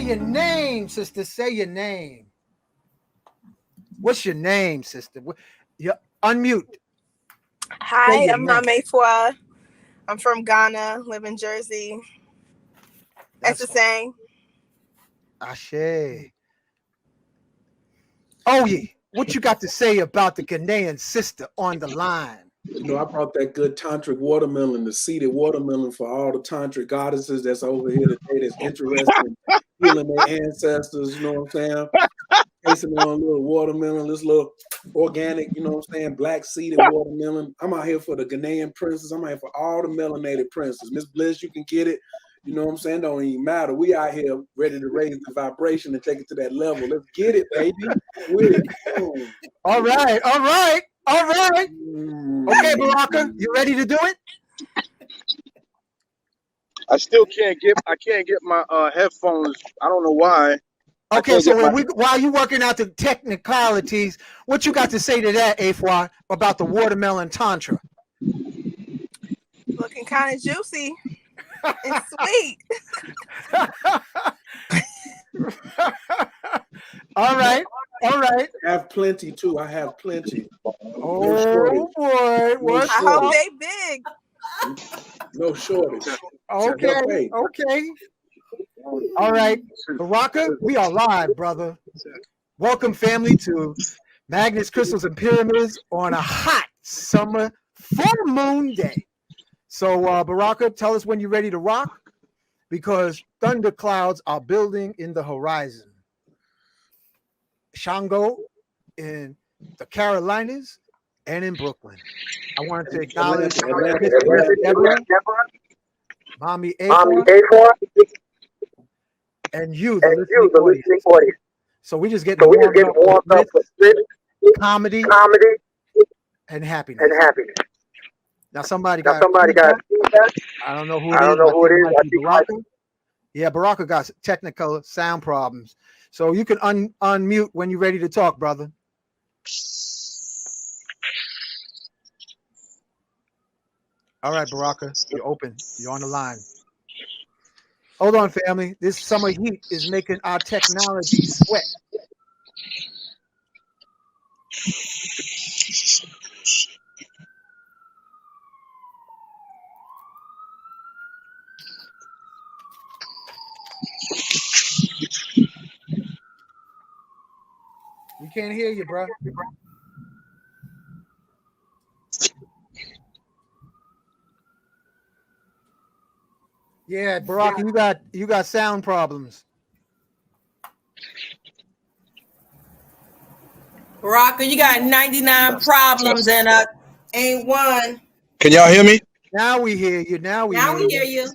your name, sister. Say your name. What's your name, sister? You unmute. Hi, I'm Mamefua. I'm from Ghana, live in Jersey. That's the same. Ashe. Oh, yeah. What you got to say about the Ghanaian sister on the line? You know, I brought that good tantric watermelon, the seeded watermelon for all the tantric goddesses that's over here today that's interested in healing their ancestors, you know what I'm saying? Tasting on a little watermelon, this little organic, you know what I'm saying, black seeded watermelon. I'm out here for the Ghanaian princess. I'm out here for all the melanated princes. Miss Bliss, you can get it. You know what I'm saying? Don't even matter. We out here ready to raise the vibration and take it to that level. Let's get it, baby. With it. All right. Okay, Baraka, you ready to do it? I still can't get my headphones. I don't know why. Okay, so while you working out the technicalities, what you got to say to that, Afwa, about the watermelon tantra? Looking kind of juicy and sweet. All right. I have plenty too. I have plenty. Oh boy, I hope they big. No shortage. Okay. All right, Baraka, we are live, brother. Welcome, family, to Magnets, Crystals, and Pyramids on a hot summer full moon day. So, Baraka, tell us when you're ready to rock, because thunder clouds are building in the horizon. Shango in the Carolinas and in Brooklyn. I wanted to acknowledge Deborah, Mommy A4, and you, the listening audience. So we just get warmed up with comedy, and happiness. Now somebody got feedback. I don't know who it is. I think Baraka. Yeah, Baraka got technical sound problems. So you can unmute when you're ready to talk, brother. All right, Baraka, you're open. You're on the line. Hold on, family. This summer heat is making our technology sweat. We can't hear you, bro. Yeah, Baraka, you got sound problems. Baraka, you got 99 problems and ain't one. Can y'all hear me? Now we hear you. Now we hear you.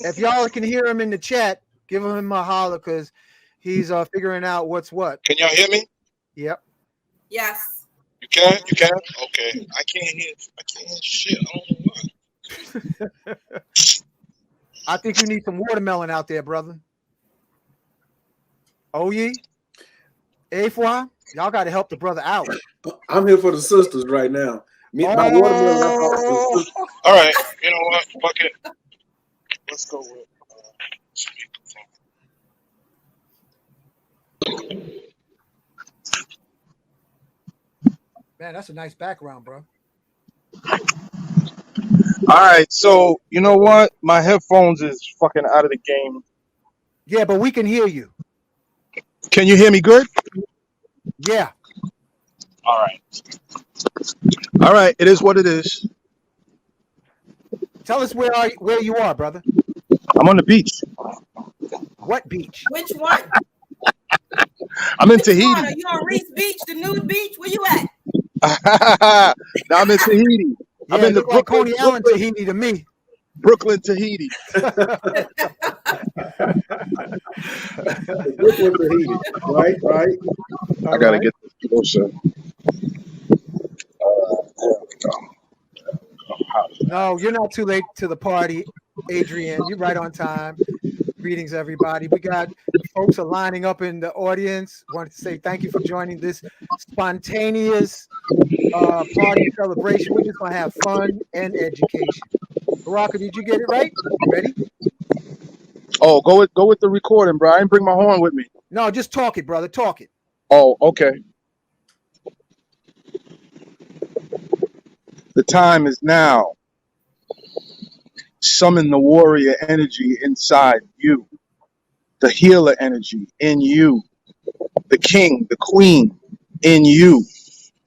If y'all can hear him in the chat, give him a holler, because he's figuring out what's what. Can y'all hear me? Yep. Yes. You can? Okay. I can't hear shit. I don't know why. I think you need some watermelon out there, brother. Oh, ye? A4, y'all got to help the brother out. I'm here for the sisters right now. My watermelon. All right. You know what? Fuck it. Let's go with Man, that's a nice background, bro. All right, so you know what? My headphones is fucking out of the game. Yeah, but we can hear you. Can you hear me good? Yeah. All right. It is what it is. Tell us where you are, brother. I'm on the beach. What beach? Which one? I'm in Tahiti. Are you on Reese Beach, the nude beach? Where you at? Now I'm in Tahiti. Yeah, I'm in the like Coney Island, Tahiti to me. Brooklyn, Tahiti. Brooklyn, Tahiti. Right. I gotta get this closer. No, you're not too late to the party, Adrian. You're right on time. Greetings, everybody. We got the folks are lining up in the audience. Wanted to say thank you for joining this spontaneous party celebration. We're just gonna have fun and education. Baraka, did you get it right? You ready? Oh, go with the recording, bro. I didn't bring my horn with me. No, just talk it, brother. Talk it. Oh, okay. The time is now. Summon the warrior energy inside you, the healer energy in you, the king, the queen in you.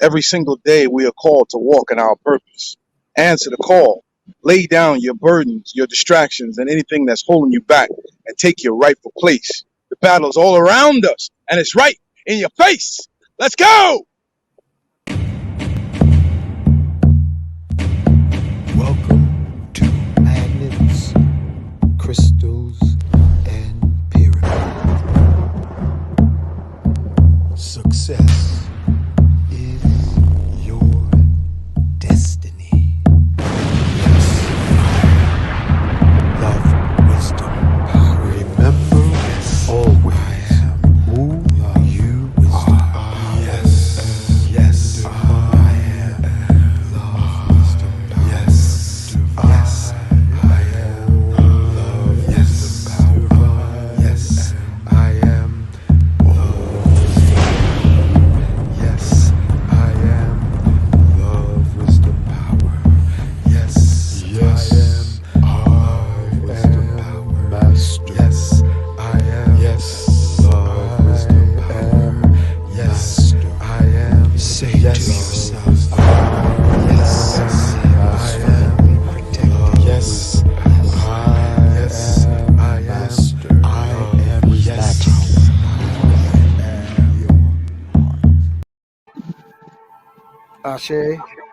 Every single day we are called to walk in our purpose. Answer the call. Lay down your burdens, your distractions, and anything that's holding you back and take your rightful place. The battle's all around us, and it's right in your face. Let's go! Welcome to Magnets, Crystals, and Pyramids. Success is your destiny. Yes. Love, wisdom, power. Remember, always who you are. Yes. Yes. I am. Love, wisdom, power. Yes. Yes. I am. Love, yes. Power. Yes. I am. Yes, I am love, wisdom, power. Yes, yes, I am love, wisdom, power. Master. Yes, I am. Yes, love, wisdom, power. Yes, I am. Say to yourself. Yes, I am. Protect. Yes, I am. Master. I am. Yes. Ashe.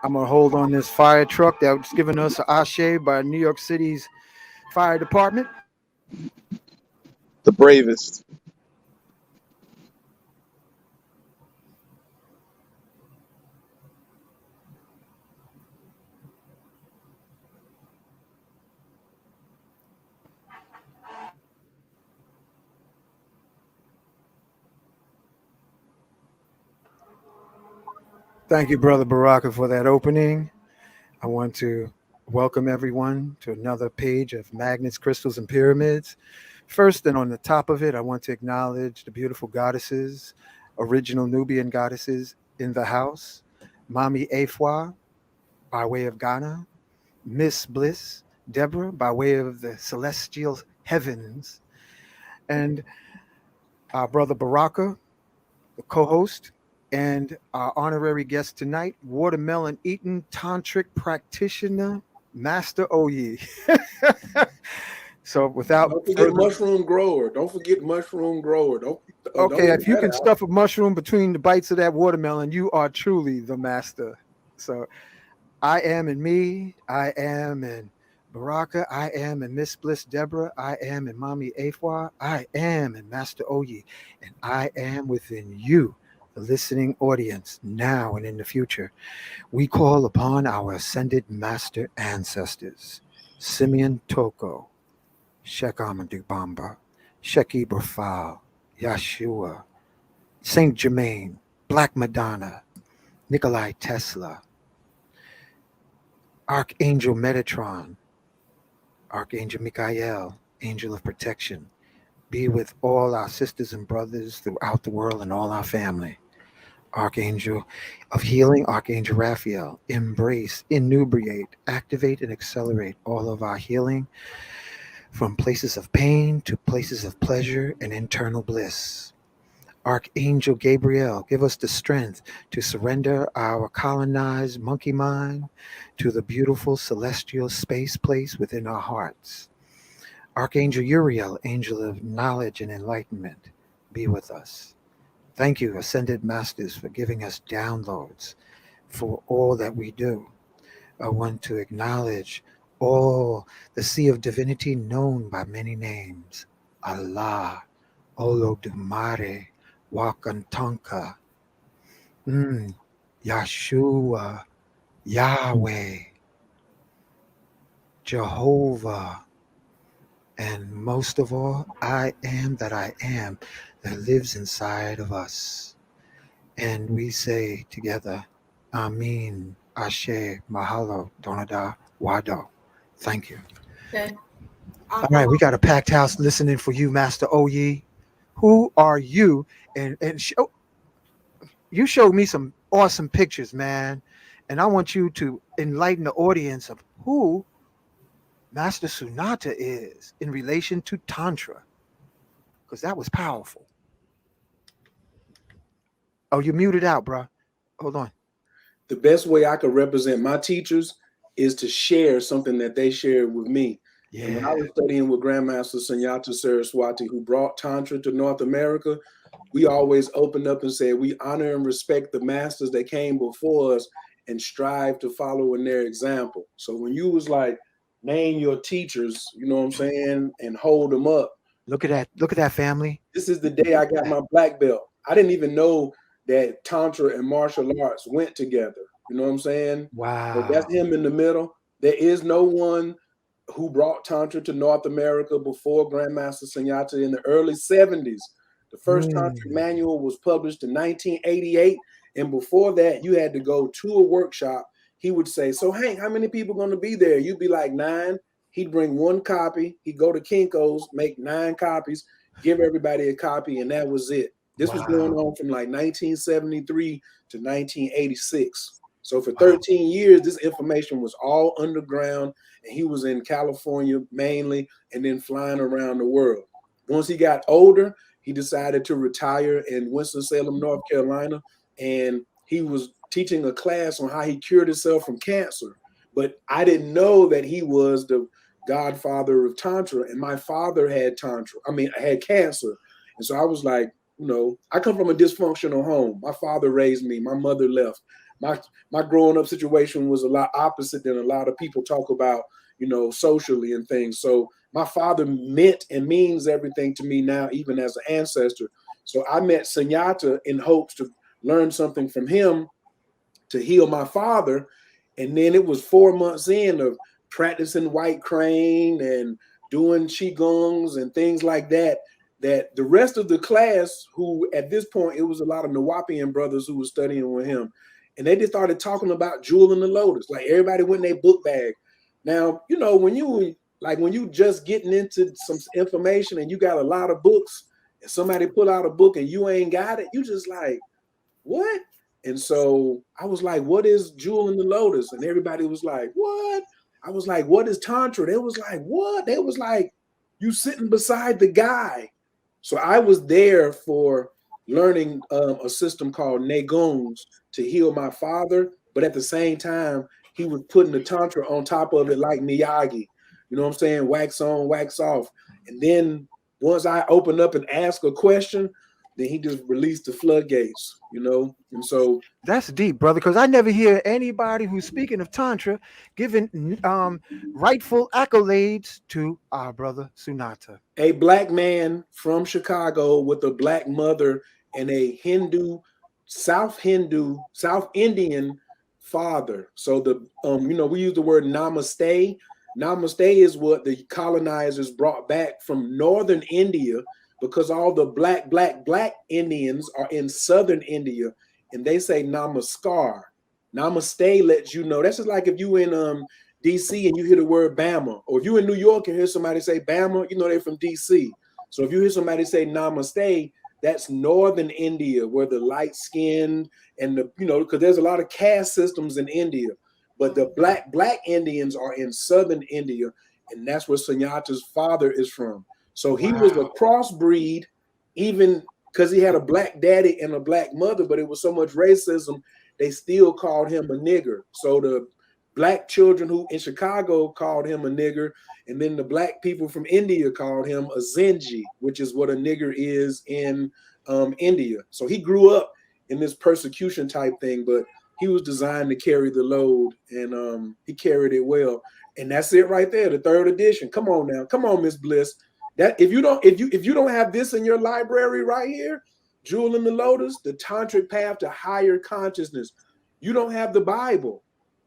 I'm gonna hold on this fire truck that was given us Ashe by New York City's fire department. The bravest. Thank you, Brother Baraka, for that opening. I want to welcome everyone to another page of Magnets, Crystals, and Pyramids. First, and on the top of it, I want to acknowledge the beautiful goddesses, original Nubian goddesses in the house. Mami Afua, by way of Ghana. Miss Bliss, Deborah, by way of the celestial heavens. And our brother Baraka, the co-host, and our honorary guest tonight, watermelon eating tantric practitioner, Master Oyi. So without Don't forget further, mushroom grower. Don't forget mushroom grower. okay, don't if you leave can that out. stuff a mushroom between the bites of that watermelon, you are truly the master. So I am in me, I am in Baraka, I am in Miss Bliss Deborah, I am in Mommy Afua, I am in Master Oyi, and I am within you, the listening audience, now and in the future. We call upon our ascended master ancestors, Simeon Toko, Shek Amadou Bamba, Shek Ibrafal, Yeshua, Saint Germain, Black Madonna, Nikolai Tesla, Archangel Metatron, Archangel Michael, Angel of Protection, be with all our sisters and brothers throughout the world and all our family. Archangel of Healing, Archangel Raphael, embrace, inebriate, activate, and accelerate all of our healing from places of pain to places of pleasure and internal bliss. Archangel Gabriel, give us the strength to surrender our colonized monkey mind to the beautiful celestial space place within our hearts. Archangel Uriel, angel of knowledge and enlightenment, be with us. Thank you, Ascended Masters, for giving us downloads for all that we do. I want to acknowledge all the sea of divinity known by many names. Allah, Olodumare, Wakantanka, Yeshua, Yahweh, Jehovah, and most of all, I am that I am that lives inside of us. And we say together, Amin, Ashe, Mahalo, Donada, Wado. Thank you. Okay. All right, we got a packed house listening for you, Master Oye. Who are you? And you showed me some awesome pictures, man. And I want you to enlighten the audience of who Master Sunyata is in relation to Tantra, because that was powerful. Oh, you muted out, bro. Hold on. The best way I could represent my teachers is to share something that they shared with me. Yeah. And when I was studying with Grandmaster Sunyata Saraswati, who brought Tantra to North America, we always opened up and said, we honor and respect the masters that came before us and strive to follow in their example. So when you was like, name your teachers, you know what I'm saying, and hold them up. Look at that. Look at that, family. This is the day I got my black belt. I didn't even know that Tantra and martial arts went together. You know what I'm saying? Wow. So that's him in the middle. There is no one who brought Tantra to North America before Grandmaster Sunyata in the early 70s. The first Tantric manual was published in 1988. And before that, you had to go to a workshop. He would say, so Hank, how many people going to be there? You'd be like 9. He'd bring 1 copy. He'd go to Kinko's, make 9 copies, give everybody a copy, and that was it. This was going on from like 1973 to 1986. So for 13 years, this information was all underground, and he was in California mainly, and then flying around the world. Once he got older, he decided to retire in Winston-Salem, North Carolina, and he was teaching a class on how he cured himself from cancer. But I didn't know that he was the godfather of Tantra, and my father had had cancer. And so I was like, you know, I come from a dysfunctional home. My father raised me. My mother left. My growing up situation was a lot opposite than a lot of people talk about, you know, socially and things. So my father meant and means everything to me now, even as an ancestor. So I met Sunyata in hopes to learn something from him to heal my father. And then it was 4 months in of practicing white crane and doing qigongs and things like that, that the rest of the class, who at this point, it was a lot of Nawapian brothers who were studying with him, and they just started talking about Jewel and the Lotus. Like everybody went in their book bag. Now, you know, when you just getting into some information and you got a lot of books and somebody pull out a book and you ain't got it, you just like, what? And so I was like, what is Jewel and the Lotus? And everybody was like, what? I was like, what is Tantra? They was like, what? They was like, you sitting beside the guy. So I was there for learning a system called Neguns to heal my father. But at the same time, he was putting the Tantra on top of it like Miyagi. You know what I'm saying? Wax on, wax off. And then once I opened up and asked a question, then he just released the floodgates, you know? And so that's deep, brother, because I never hear anybody who's speaking of Tantra giving rightful accolades to our brother Sunyata. A black man from Chicago with a black mother and a South Indian father. So the you know, we use the word namaste. Namaste is what the colonizers brought back from northern India, because all the black Indians are in southern India, and they say namaskar. Namaste lets you know. That's just like if you in DC and you hear the word Bama, or if you in New York and hear somebody say Bama, you know they're from DC. So if you hear somebody say namaste, that's northern India, where the light skinned and the, you know, because there's a lot of caste systems in India, but the black Indians are in southern India, and that's where Sunyata's father is from. So he was a crossbreed, even because he had a black daddy and a black mother, but it was so much racism, they still called him a nigger. So the black children who in Chicago called him a nigger, and then the black people from India called him a Zenji, which is what a nigger is in India. So he grew up in this persecution type thing, but he was designed to carry the load, and he carried it well. And that's it right there, the 3rd edition. Come on now, come on, Miss Bliss. That if you don't have this in your library right here, Jewel in the Lotus, the Tantric Path to Higher Consciousness, you don't have the Bible.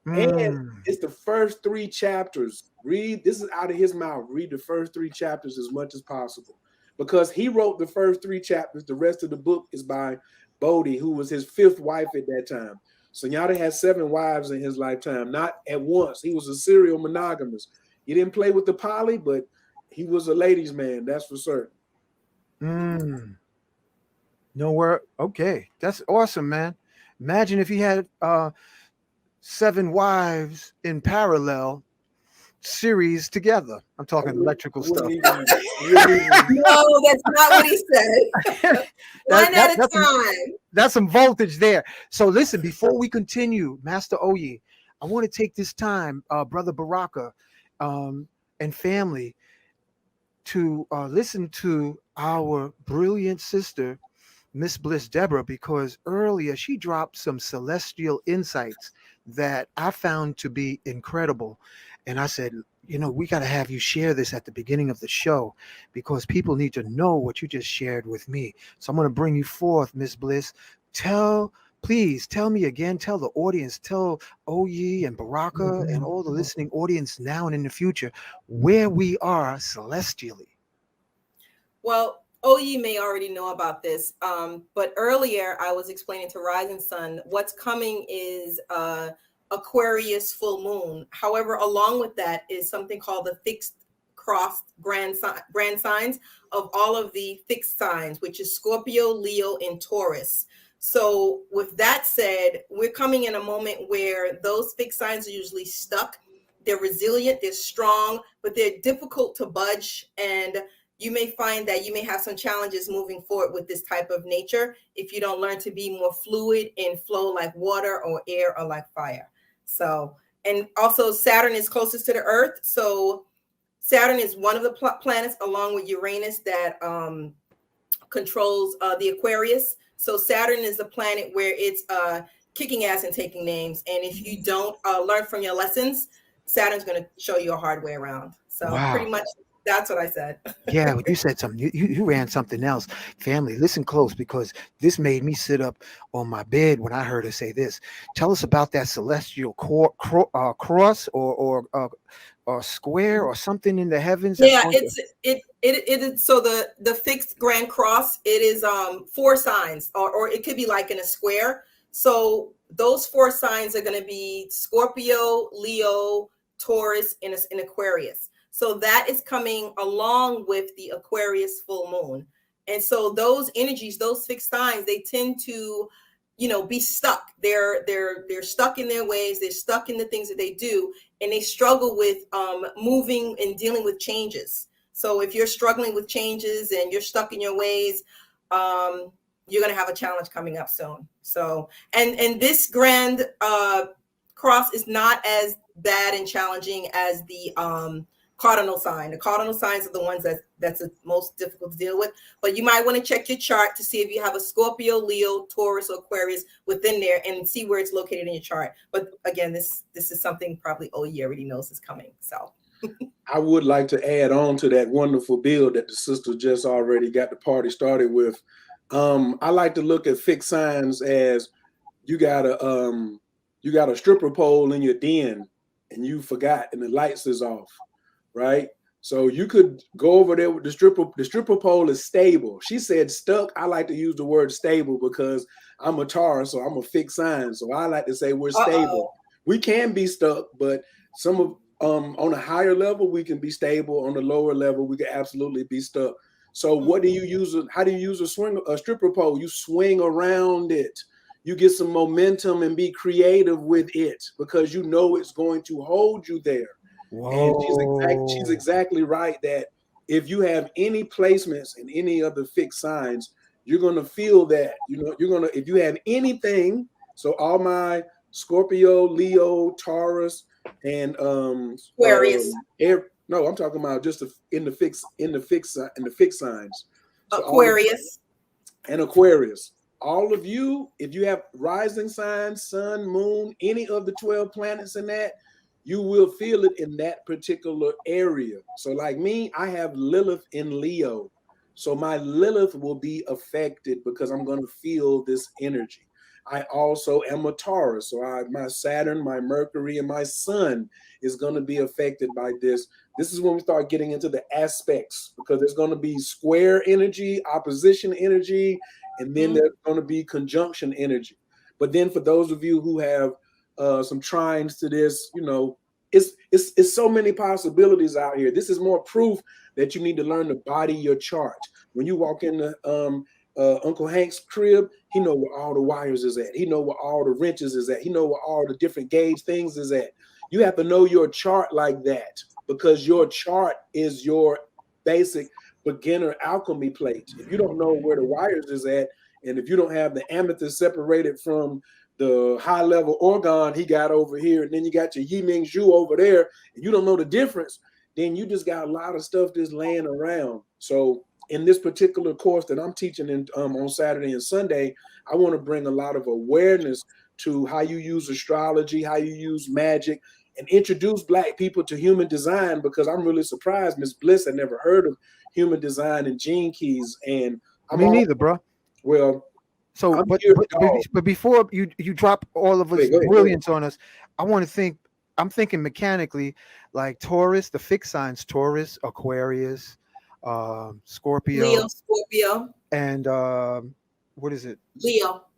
And it's the first 3 chapters. Read, this is out of his mouth. Read the first 3 chapters as much as possible, because he wrote the first 3 chapters. The rest of the book is by Bodhi, who was his 5th wife at that time. Sunyata had 7 wives in his lifetime, not at once. He was a serial monogamist. He didn't play with the poly, but he was a ladies' man, that's for certain. Nowhere. Okay, that's awesome, man. Imagine if he had 7 wives in parallel series together. I'm talking electrical stuff. No, that's not what he said. One at a time. That's some voltage there. So listen, before we continue, Master Oyi, I want to take this time, Brother Baraka, and family, to listen to our brilliant sister, Miss Bliss Deborah, because earlier she dropped some celestial insights that I found to be incredible. And I said, we got to have you share this at the beginning of the show because people need to know what you just shared with me. So I'm going to bring you forth, Miss Bliss. Please tell me again, tell the audience, tell Oyi and Baraka and all the listening audience now and in the future where we are celestially. Well, Oyi may already know about this, but earlier I was explaining to Rising Sun what's coming is Aquarius full moon. However, along with that is something called the fixed cross grand signs of all of the fixed signs, which is Scorpio, Leo, and Taurus. So with that said, we're coming in a moment where those fixed signs are usually stuck. They're resilient, they're strong, but they're difficult to budge. And you may find that you may have some challenges moving forward with this type of nature if you don't learn to be more fluid and flow like water or air or like fire. So, and also Saturn is closest to the Earth. So Saturn is one of the planets along with Uranus that controls the Aquarius. So Saturn is the planet where it's kicking ass and taking names. And if you don't learn from your lessons, Saturn's going to show you a hard way around. So Pretty much that's what I said. Yeah, you said something. You ran something else. Family, listen close because this made me sit up on my bed when I heard her say this. Tell us about that celestial cross or square or something in the heavens. Yeah, it is. So the fixed grand cross, it is 4 signs, or it could be like in a square. So those 4 signs are going to be Scorpio, Leo, Taurus, and Aquarius. So that is coming along with the Aquarius full moon. And so those energies, those fixed signs, they tend to, be stuck. They're stuck in their ways. They're stuck in the things that they do. And they struggle with moving and dealing with changes. So if you're struggling with changes and you're stuck in your ways, you're going to have a challenge coming up soon. So, and this grand cross is not as bad and challenging as the cardinal sign. The cardinal signs are the ones that's the most difficult to deal with. But you might want to check your chart to see if you have a Scorpio, Leo, Taurus, or Aquarius within there and see where it's located in your chart. But again, this is something probably Oyi already knows is coming. So I would like to add on to that wonderful bill that the sister just already got the party started with. I like to look at fixed signs as you got a stripper pole in your den and you forgot and the lights is off. Right. So you could go over there with the stripper pole is stable. She said stuck. I like to use the word stable because I'm a Taurus, so I'm a fixed sign. So I like to say we're stable. We can be stuck, but some of on a higher level, we can be stable. On the lower level, we can absolutely be stuck. So what do you use? How do you use a stripper pole? You swing around it. You get some momentum and be creative with it because you know it's going to hold you there. Whoa. And she's exactly right that if you have any placements in any of the fixed signs, you're going to feel that, if you have anything, so all my Scorpio, Leo, Taurus, and Aquarius. I'm talking about just in the fixed signs. So Aquarius. And Aquarius. All of you, if you have rising signs, sun, moon, any of the 12 planets in that, you will feel it in that particular area. So like me, I have Lilith in Leo. So my Lilith will be affected because I'm going to feel this energy. I also am a Taurus. So my Saturn, my Mercury, and my Sun is going to be affected by this. This is when we start getting into the aspects because there's going to be square energy, opposition energy, and then there's going to be conjunction energy. But then for those of you who have some trines to this, it's so many possibilities out here. This is more proof that you need to learn to body your chart. When you walk into Uncle Hank's crib, he know where all the wires is at. He know where all the wrenches is at. He know where all the different gauge things is at. You have to know your chart like that, because your chart is your basic beginner alchemy plate. If you don't know where the wires is at, and if you don't have the amethyst separated from the high level organ he got over here, and then you got your Yi Ming Zhu over there, and you don't know the difference, then you just got a lot of stuff just laying around. So in this particular course that I'm teaching on Saturday and Sunday, I want to bring a lot of awareness to how you use astrology, how you use magic, and introduce Black people to human design, because I'm really surprised Miss Bliss had never heard of human design and gene keys. And Me neither, bro. Well, so but before you drop all of us brilliance on us, I'm thinking mechanically, like Taurus, the fixed signs, Taurus, Aquarius, Scorpio, and what is it?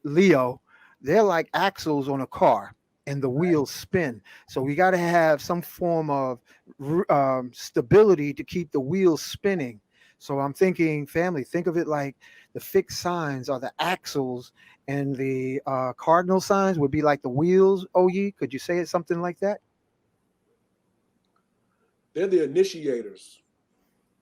Leo. They're like axles on a car, and the wheels spin. So we got to have some form of stability to keep the wheels spinning. So I'm thinking, family, think of it like the fixed signs are the axles, and the cardinal signs would be like the wheels. Oye, could you say it something like that? They're the initiators.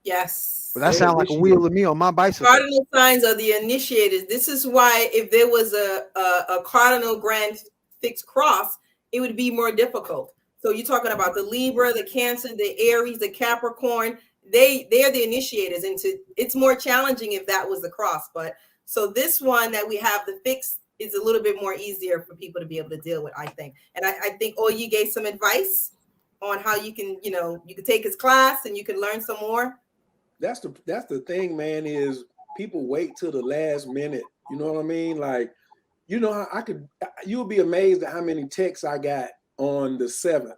Yes. Well, that sounds like a wheel to me on my bicycle. Cardinal signs are the initiators. This is why if there was a cardinal grand fixed cross, it would be more difficult. So you're talking about the Libra, the Cancer, the Aries, the Capricorn. They are the initiators into. It's more challenging if that was the cross. But so this one that we have, the fixed, is a little bit more easier for people to be able to deal with, I think. And I think you gave some advice on how you can take his class and you can learn some more. That's the thing, man, is people wait till the last minute. You know what I mean? Like, you know how you'll be amazed at how many texts I got on the 7th.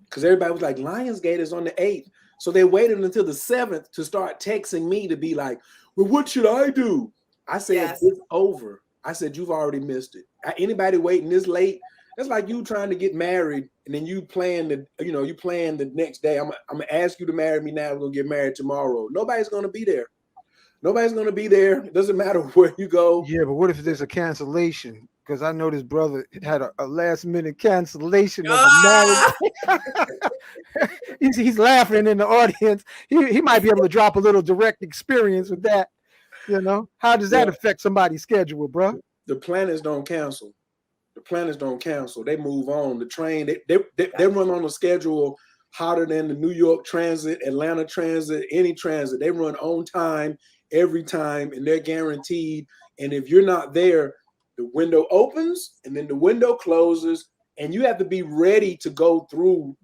Because everybody was like, Lionsgate is on the 8th. So they waited until the 7th to start texting me to be like, well, what should I do? I said, It's over. I said, you've already missed it. Anybody waiting this late, that's like you trying to get married and then you plan the next day. I'm gonna ask you to marry me now. We're gonna get married tomorrow. Nobody's gonna be there. Nobody's gonna be there. It doesn't matter where you go. Yeah, but what if there's a cancellation? Because I know this brother had a last minute cancellation of the marriage. he's laughing in the audience. He might be able to drop a little direct experience with that. You know, how does that affect somebody's schedule, bro? The planets don't cancel. The planets don't cancel. They move on. The train, they run on a schedule hotter than the New York Transit, Atlanta Transit, any transit. They run on time every time, and they're guaranteed. And if you're not there, the window opens and then the window closes, and you have to be ready to go through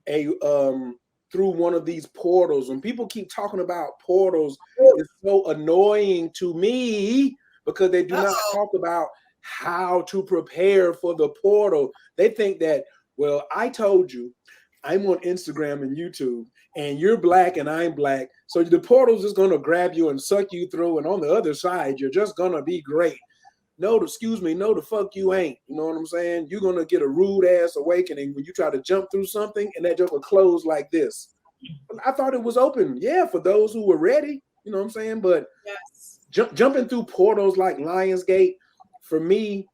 through one of these portals. When people keep talking about portals, it's so annoying to me because they do not talk about how to prepare for the portal. They think that, well, I told you I'm on Instagram and YouTube and you're Black and I'm Black, so the portal's just going to grab you and suck you through, and on the other side you're just going to be great. No, excuse me, no, the fuck you ain't. You know what I'm saying? You're going to get a rude ass awakening when you try to jump through something and that just will close like this. I thought it was open, yeah, for those who were ready. You know what I'm saying? But jumping through portals like Lionsgate, for me,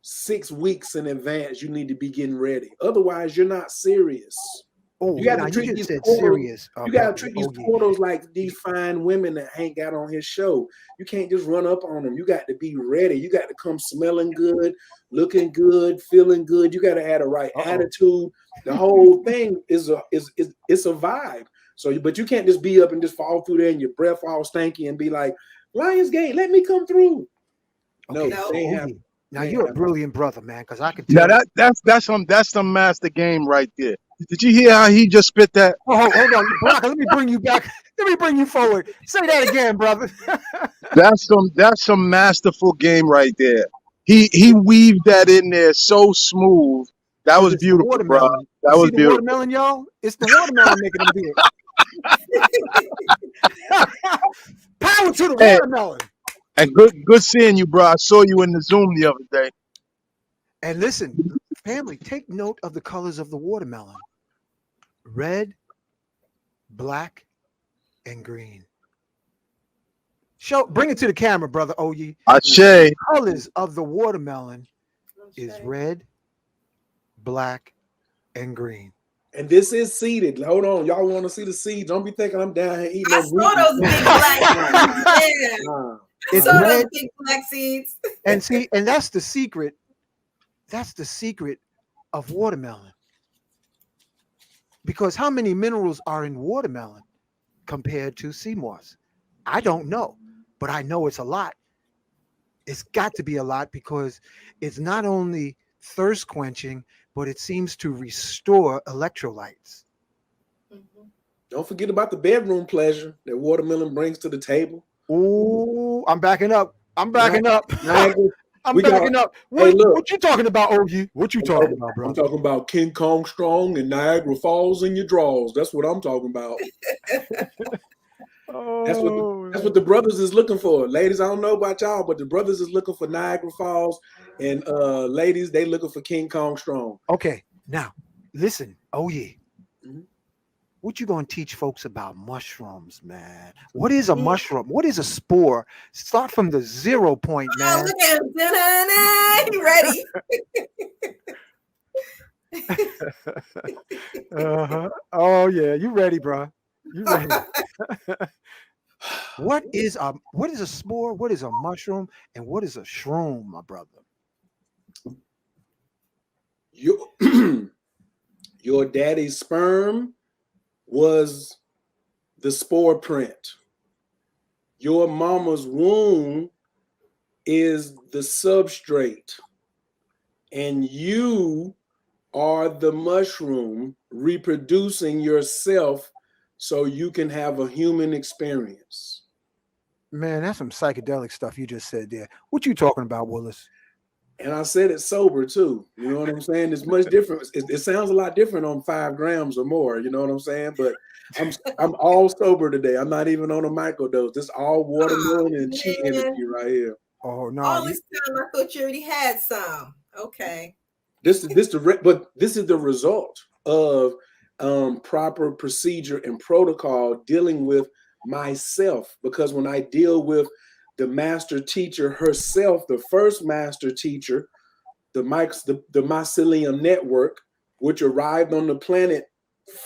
6 weeks in advance, you need to be getting ready. Otherwise, you're not serious. Oh, you got to treat these portals. Serious. You got to treat these portals like these fine women that Hank got on his show. You can't just run up on them. You got to be ready. You got to come smelling good, looking good, feeling good. You got to have the right attitude. The whole thing is a vibe. So, but you can't just be up and just fall through there and your breath all stanky and be like, Lionsgate, let me come through. Okay, no. Now you're a brilliant brother, man, because I can tell. Now that's some master game right there. Did you hear how he just spit that? Oh, hold on, Brock, let me bring you back. Let me bring you forward. Say that again, brother. That's some masterful game right there. He weaved that in there so smooth. That was beautiful, bro. That was beautiful. Watermelon, y'all. It's the watermelon making them big. Power to the watermelon. And good seeing you, bro. I saw you in the Zoom the other day. And listen, family, take note of the colors of the watermelon. red, black, and green. Bring it to the camera, brother Oye. Ashe. The colors of the watermelon is red, black, and green. And this is seeded. Hold on, y'all want to see the seeds? Don't be thinking I'm down here eating. I saw those big black seeds. Yeah. I saw those big black seeds. And see, and that's the secret. That's the secret of watermelon. Because how many minerals are in watermelon compared to sea moss? I don't know, but I know it's a lot. It's got to be a lot because it's not only thirst quenching, but it seems to restore electrolytes. Don't forget about the bedroom pleasure that watermelon brings to the table. Oh, I'm backing up. I'm backing up. I'm We backing got- up. What, Hey, look. what you talking about, OG? What you talking about, bro? I'm talking about King Kong Strong and Niagara Falls in your drawers. That's what I'm talking about. That's what the brothers is looking for. Ladies, I don't know about y'all, but the brothers is looking for Niagara Falls, and ladies, they looking for King Kong Strong. Okay, now listen, Oye. Mhm. What you gonna teach folks about mushrooms, man? What is a mushroom? What is a spore? Start from the 0 point, Oh, man. look at him. Da-da-da. He ready. Uh-huh. Oh yeah, you ready, bro? You ready? What is a spore? What is a mushroom? And what is a shroom, my brother? Your daddy's sperm was the spore print. Your mama's womb is the substrate. And you are the mushroom reproducing yourself so you can have a human experience. Man, that's some psychedelic stuff you just said there. What you talking about, Willis? And I said it sober too. You know what I'm saying? It's much different. It sounds a lot different on 5 grams or more. You know what I'm saying? But I'm all sober today. I'm not even on a microdose. This all watermelon and cheat energy right here. Oh no! All this time, I thought you already had some. Okay. This is the result of proper procedure and protocol dealing with myself. Because when I deal with the master teacher herself, the first master teacher, the mycelium network, which arrived on the planet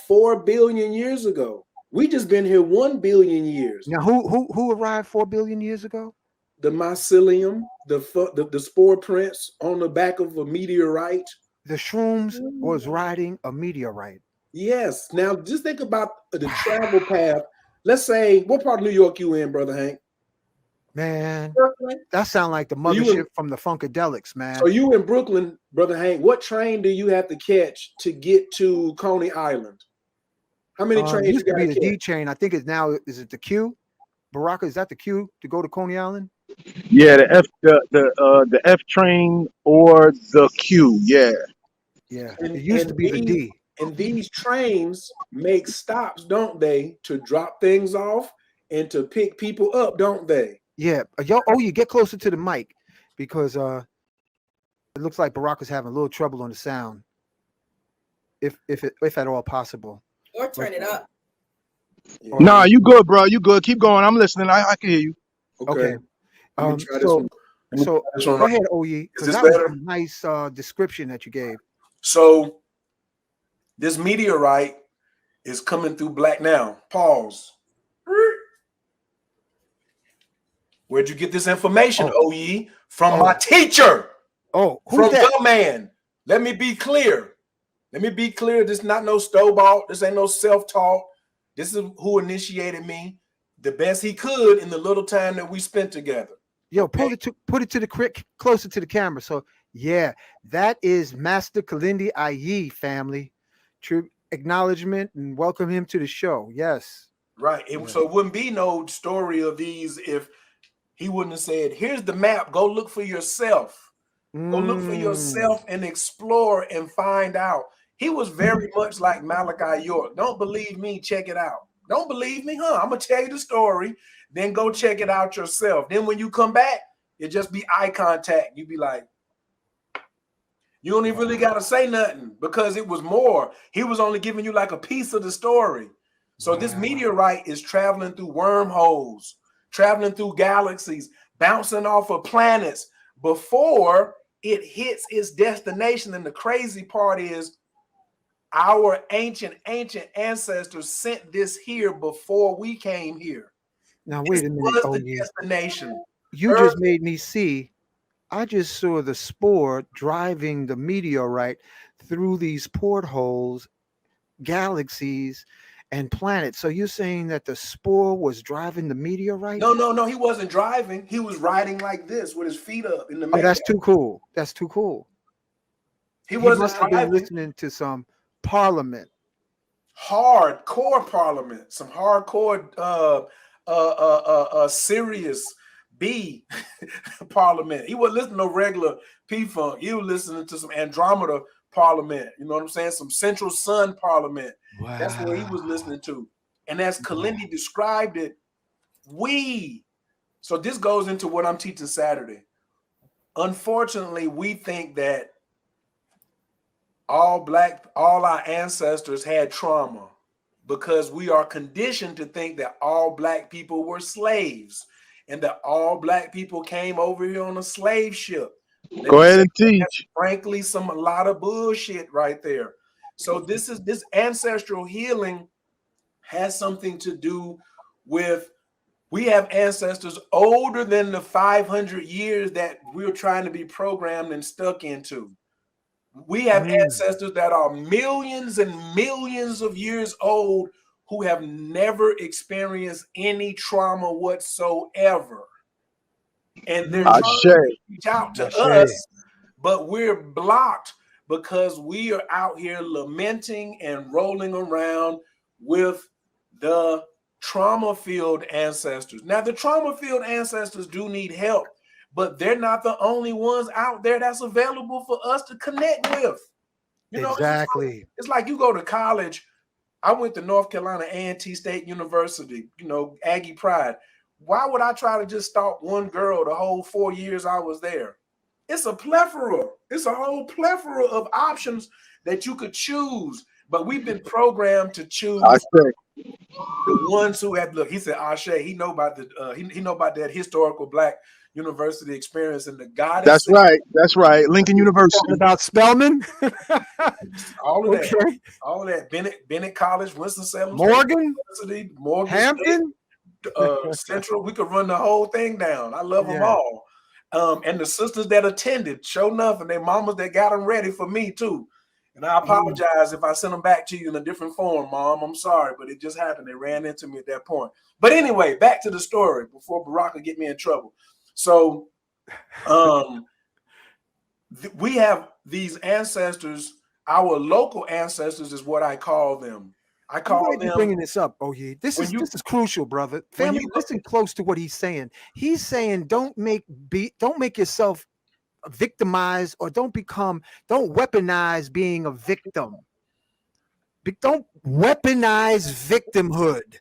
4 billion years ago. We just been here 1 billion years. Now, who arrived 4 billion years ago? The mycelium, the spore prints on the back of a meteorite. The shrooms was riding a meteorite. Yes. Now, just think about the travel path. Let's say, what part of New York you in, Brother Hank? Man, Brooklyn. that sound like the mothership from the Funkadelics, man. So you in Brooklyn, Brother Hank, what train do you have to catch to get to Coney Island? How many trains Used you to got be to the catch? D train. I think it's now, is it the Q? Baraka, is that the Q to go to Coney Island? Yeah, the F train or the Q. Yeah. Yeah, And- it used and to be the these- D. And these trains make stops, don't they, to drop things off and to pick people up, don't they? Yeah, you get closer to the mic because it looks like Baraka's having a little trouble on the sound, if at all possible. Or turn it up. Yeah. Nah, you good, bro. You good. Keep going. I'm listening. I can hear you. Okay. Let me try this So one. Let me so try this one go right. ahead, Oye, because this that was better? a nice description that you gave. So this meteorite is coming through black now. Pause. Where'd you get this information, OE? From my teacher. Oh, who's From that? the man. Let me be clear. This is not no stowball. This ain't no self-talk. This is who initiated me the best he could in the little time that we spent together. Yo, put it to the closer to the camera. So yeah, that is Master Kalindi Ayi, family. True acknowledgement and welcome him to the show. Yes. Right. So it wouldn't be no story of these if he wouldn't have said, here's the map. Go look for yourself. Go look for yourself and explore and find out. He was very much like Malachi York. Don't believe me, check it out. Don't believe me, huh? I'm going to tell you the story. Then go check it out yourself. Then when you come back, it just be eye contact. You be like, You don't even really got to say nothing because it was more. He was only giving you like a piece of the story. So this meteorite is traveling through wormholes, traveling through galaxies, bouncing off of planets before it hits its destination. And the crazy part is our ancient ancestors sent this here before we came here. Now wait a minute. Was Oh the yeah. destination. You just made me see. I just saw the spore driving the meteorite through these portholes, galaxies, and planets. So you're saying that the spore was driving the meteorite? No, he wasn't driving. He was riding like this with his feet up in the Oh, that's too cool. That's too cool. He He wasn't must have been driving. listening to some parliament. Hardcore parliament, some hardcore serious B parliament. He wasn't listening to regular P-Funk. He was listening to some Andromeda parliament. You know what I'm saying? Some Central Sun parliament. Wow. That's what he was listening to. And as Kalindi described it, so this goes into what I'm teaching Saturday. Unfortunately, we think that all our ancestors had trauma because we are conditioned to think that all Black people were slaves and that all Black people came over here on a slave ship. Go ahead and teach. Frankly, a lot of bullshit right there. So this ancestral healing has something to do with, we have ancestors older than the 500 years that we're trying to be programmed and stuck into. We have ancestors that are millions and millions of years old who have never experienced any trauma whatsoever. And they're trying to reach out to us, but we're blocked because we are out here lamenting and rolling around with the trauma-filled ancestors. Now, the trauma-filled ancestors do need help, but they're not the only ones out there that's available for us to connect with. You know, exactly. It's like you go to college. I went to North Carolina A&T State University, you know, Aggie Pride. Why would I try to just stalk one girl the whole 4 years I was there? It's a plethora. It's a whole plethora of options that you could choose. But we've been programmed to choose the ones who have, look, he said, Ashe, he know about he know about that historical Black university experience and the goddess. That's right. Lincoln University. Talking about Spelman. all of that. All of that. Bennett College, Winston-Salem, Morgan, University, Morgan Hampton, State, Central. We could run the whole thing down. I love them all. And the sisters that attended, sure enough, and their mamas that got them ready for me too. And I apologize if I sent them back to you in a different form, Mom. I'm sorry, but it just happened. They ran into me at that point. But anyway, back to the story before Barack would get me in trouble. So we have these ancestors, our local ancestors is what I call them. I call them. Bringing this up. Oh yeah, this is crucial, brother. Family, listen close to what he's saying. He's saying don't make yourself victimized, or don't weaponize being a victim. Don't weaponize victimhood.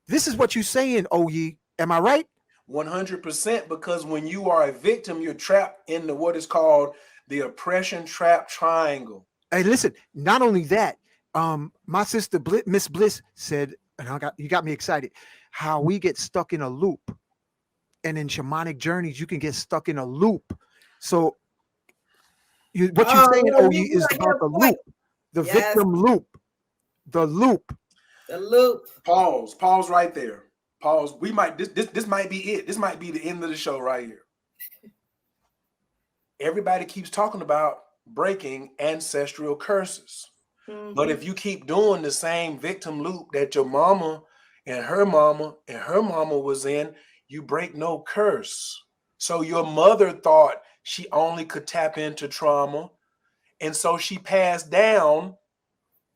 This is what you're saying, Oye. Am I right? 100%, because when you are a victim, you're trapped in what is called the oppression trap triangle. Hey, listen, not only that, my sister Miss Bliss said, and you got me excited, how we get stuck in a loop. And in shamanic journeys, you can get stuck in a loop. So what you're saying, Oye, is about the loop, the victim loop, the loop. The loop. Pause right there. Pause. We might this might be it. This might be the end of the show right here. Everybody keeps talking about breaking ancestral curses. Mm-hmm. But if you keep doing the same victim loop that your mama and her mama was in, you break no curse. So your mother thought she only could tap into trauma, and so she passed down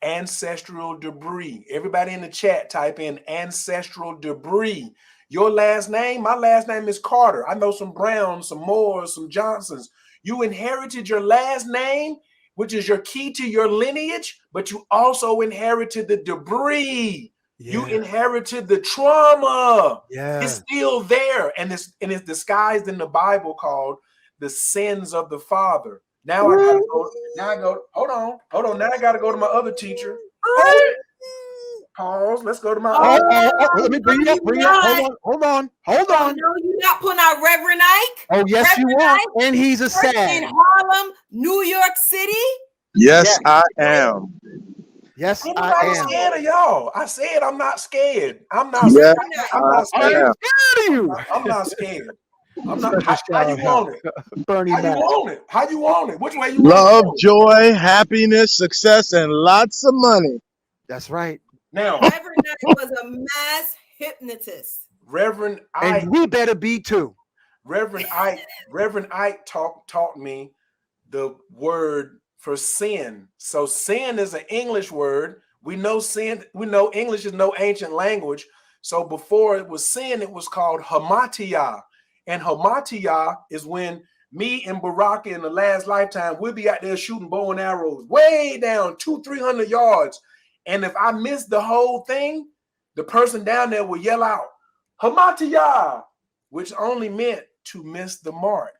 ancestral debris. Everybody in the chat, type in ancestral debris. Your last name, my last name is Carter. I know some Browns, some Moores, some Johnsons. You inherited your last name, which is your key to your lineage, but you also inherited the debris. Yeah. You inherited the trauma. Yeah. It's still there, and it's disguised in the Bible called the sins of the father. Now I gotta go. Now I go. Hold on. Now I gotta go to my other teacher. Oh, pause. Let's go to my. Let me bring you up. Hold on. No, you're not putting out Reverend Ike. Oh, yes, Reverend you are. Ike, And he's a church sad. in Harlem, New York City. Yes, I am. Yes, I'm I not am. scared of y'all. I said I'm not scared. I'm not Yes, scared. I'm not I am scared. scared of you. I'm not scared. I'm not. Special How you shout out. want it? Bernie How you Mac. want it? How you want it? Which way you love, want it? joy, happiness, success, and lots of money. That's right. Now, Reverend Ike was a mass hypnotist. Reverend Ike. And we better be too. Reverend Ike taught me the word for sin. So sin is an English word. We know sin. We know English is no ancient language. So before it was sin, it was called hamartia. And hamartia is when me and Baraka in the last lifetime, we'll be out there shooting bow and arrows way down 200-300 yards. And if I miss the whole thing, the person down there will yell out, hamartia, which only meant to miss the mark.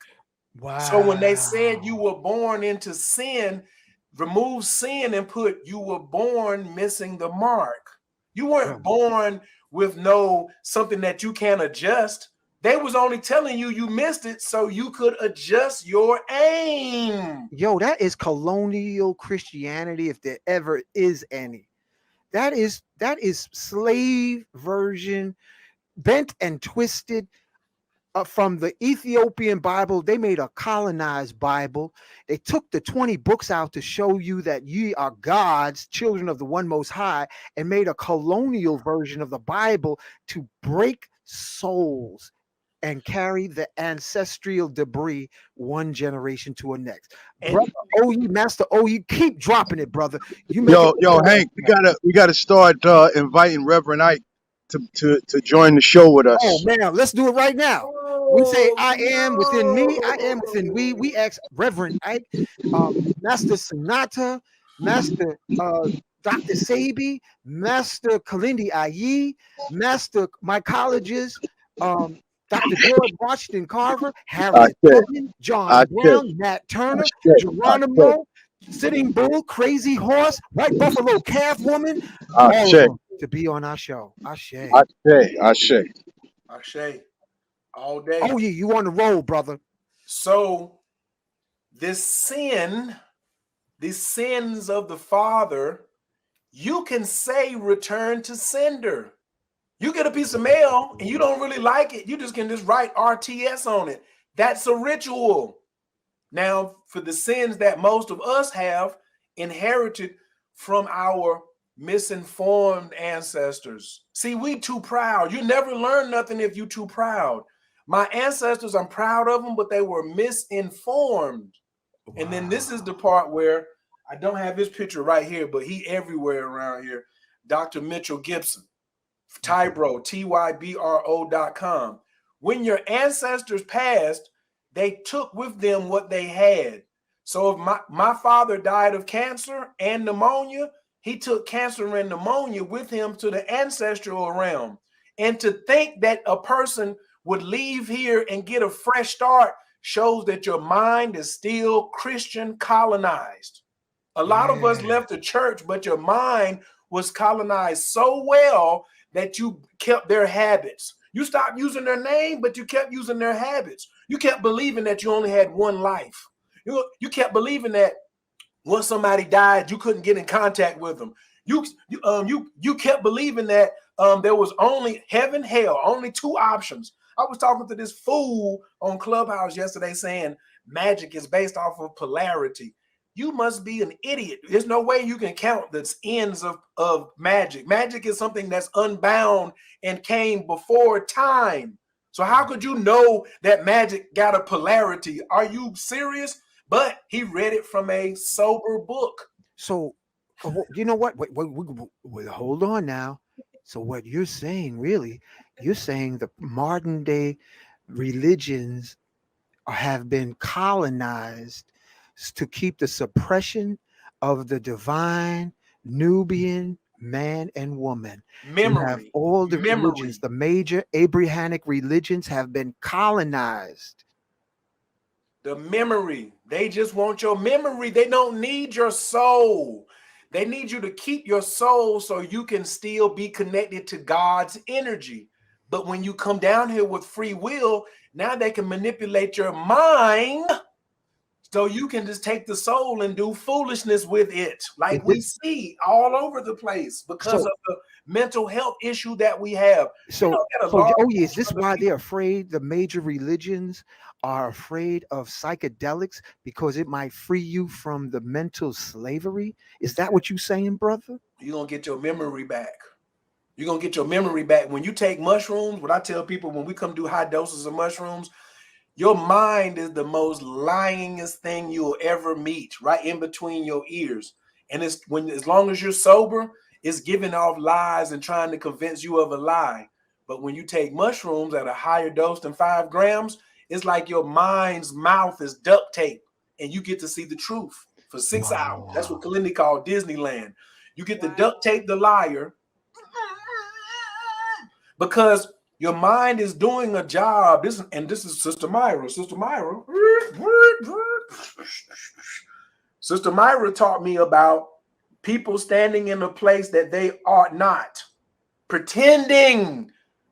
Wow. So when they said you were born into sin, remove sin and put you were born missing the mark. You weren't born with no something that you can't adjust. They was only telling you you missed it so you could adjust your aim. Yo, that is colonial Christianity, if there ever is any. That is slave version, bent and twisted. From the Ethiopian Bible, they made a colonized Bible. They took the 20 books out to show you that ye are God's children of the one most high, and made a colonial version of the Bible to break souls and carry the ancestral debris one generation to a next. Brother OE, Master OE, keep dropping it, brother. You make Yo, Hank, we gotta start inviting Reverend Ike to join the show with us. Oh man, let's do it right now. We say, I am within me, I am within we. We ask Reverend Ike, Master Sunyata, Master Dr. Sabi, Master Kalindi Ayi, Master mycologist, Dr. George Washington Carver, Harriet Tubman, John Brown, Nat Turner, Geronimo, Sitting Bull, Crazy Horse, White Buffalo Calf Woman, all of them to be on our show. Ashe. Ashe. All day. Oh yeah, you on the roll, brother. So this sin, the sins of the father, you can say return to sender. You get a piece of mail and you don't really like it, you can just write RTS on it. That's a ritual. Now, for the sins that most of us have inherited from our misinformed ancestors. See, we too proud. You never learn nothing if you too proud. My ancestors, I'm proud of them, but they were misinformed. Wow. And then this is the part where I don't have his picture right here, but he everywhere around here. Dr. Mitchell Gibson, Tybro, TYBRO.com. When your ancestors passed, they took with them what they had. So if my father died of cancer and pneumonia, he took cancer and pneumonia with him to the ancestral realm. And to think that a person would leave here and get a fresh start shows that your mind is still Christian colonized. A lot of us left the church, but your mind was colonized so well that you kept their habits. You stopped using their name, but you kept using their habits. You kept believing that you only had one life. You kept believing that once somebody died, you couldn't get in contact with them. You kept believing that there was only heaven, hell, only two options. I was talking to this fool on Clubhouse yesterday saying magic is based off of polarity. You must be an idiot. There's no way you can count the ends of magic. Magic is something that's unbound and came before time. So how could you know that magic got a polarity? Are you serious? But he read it from a sober book. So, you know what? Wait, hold on now. So what you're saying, really, you're saying the modern day religions have been colonized to keep the suppression of the divine Nubian man and woman. Memory. All the religions, the major Abrahamic religions have been colonized. The memory. They just want your memory. They don't need your soul. They need you to keep your soul so you can still be connected to God's energy. But when you come down here with free will, now they can manipulate your mind so you can just take the soul and do foolishness with it, like we see all over the place because of the mental health issue that we have. So, is this why they're afraid? The major religions are afraid of psychedelics because it might free you from the mental slavery. Is that what you're saying, brother? You're gonna get your memory back. You're gonna get your memory back when you take mushrooms. What I tell people when we come do high doses of mushrooms, your mind is the most lyingest thing you'll ever meet, right in between your ears. And it's as long as you're sober, it's giving off lies and trying to convince you of a lie. But when you take mushrooms at a higher dose than 5 grams, it's like your mind's mouth is duct tape and you get to see the truth for 6 hours. That's what Kalini called Disneyland. You get to duct tape the liar because your mind is doing a job. This is Sister Myra. Sister Myra. Sister Myra taught me about people standing in a place that they ought not. Pretending.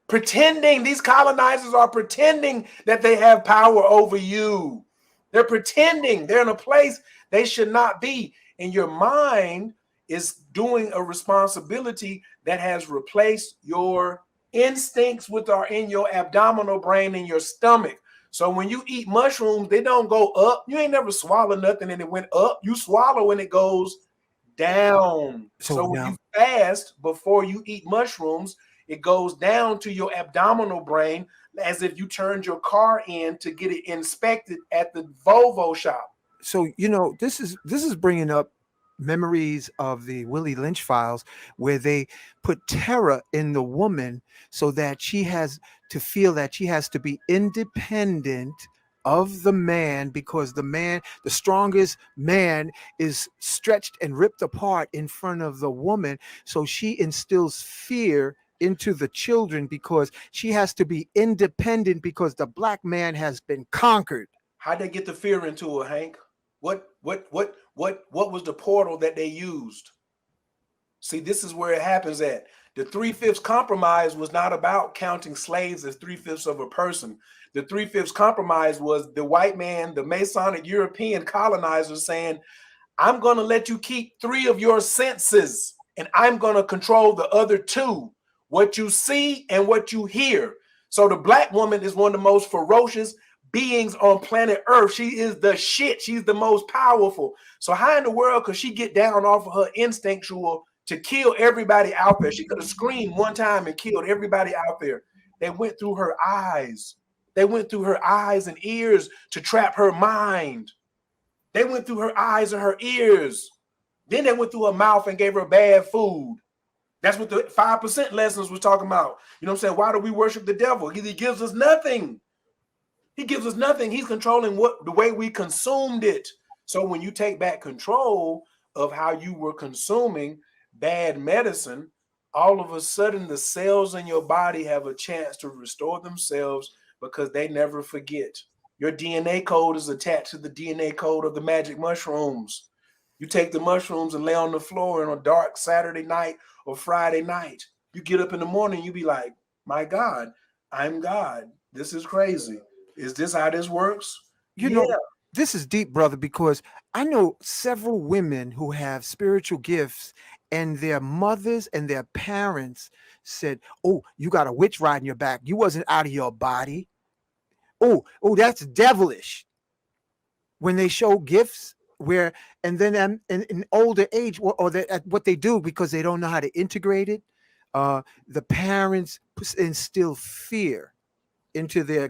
These colonizers are pretending that they have power over you. They're pretending they're in a place they should not be. And your mind is doing a responsibility that has replaced your instincts, which are in your abdominal brain in your stomach. So when you eat mushrooms, they don't go up. You ain't never swallowed nothing and it went up. You swallow and it goes down. So when you fast before you eat mushrooms, it goes down to your abdominal brain as if you turned your car in to get it inspected at the Volvo shop. So this is bringing up memories of the Willy Lynch files, where they put terror in the woman so that she has to feel that she has to be independent of the man, because the strongest man is stretched and ripped apart in front of the woman. So she instills fear into the children because she has to be independent because the black man has been conquered. How'd they get the fear into her, Hank? What was the portal that they used? See, this is where it happens at. The 3/5 compromise was not about counting slaves as 3/5 of a person. The 3/5 compromise was the white man, the Masonic European colonizers saying, I'm going to let you keep 3 of your senses and I'm going to control the other 2, what you see and what you hear. So the black woman is one of the most ferocious beings on planet Earth. She is the shit. She's the most powerful. So how in the world could she get down off of her instinctual to kill everybody out there? She could have screamed one time and killed everybody out there. They went through her eyes. They went through her eyes and ears to trap her mind. They went through her eyes and her ears. Then they went through her mouth and gave her bad food. That's what the 5% lessons was talking about. You know what I'm saying? Why do we worship the devil? He gives us nothing. He gives us nothing. He's controlling the way we consumed it. So when you take back control of how you were consuming bad medicine, all of a sudden the cells in your body have a chance to restore themselves because they never forget. Your DNA code is attached to the DNA code of the magic mushrooms. You take the mushrooms and lay on the floor on a dark Saturday night or Friday night. You get up in the morning, you be like, my God, I'm God. This is crazy. Is this how this works? You know, this is deep, brother, because I know several women who have spiritual gifts and their mothers and their parents said, oh, you got a witch riding your back. You wasn't out of your body. Oh, that's devilish. When they show gifts and then in older age, or what they do because they don't know how to integrate it, the parents instill fear into their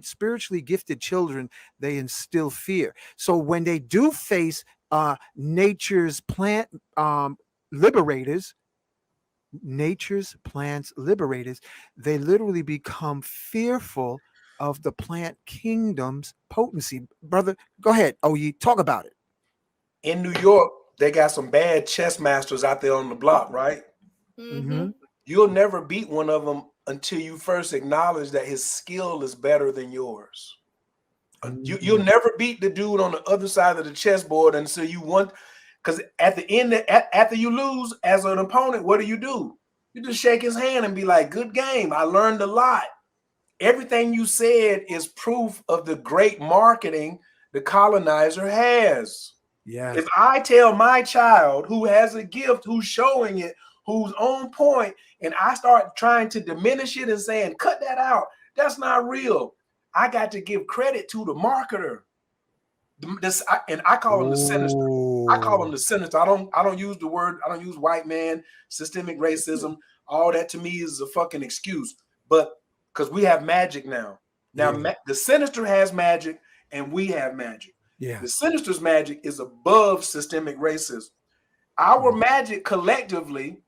spiritually gifted children. They instill fear. So when they do face nature's plants liberators, they literally become fearful of the plant kingdom's potency. Brother, go ahead. Oh, you talk about it. In New York, they got some bad chess masters out there on the block, right? Mm-hmm. You'll never beat one of them until you first acknowledge that his skill is better than yours. You'll never beat the dude on the other side of the chessboard until you want. Because at the end, after you lose as an opponent, what do? You just shake his hand and be like, "Good game. I learned a lot." Everything you said is proof of the great marketing the colonizer has. Yeah. If I tell my child who has a gift, who's showing it, who's on point, and I start trying to diminish it and saying, cut that out, that's not real. I got to give credit to the marketer. And I call him the sinister. I call him the sinister. I don't use the word, I don't use white man, systemic racism. All that to me is a fucking excuse. But because we have magic now. The sinister has magic and we have magic. Yeah. The sinister's magic is above systemic racism. Our magic collectively,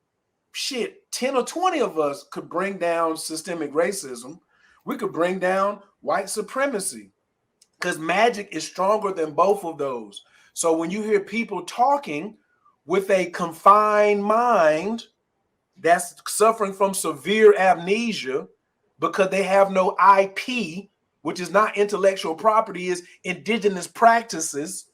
10 or 20 of us could bring down systemic racism. We could bring down white supremacy because magic is stronger than both of those. So when you hear people talking with a confined mind that's suffering from severe amnesia because they have no IP, which is not intellectual property, is indigenous practices.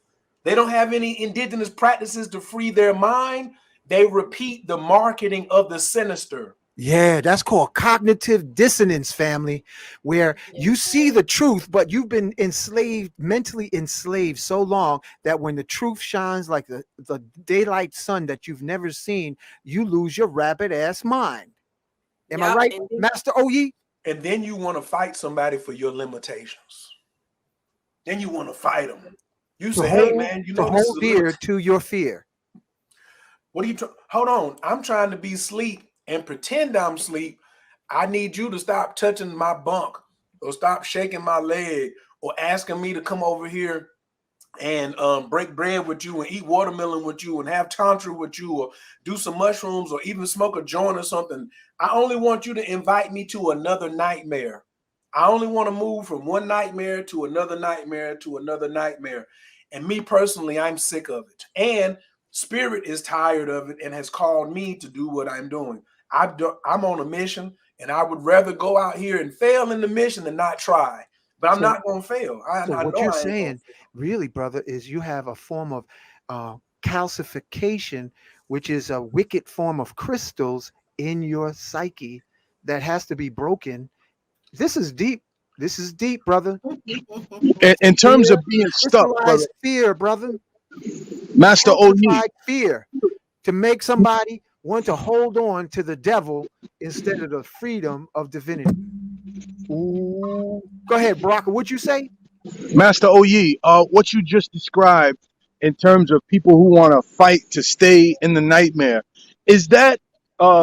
They don't have any indigenous practices to free their mind. They repeat the marketing of the sinister. Yeah, that's called cognitive dissonance, family, where you see the truth, but you've been mentally enslaved so long that when the truth shines like the daylight sun that you've never seen, you lose your rabbit ass mind. Am I right, Master Oye? And then you want to fight somebody for your limitations. Then you want to fight them. You say, hey, man, you know, this is fear to your fear. What are you hold on? I'm trying to be asleep and pretend I'm asleep. I need you to stop touching my bunk or stop shaking my leg or asking me to come over here and break bread with you and eat watermelon with you and have Tantra with you or do some mushrooms or even smoke a joint or something. I only want you to invite me to another nightmare. I only want to move from one nightmare to another nightmare to another nightmare. And me personally, I'm sick of it. And Spirit is tired of it and has called me to do what I'm doing. I'm on a mission and I would rather go out here and fail in the mission than not try. But I'm not going to fail. What you're saying, really, brother, is you have a form of calcification, which is a wicked form of crystals in your psyche that has to be broken. This is deep. This is deep, brother. In terms of being stuck, brother. Fear, brother. Master Oye. Fear to make somebody want to hold on to the devil instead of the freedom of divinity. Ooh. Go ahead, Baraka. What'd you say? Master Oye, what you just described in terms of people who want to fight to stay in the nightmare, is that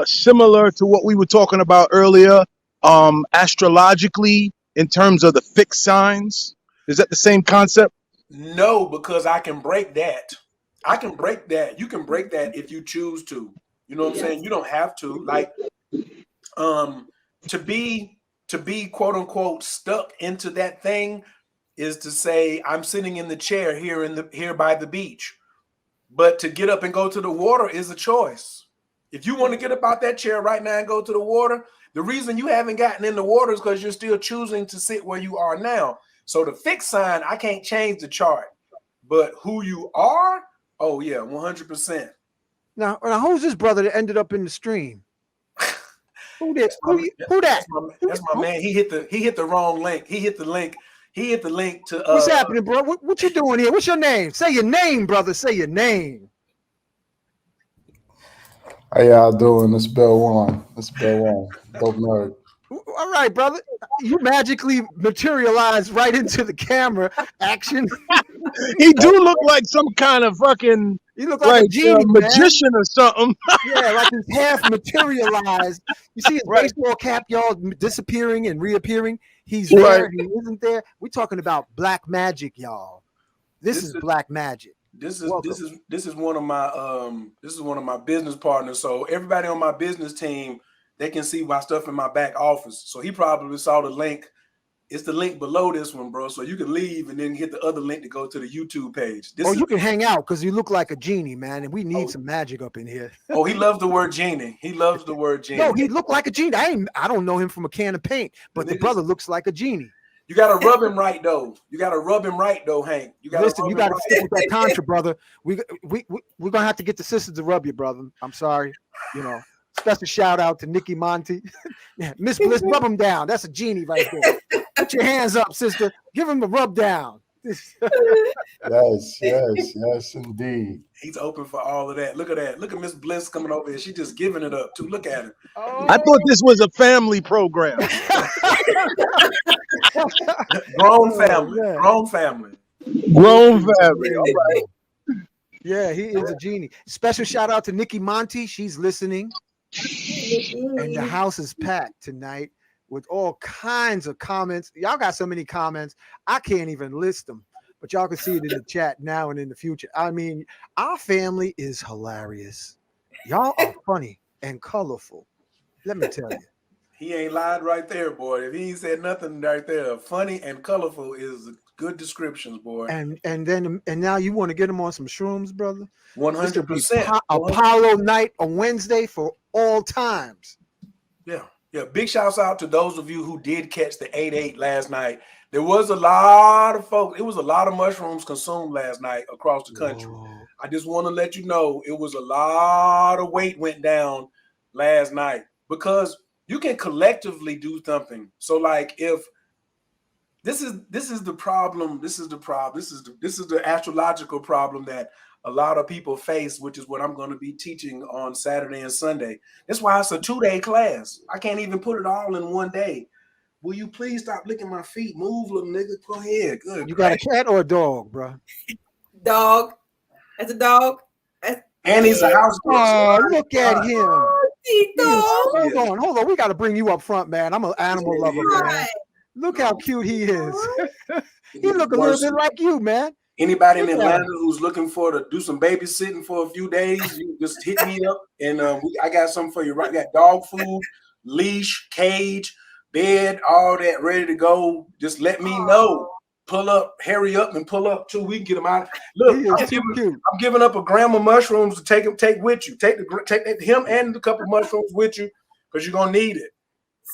similar to what we were talking about earlier, astrologically, in terms of the fixed signs? Is that the same concept? No, because I can break that. I can break that. You can break that if you choose to. You know what I'm saying? You don't have to. Like, to be quote unquote stuck into that thing is to say I'm sitting in the chair here by the beach. But to get up and go to the water is a choice. If you want to get up out that chair right now and go to the water, the reason you haven't gotten in the water is because you're still choosing to sit where you are now. So the fixed sign, I can't change the chart. But who you are, oh yeah, 100%. Now who's this brother that ended up in the stream? Who that? That's my man. He hit the wrong link. He hit the link to what's happening, bro? What you doing here? What's your name? Say your name, brother. Say your name. How y'all doing? It's Bill One. Dope nerd. All right, brother. You magically materialized right into the camera action. He do look like some kind of fucking. He look like a genie, magician or something. Yeah, like he's half materialized. You see his baseball cap, y'all, disappearing and reappearing. He's there. He isn't there. We're talking about black magic, y'all. This is black magic. This is one of my business partners. So everybody on my business team, they can see my stuff in my back office. So he probably saw the link. It's the link below this one, bro. So you can leave and then hit the other link to go to the YouTube page. You can hang out because you look like a genie, man, and we need some magic up in here. He loves the word genie. He loves the word genie. No, he looked like a genie. I don't know him from a can of paint, but the brother looks like a genie. You got to rub him right though. You got to rub him right though, Hank. You got Listen, to you got to stick with that Tantra, brother. We're gonna have to get the sisters to rub you, brother. I'm sorry. You know, special shout out to Nikki Monty. Yeah, Miss Bliss, rub him down. That's a genie right there. Put your hands up, sister. Give him a rub down. Yes, indeed. He's open for all of that. Look at that. Look at Miss Bliss coming over here. She just giving it up too. Look at her. I thought this was a family program. Grown family. Grown family. Grown family. All right. Yeah, he is a genie. Special shout out to Nikki Monty. She's listening. And the house is packed tonight with all kinds of comments. Y'all got so many comments. I can't even list them. But y'all can see it in the chat now and in the future. I mean, our family is hilarious. Y'all are funny and colorful. Let me tell you. He ain't lied right there, boy. If he ain't said nothing right there, funny and colorful is good descriptions, boy. And now you want to get him on some shrooms, brother? 100%. Apollo night on Wednesday for all times. Yeah. Big shouts out to those of you who did catch the 8-8 last night. There was a lot of folks. It was a lot of mushrooms consumed last night across the country. Whoa. I just want to let you know it was a lot of weight went down last night because you can collectively do something. So like if this is the problem, this is the astrological problem that a lot of people face, which is what I'm going to be teaching on Saturday and Sunday. That's why it's a 2-day class. I can't even put it all in one day. Will you please stop licking my feet? Move, little nigga. Go ahead. Good. You got a cat or a dog, bro? Dog. That's a dog. And he's a house dog. Oh, look at him. Hold on. We got to bring you up front, man. I'm an animal lover, man. Look how cute he is. He look a little bit like you, man. Anybody in Atlanta who's looking to do some babysitting for a few days, you just hit me up, and I got something for you. Right, got dog food, leash, cage, bed, all that ready to go. Just let me know. Pull up, hurry up, and pull up too. We can get them out. Look, I'm giving up a gram of mushrooms to take with you. Take him and a couple mushrooms with you because you're gonna need it.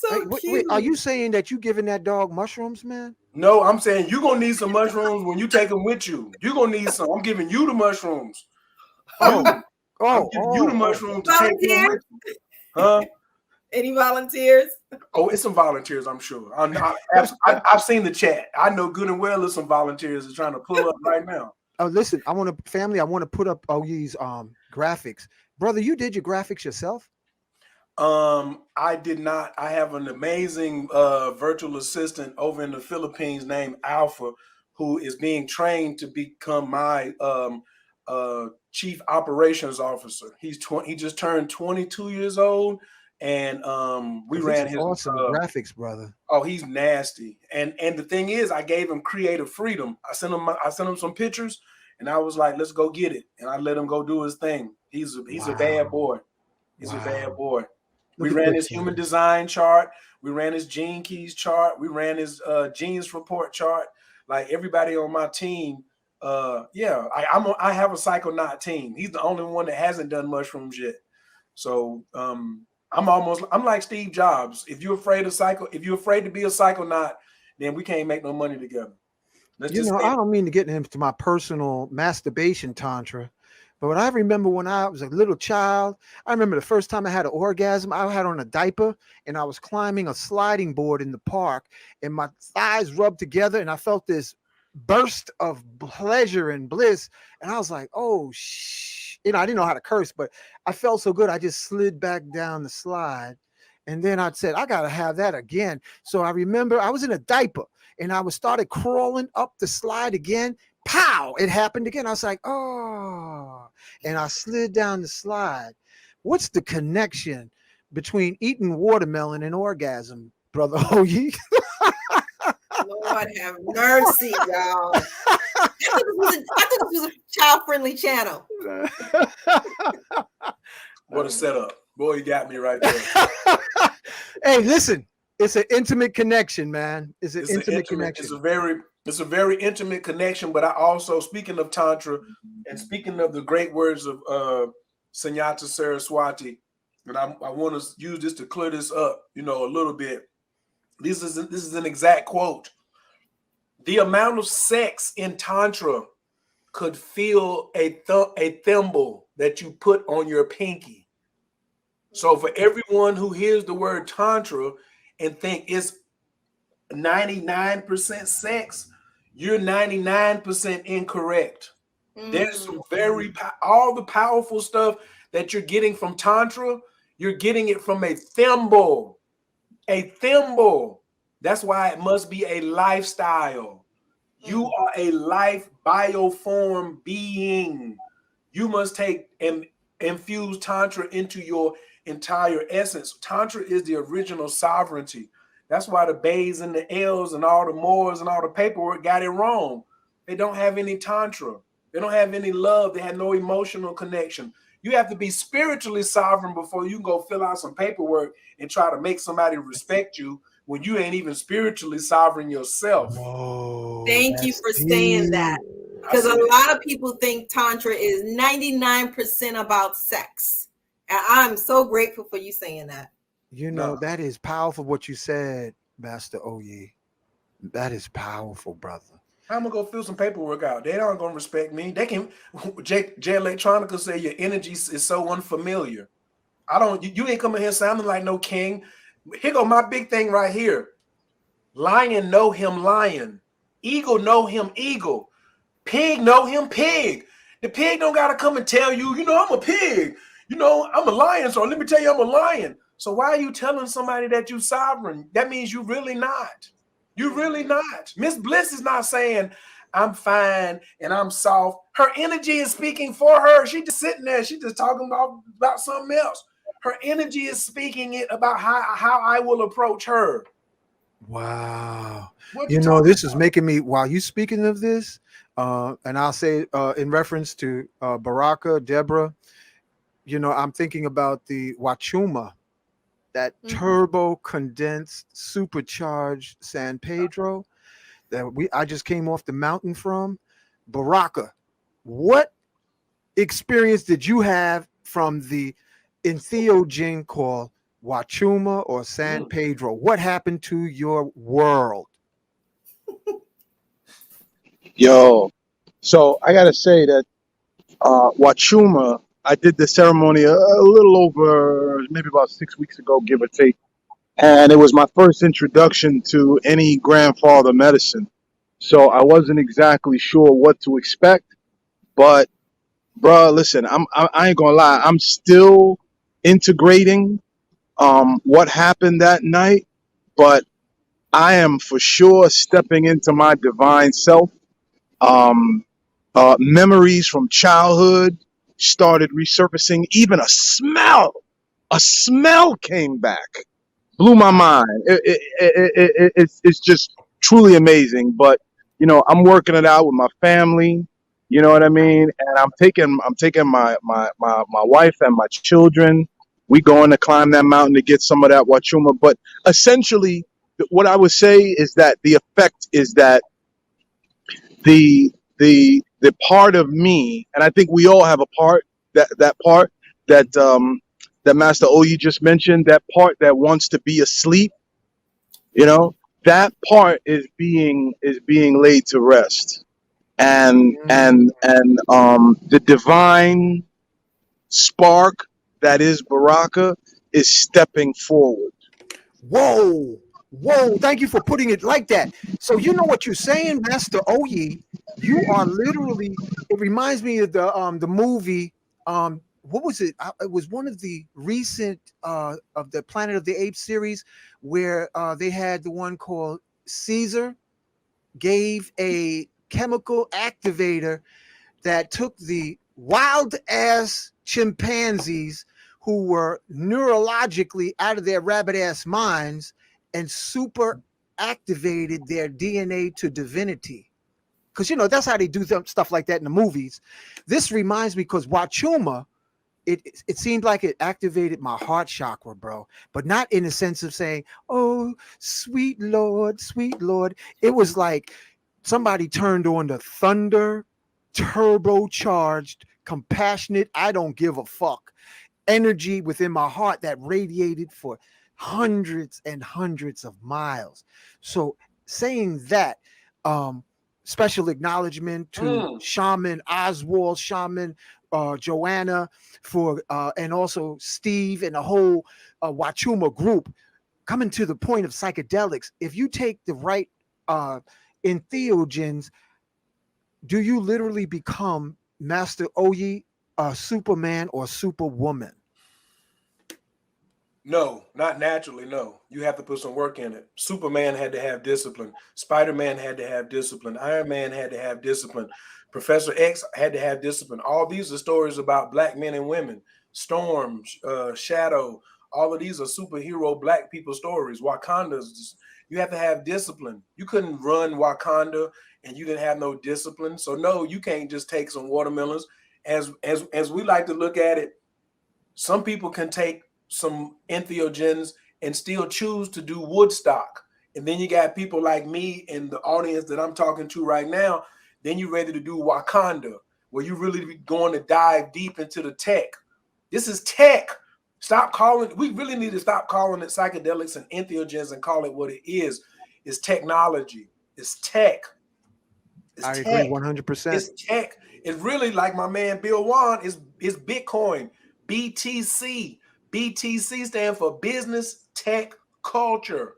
So cute. Wait, are you saying that you giving that dog mushrooms, man? No, I'm saying you're gonna need some mushrooms when you take them with you. You're gonna need some. I'm giving you the mushrooms. I'm giving you the mushrooms to take them with you. Huh? Any volunteers? Oh, it's some volunteers, I'm sure. I've seen the chat. I know good and well there's some volunteers that's trying to pull up right now. Oh, listen, I want to put up these graphics. Brother, you did your graphics yourself? I did not. I have an amazing virtual assistant over in the Philippines named Alpha, who is being trained to become my chief operations officer. He just turned 22 years old. And we ran his awesome graphics, brother. Oh, he's nasty. And the thing is, I gave him creative freedom. I sent him some pictures, and I was like, let's go get it. And I let him go do his thing. He's a bad boy. He's a bad boy. We ran his human design chart. We ran his gene keys chart. We ran his genes report chart. Like everybody on my team. I have a psychonaut team. He's the only one that hasn't done mushrooms yet. So I'm like Steve Jobs. If you're afraid to be a psychonaut, then we can't make no money together. I don't mean to get into my personal masturbation tantra, but I remember when I was a little child, I remember the first time I had an orgasm, I had on a diaper and I was climbing a sliding board in the park and my thighs rubbed together and I felt this burst of pleasure and bliss. And I was like, oh, I didn't know how to curse, but I felt so good. I just slid back down the slide. And then I said, I got to have that again. So I remember I was in a diaper and I started crawling up the slide again. Pow! It happened again. I was like, oh, and I slid down the slide. What's the connection between eating watermelon and orgasm, brother Oye? Lord have mercy, y'all. I thought this was a child-friendly channel. What a setup. Boy, you got me right there. Hey, listen, it's an intimate connection, man. It's an intimate connection. It's a very intimate connection, but I also, speaking of Tantra and speaking of the great words of Sunyata Saraswati, and I want to use this to clear this up, a little bit. This is an exact quote. The amount of sex in Tantra could fill a thimble that you put on your pinky. So for everyone who hears the word Tantra and think it's 99% sex, you're 99% incorrect. There's some very all the powerful stuff that you're getting from Tantra, you're getting it from a thimble. A thimble. That's why it must be a lifestyle. You are a life bioform being. You must take and infuse Tantra into your entire essence. Tantra is the original sovereignty. That's why the Bays and the L's and all the Moors and all the paperwork got it wrong. They don't have any Tantra. They don't have any love. They have no emotional connection. You have to be spiritually sovereign before you can go fill out some paperwork and try to make somebody respect you when you ain't even spiritually sovereign yourself. Whoa, Thank you for saying that. Because a lot of people think Tantra is 99% about sex. And I'm so grateful for you saying that. You know, that is powerful what you said, Master Oye. That is powerful, brother. I'm gonna go fill some paperwork out. They aren't gonna respect me. They can. J Electronica say your energy is so unfamiliar. I don't. You ain't coming here sounding like no king. Here go my big thing right here. Lion know him lion. Eagle know him eagle. Pig know him pig. The pig don't gotta come and tell you. You know I'm a pig. You know I'm a lion. So let me tell you I'm a lion. So why are you telling somebody that you sovereign? That means you really not. You're really not. Miss Bliss is not saying, I'm fine and I'm soft. Her energy is speaking for her. She just sitting there. She just talking about something else. Her energy is speaking it about how I will approach her. Wow. You know, this is making me, while you speaking of this, and I'll say in reference to Baraka, Deborah, you know, I'm thinking about the Wachuma, that turbo condensed supercharged San Pedro that I just came off the mountain from. Baraka, what experience did you have from the entheogen called Wachuma or San Pedro? What happened to your world? Yo, so I gotta say that Wachuma, I did the ceremony a little over maybe about 6 weeks ago, give or take. And it was my first introduction to any grandfather medicine. So I wasn't exactly sure what to expect. But, bruh, listen, I ain't gonna lie. I'm still integrating what happened that night. But I am for sure stepping into my divine self. Memories from childhood started resurfacing. Even a smell came back. Blew my mind. It's just truly amazing. But you know, I'm working it out with my family. You know what I mean? And I'm taking my wife and my children. We going to climb that mountain to get some of that Wachuma. But essentially, what I would say is that the effect is that the part of me, and I think we all have a part, that part that that Master Oyi just mentioned, that part that wants to be asleep, you know, that part is being laid to rest, and the divine spark that is Baraka is stepping forward. Whoa, thank you for putting it like that. So you know what you're saying, Master Oyi. You are literally, it reminds me of the movie, what was it? It was one of the recent of the Planet of the Apes series where they had the one called Caesar gave a chemical activator that took the wild ass chimpanzees who were neurologically out of their rabbit ass minds and super activated their DNA to divinity. Because, you know, that's how they do stuff like that in the movies. This reminds me, because Wachuma, it seemed like it activated my heart chakra, bro. But not in the sense of saying, oh, sweet Lord, sweet Lord. It was like somebody turned on the thunder, turbocharged, compassionate, I don't give a fuck energy within my heart that radiated for hundreds and hundreds of miles. So saying that, special acknowledgement to Shaman Oswald, Shaman Joanna, for and also Steve and the whole Wachuma group. Coming to the point of psychedelics, if you take the right entheogens, do you literally become Master Oyi, a Superman or Superwoman? No, not naturally. No, you have to put some work in it. Superman had to have discipline. Spider-Man had to have discipline. Iron Man had to have discipline. Professor X had to have discipline. All these are stories about black men and women. Storm, Shadow, all of these are superhero black people stories. Wakanda's, you have to have discipline. You couldn't run Wakanda and you didn't have no discipline. So no, you can't just take some watermelons. As we like to look at it, some people can take some entheogens and still choose to do Woodstock. And then you got people like me in the audience that I'm talking to right now. Then you're ready to do Wakanda, where you really going to dive deep into the tech. This is tech. We really need to stop calling it psychedelics and entheogens and call it what it is. It's technology. It's tech. I agree 100%. It's tech. It's really, like my man Bill Wan, is Bitcoin, BTC. BTC stands for business, tech, culture.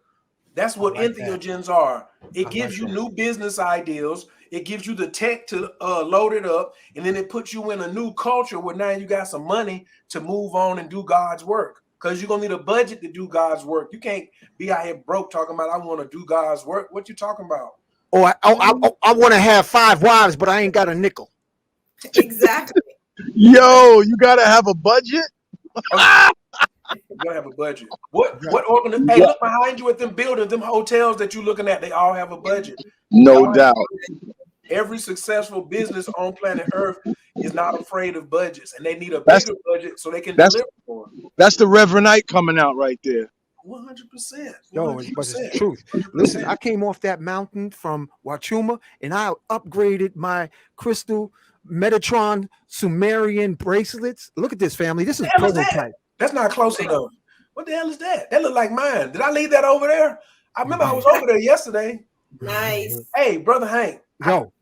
That's what entheogens are. It gives you new business ideas. It gives you the tech to load it up, and then it puts you in a new culture where now you got some money to move on and do God's work. Because you're gonna need a budget to do God's work. You can't be out here broke talking about I want to do God's work. What you talking about? Or I want to have 5 wives, but I ain't got a nickel. Exactly. Yo, you gotta have a budget. You gotta have a budget. What organization? Hey, look behind you at them buildings, them hotels that you're looking at. They all have a budget. No doubt. Every successful business on planet Earth is not afraid of budgets, and they need a bigger budget so they can deliver more. That's the Reverendite coming out right there. 100%. Yo, but it's the truth. Listen, I came off that mountain from Wachuma, and I upgraded my crystal Metatron Sumerian bracelets. Look at this, family. This is prototype. That's not close enough. What the hell is that? That look like mine. Did I leave that over there? I remember I was over there yesterday. Nice. Hey, Brother Hank. Yo,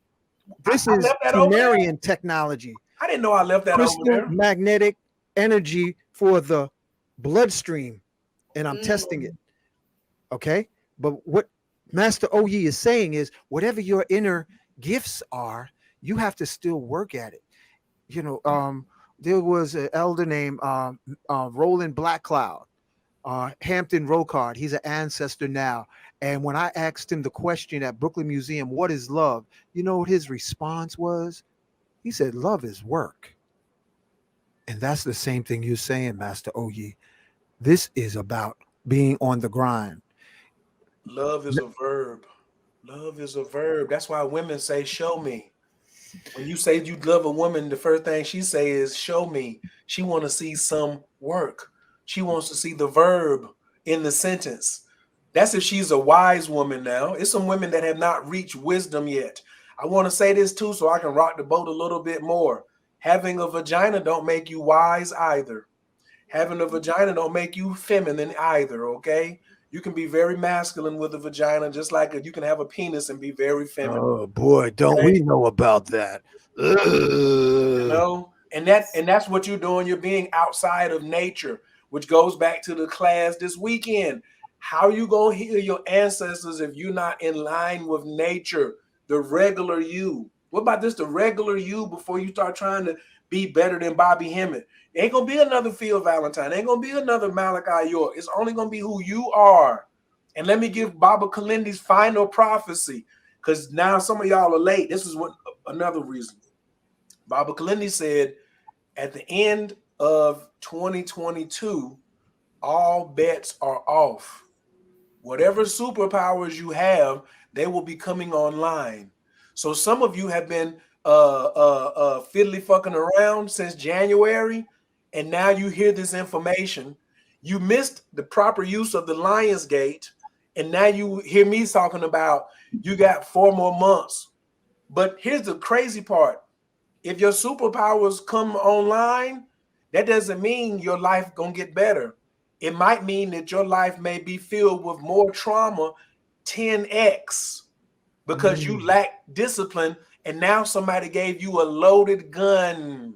this is Sumerian technology. I didn't know I left that crystal over there. Magnetic energy for the bloodstream, and I'm testing it. Okay, but what Master Oyi is saying is, whatever your inner gifts are, you have to still work at it. You know, there was an elder named Roland Blackcloud, Hampton Rocard. He's an ancestor now. And when I asked him the question at Brooklyn Museum, what is love? You know what his response was? He said, love is work. And that's the same thing you're saying, Master Oyi. This is about being on the grind. Love is a verb. Love is a verb. That's why women say, show me. When you say you love a woman, the first thing she say is, show me. She want to see some work. She wants to see the verb in the sentence. That's if she's a wise woman now. It's some women that have not reached wisdom yet. I want to say this too so I can rock the boat a little bit more. Having a vagina don't make you wise either. Having a vagina don't make you feminine either, okay? You can be very masculine with a vagina, just like you can have a penis and be very feminine. Oh boy, don't we know about that? You know, and that's what you're doing. You're being outside of nature, which goes back to the class this weekend. How you gonna heal your ancestors if you're not in line with nature, the regular you? What about this, the regular you, before you start trying to be better than Bobby Hemmett? Ain't gonna be another Phil Valentine. Ain't gonna be another Malachi York. It's only gonna be who you are. And let me give Baba Kalindi's final prophecy, because now some of y'all are late. This is what another reason. Baba Kalindi said, at the end of 2022, all bets are off. Whatever superpowers you have, they will be coming online. So some of you have been fiddly fucking around since January, and now you hear this information. You missed the proper use of the Lion's Gate, and now you hear me talking about you got 4 more months. But here's the crazy part. If your superpowers come online, that doesn't mean your life gonna get better. It might mean that your life may be filled with more trauma 10x. because you lack discipline, and now somebody gave you a loaded gun.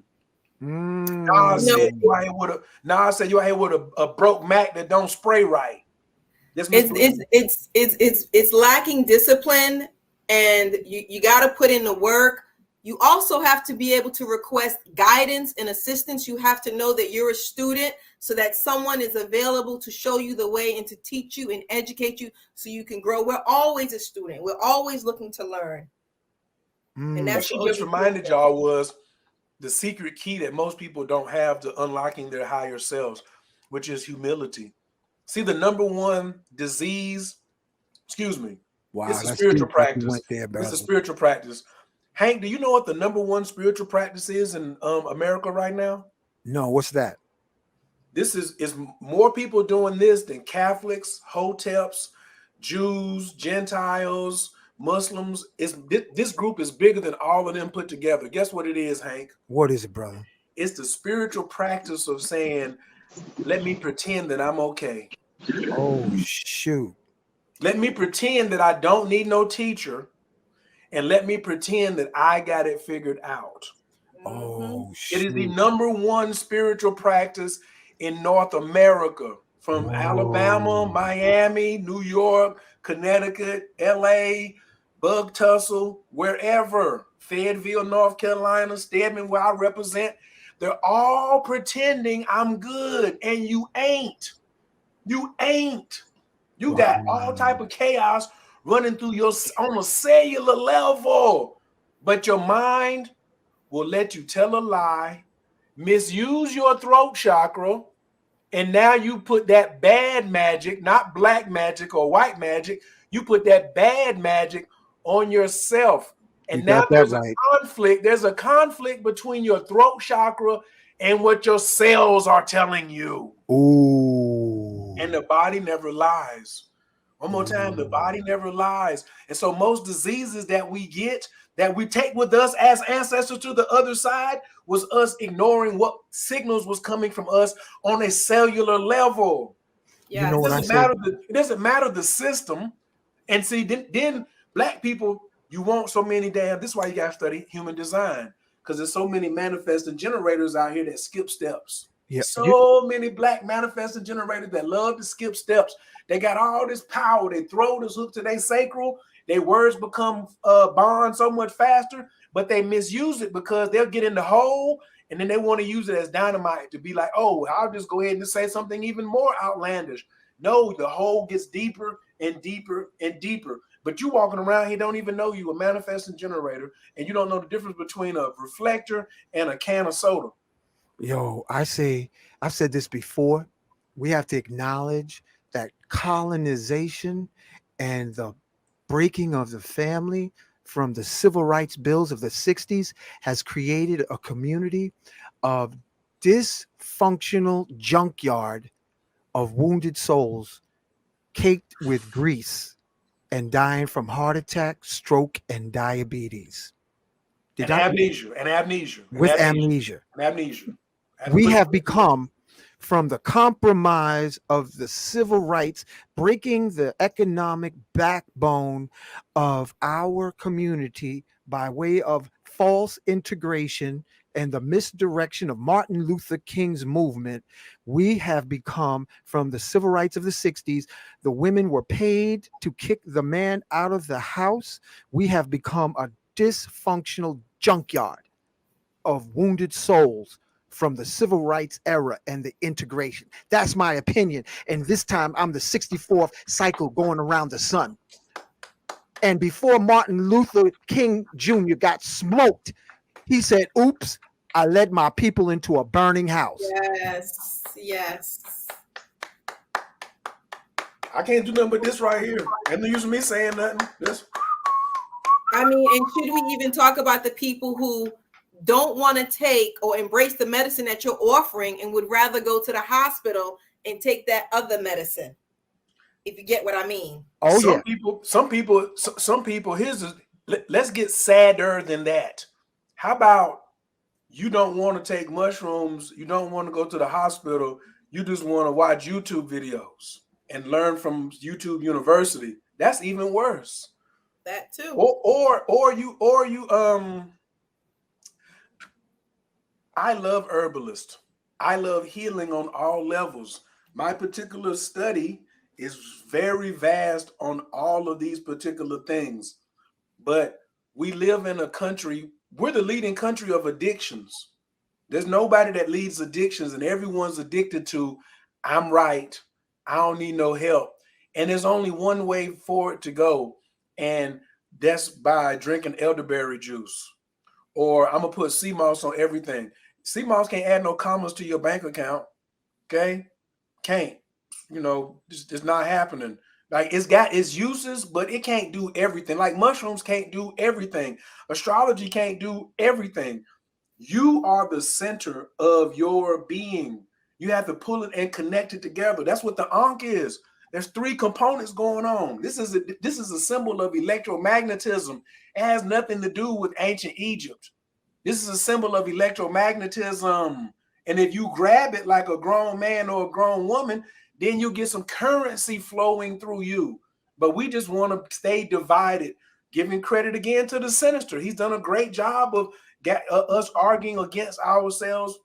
Nas said you out here with a broke Mac that don't spray right. It's lacking discipline, and you got to put in the work. You also have to be able to request guidance and assistance. You have to know that you're a student, so that someone is available to show you the way and to teach you and educate you so you can grow. We're always a student. We're always looking to learn. And that's what she just reminded y'all was the secret key that most people don't have to unlocking their higher selves, which is humility. See, the number one disease, it's a spiritual practice. It's a spiritual practice. Hank, do you know what the number one spiritual practice is in America right now? No, what's that? This is more people doing this than Catholics, Hoteps, Jews, Gentiles, Muslims. This group is bigger than all of them put together. Guess what it is, Hank? What is it, brother? It's the spiritual practice of saying, let me pretend that I'm okay. Oh, shoot. Let me pretend that I don't need no teacher, and let me pretend that I got it figured out. Oh, shoot. It is the number one spiritual practice in North America, from Alabama, Miami, New York, Connecticut, LA, Bug Tussle, wherever, Fayetteville, North Carolina, Stedman, where I represent. They're all pretending I'm good, and you ain't. You ain't. You got all type of chaos running through your on a cellular level, but your mind will let you tell a lie, misuse your throat chakra, and now you put that bad magic, not black magic or white magic, you put that bad magic on yourself. And now there's a conflict. There's a conflict between your throat chakra and what your cells are telling you. Ooh. And the body never lies. One more time, the body never lies. And so most diseases that we get, that we take with us as ancestors to the other side, was us ignoring what signals was coming from us on a cellular level. Yeah, you know it doesn't matter the system. And see, then black people, you want so many this is why you gotta study human design, because there's so many manifesting generators out here that skip steps. Yeah. So many black manifesting generators that love to skip steps. They got all this power. Their throat is hooked to their sacral. Their words become bond so much faster, but they misuse it because they'll get in the hole and then they want to use it as dynamite to be like, oh, I'll just go ahead and say something even more outlandish. No, the hole gets deeper and deeper and deeper. But you walking around here don't even know you a manifesting generator, and you don't know the difference between a reflector and a can of soda. Yo, I've said this before. We have to acknowledge that colonization and the breaking of the family from the civil rights bills of the 60s has created a community of dysfunctional junkyard of wounded souls caked with grease and dying from heart attack, stroke, and diabetes. Amnesia. We have become, from the compromise of the civil rights, breaking the economic backbone of our community by way of false integration and the misdirection of Martin Luther King's movement. We have become, from the civil rights of the 60s, the women were paid to kick the man out of the house. We have become a dysfunctional junkyard of wounded souls from the civil rights era and the integration. That's my opinion. And this time I'm the 64th cycle going around the sun. And before Martin Luther King Jr. got smoked, he said, oops, I led my people into a burning house. Yes. I can't do nothing but this right here. Ain't no use of me saying nothing. I mean, and should we even talk about the people who don't want to take or embrace the medicine that you're offering and would rather go to the hospital and take that other medicine? If you get what I mean. Some people, let's get sadder than that. How about you don't want to take mushrooms, you don't want to go to the hospital, you just want to watch YouTube videos and learn from YouTube University? That's even worse. That too. Or you I love herbalists. I love healing on all levels. My particular study is very vast on all of these particular things. But we live in a country, we're the leading country of addictions. There's nobody that leads addictions, and everyone's addicted to, I'm right, I don't need no help. And there's only one way for it to go, and that's by drinking elderberry juice. Or I'm going to put sea moss on everything. Sea moss can't add no commas to your bank account, okay? Can't. You know, it's not happening. Like, it's got its uses, but it can't do everything. Like mushrooms can't do everything. Astrology can't do everything. You are the center of your being. You have to pull it and connect it together. That's what the Ankh is. There's three components going on. This is a symbol of electromagnetism. It has nothing to do with ancient Egypt. This is a symbol of electromagnetism. And if you grab it like a grown man or a grown woman, then you get some currency flowing through you. But we just want to stay divided, giving credit again to the Sinister. He's done a great job of us arguing against ourselves,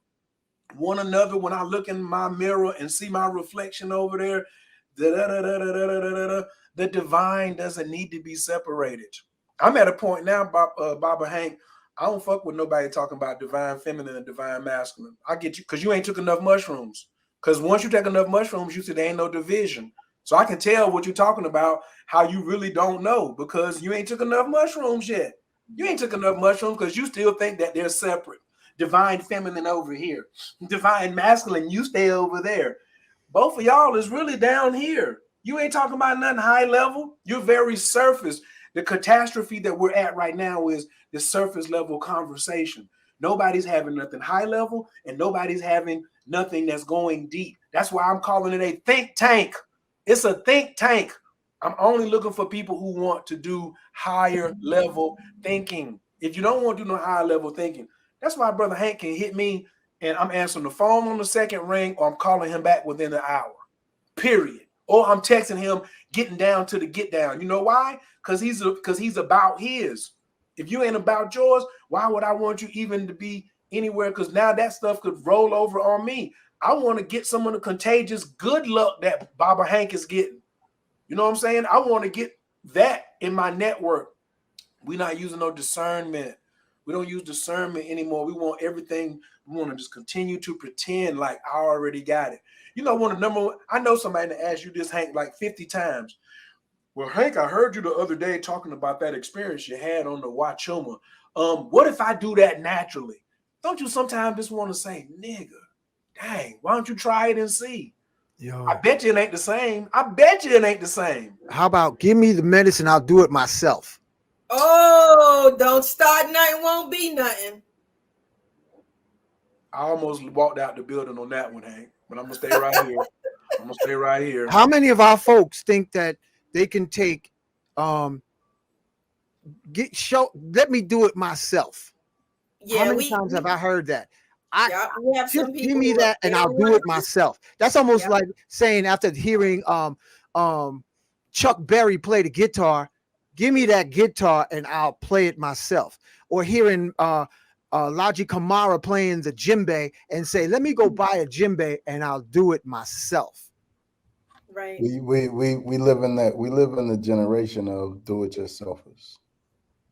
one another. When I look in my mirror and see my reflection over there, the divine doesn't need to be separated. I'm at a point now, Baba Hank, I don't fuck with nobody talking about divine feminine and divine masculine. I get you, because you ain't took enough mushrooms. Because once you take enough mushrooms, you said there ain't no division. So I can tell what you're talking about, how you really don't know, because you ain't took enough mushrooms yet. You ain't took enough mushrooms because you still think that they're separate. Divine feminine over here. Divine masculine, you stay over there. Both of y'all is really down here. You ain't talking about nothing high level. You're very surface. The catastrophe that we're at right now is the surface level conversation. Nobody's having nothing high level, and nobody's having nothing that's going deep. That's why I'm calling it a think tank. It's a think tank. I'm only looking for people who want to do higher level thinking. If you don't want to do no higher level thinking, that's why Brother Hank can hit me and I'm answering the phone on the second ring, or I'm calling him back within an hour, period. Or I'm texting him, getting down to the get down. You know why? Because he's about his. If you ain't about yours, why would I want you even to be anywhere? Because now that stuff could roll over on me. I want to get some of the contagious good luck that Baba Hank is getting. You know what I'm saying? I want to get that in my network. We're not using no discernment. We don't use discernment anymore. We want everything. We want to just continue to pretend like I already got it. You know, one of the number one, I know somebody that asked you this, Hank, like 50 times. Well, Hank, I heard you the other day talking about that experience you had on the Wachuma. What if I do that naturally? Don't you sometimes just want to say, nigga, dang, why don't you try it and see? Yo, I bet you it ain't the same. I bet you it ain't the same. How about give me the medicine, I'll do it myself. Oh, don't start nothing, won't be nothing. I almost walked out the building on that one, Hank, but I'm gonna stay right here. I'm gonna stay right here. How many of our folks think that they can take let me do it myself? Yeah, how many times have I heard that? We have just some give me that and I'll do it myself. That's almost like saying, after hearing Chuck Berry play the guitar, give me that guitar and I'll play it myself. Or hearing Logic Kamara playing the djembe and say, let me go buy a djembe and I'll do it myself. Right. We live in that. We live in the generation of do-it-yourselfers.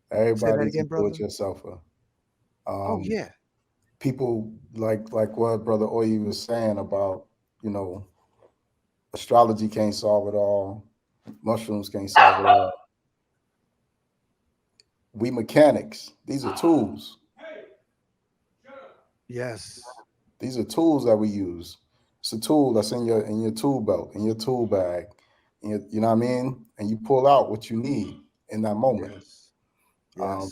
Everybody's a do-it-yourselfer. Oh yeah. People like what Brother Oyi was saying about, you know, astrology can't solve it all. Mushrooms can't solve it all. We mechanics. These are tools. Yes. These are tools that we use. It's a tool that's in your tool belt, in your tool bag. You know what I mean? And you pull out what you need in that moment. Yes.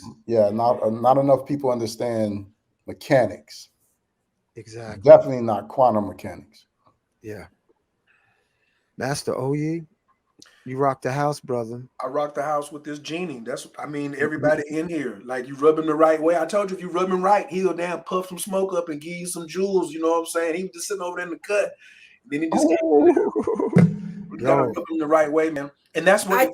Not enough people understand mechanics. Exactly. Definitely not quantum mechanics. Yeah. Master Oyi, you rock the house, brother. I rock the house with this genie. Everybody in here, like, you rub him the right way. I told you, if you rub him right, he'll damn puff some smoke up and give you some jewels. You know what I'm saying? He was just sitting over there in the cut. Then he just you gotta rub him the right way, man. And that's what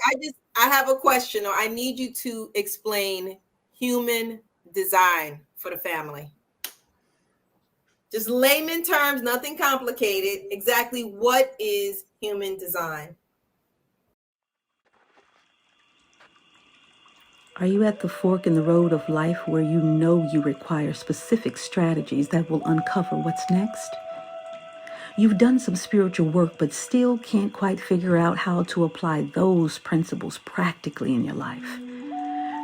I have a question, or I need you to explain human design for the family. Just layman terms, nothing complicated. Exactly what is human design? Are you at the fork in the road of life where you know you require specific strategies that will uncover what's next? You've done some spiritual work, but still can't quite figure out how to apply those principles practically in your life.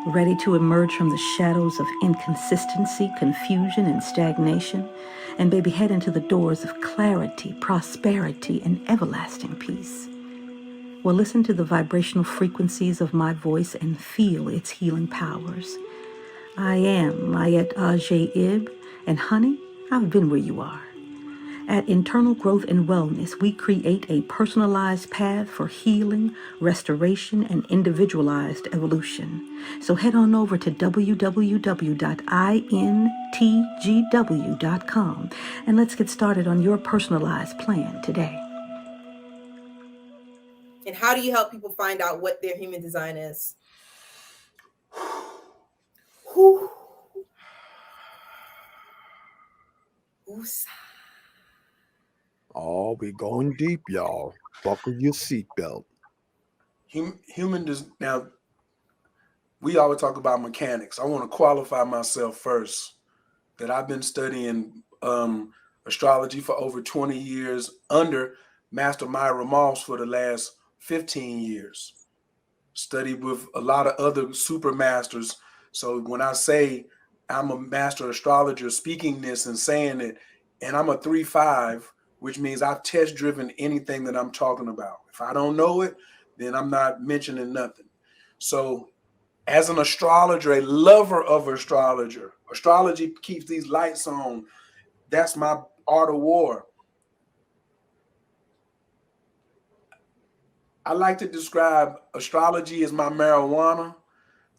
Ready to emerge from the shadows of inconsistency, confusion, and stagnation, and baby, head into the doors of clarity, prosperity, and everlasting peace. Well, listen to the vibrational frequencies of my voice and feel its healing powers. I am Mayet Ajay-Ib, and honey, I've been where you are. At Internal Growth and Wellness, we create a personalized path for healing, restoration, and individualized evolution. So head on over to www.intgw.com and let's get started on your personalized plan today. And how do you help people find out what their human design is? Whew. Oosa. Oh, we going deep, y'all. Buckle your seatbelt. Now, we always talk about mechanics. I want to qualify myself first that I've been studying astrology for over 20 years under Master Myra Moss for the last 15 years. Studied with a lot of other super masters. So when I say I'm a master astrologer, speaking this and saying it, and I'm a 3-5, which means I've test driven anything that I'm talking about. If I don't know it, then I'm not mentioning nothing. So as an astrologer, a lover of astrology keeps these lights on. That's my art of war. I like to describe astrology as my marijuana,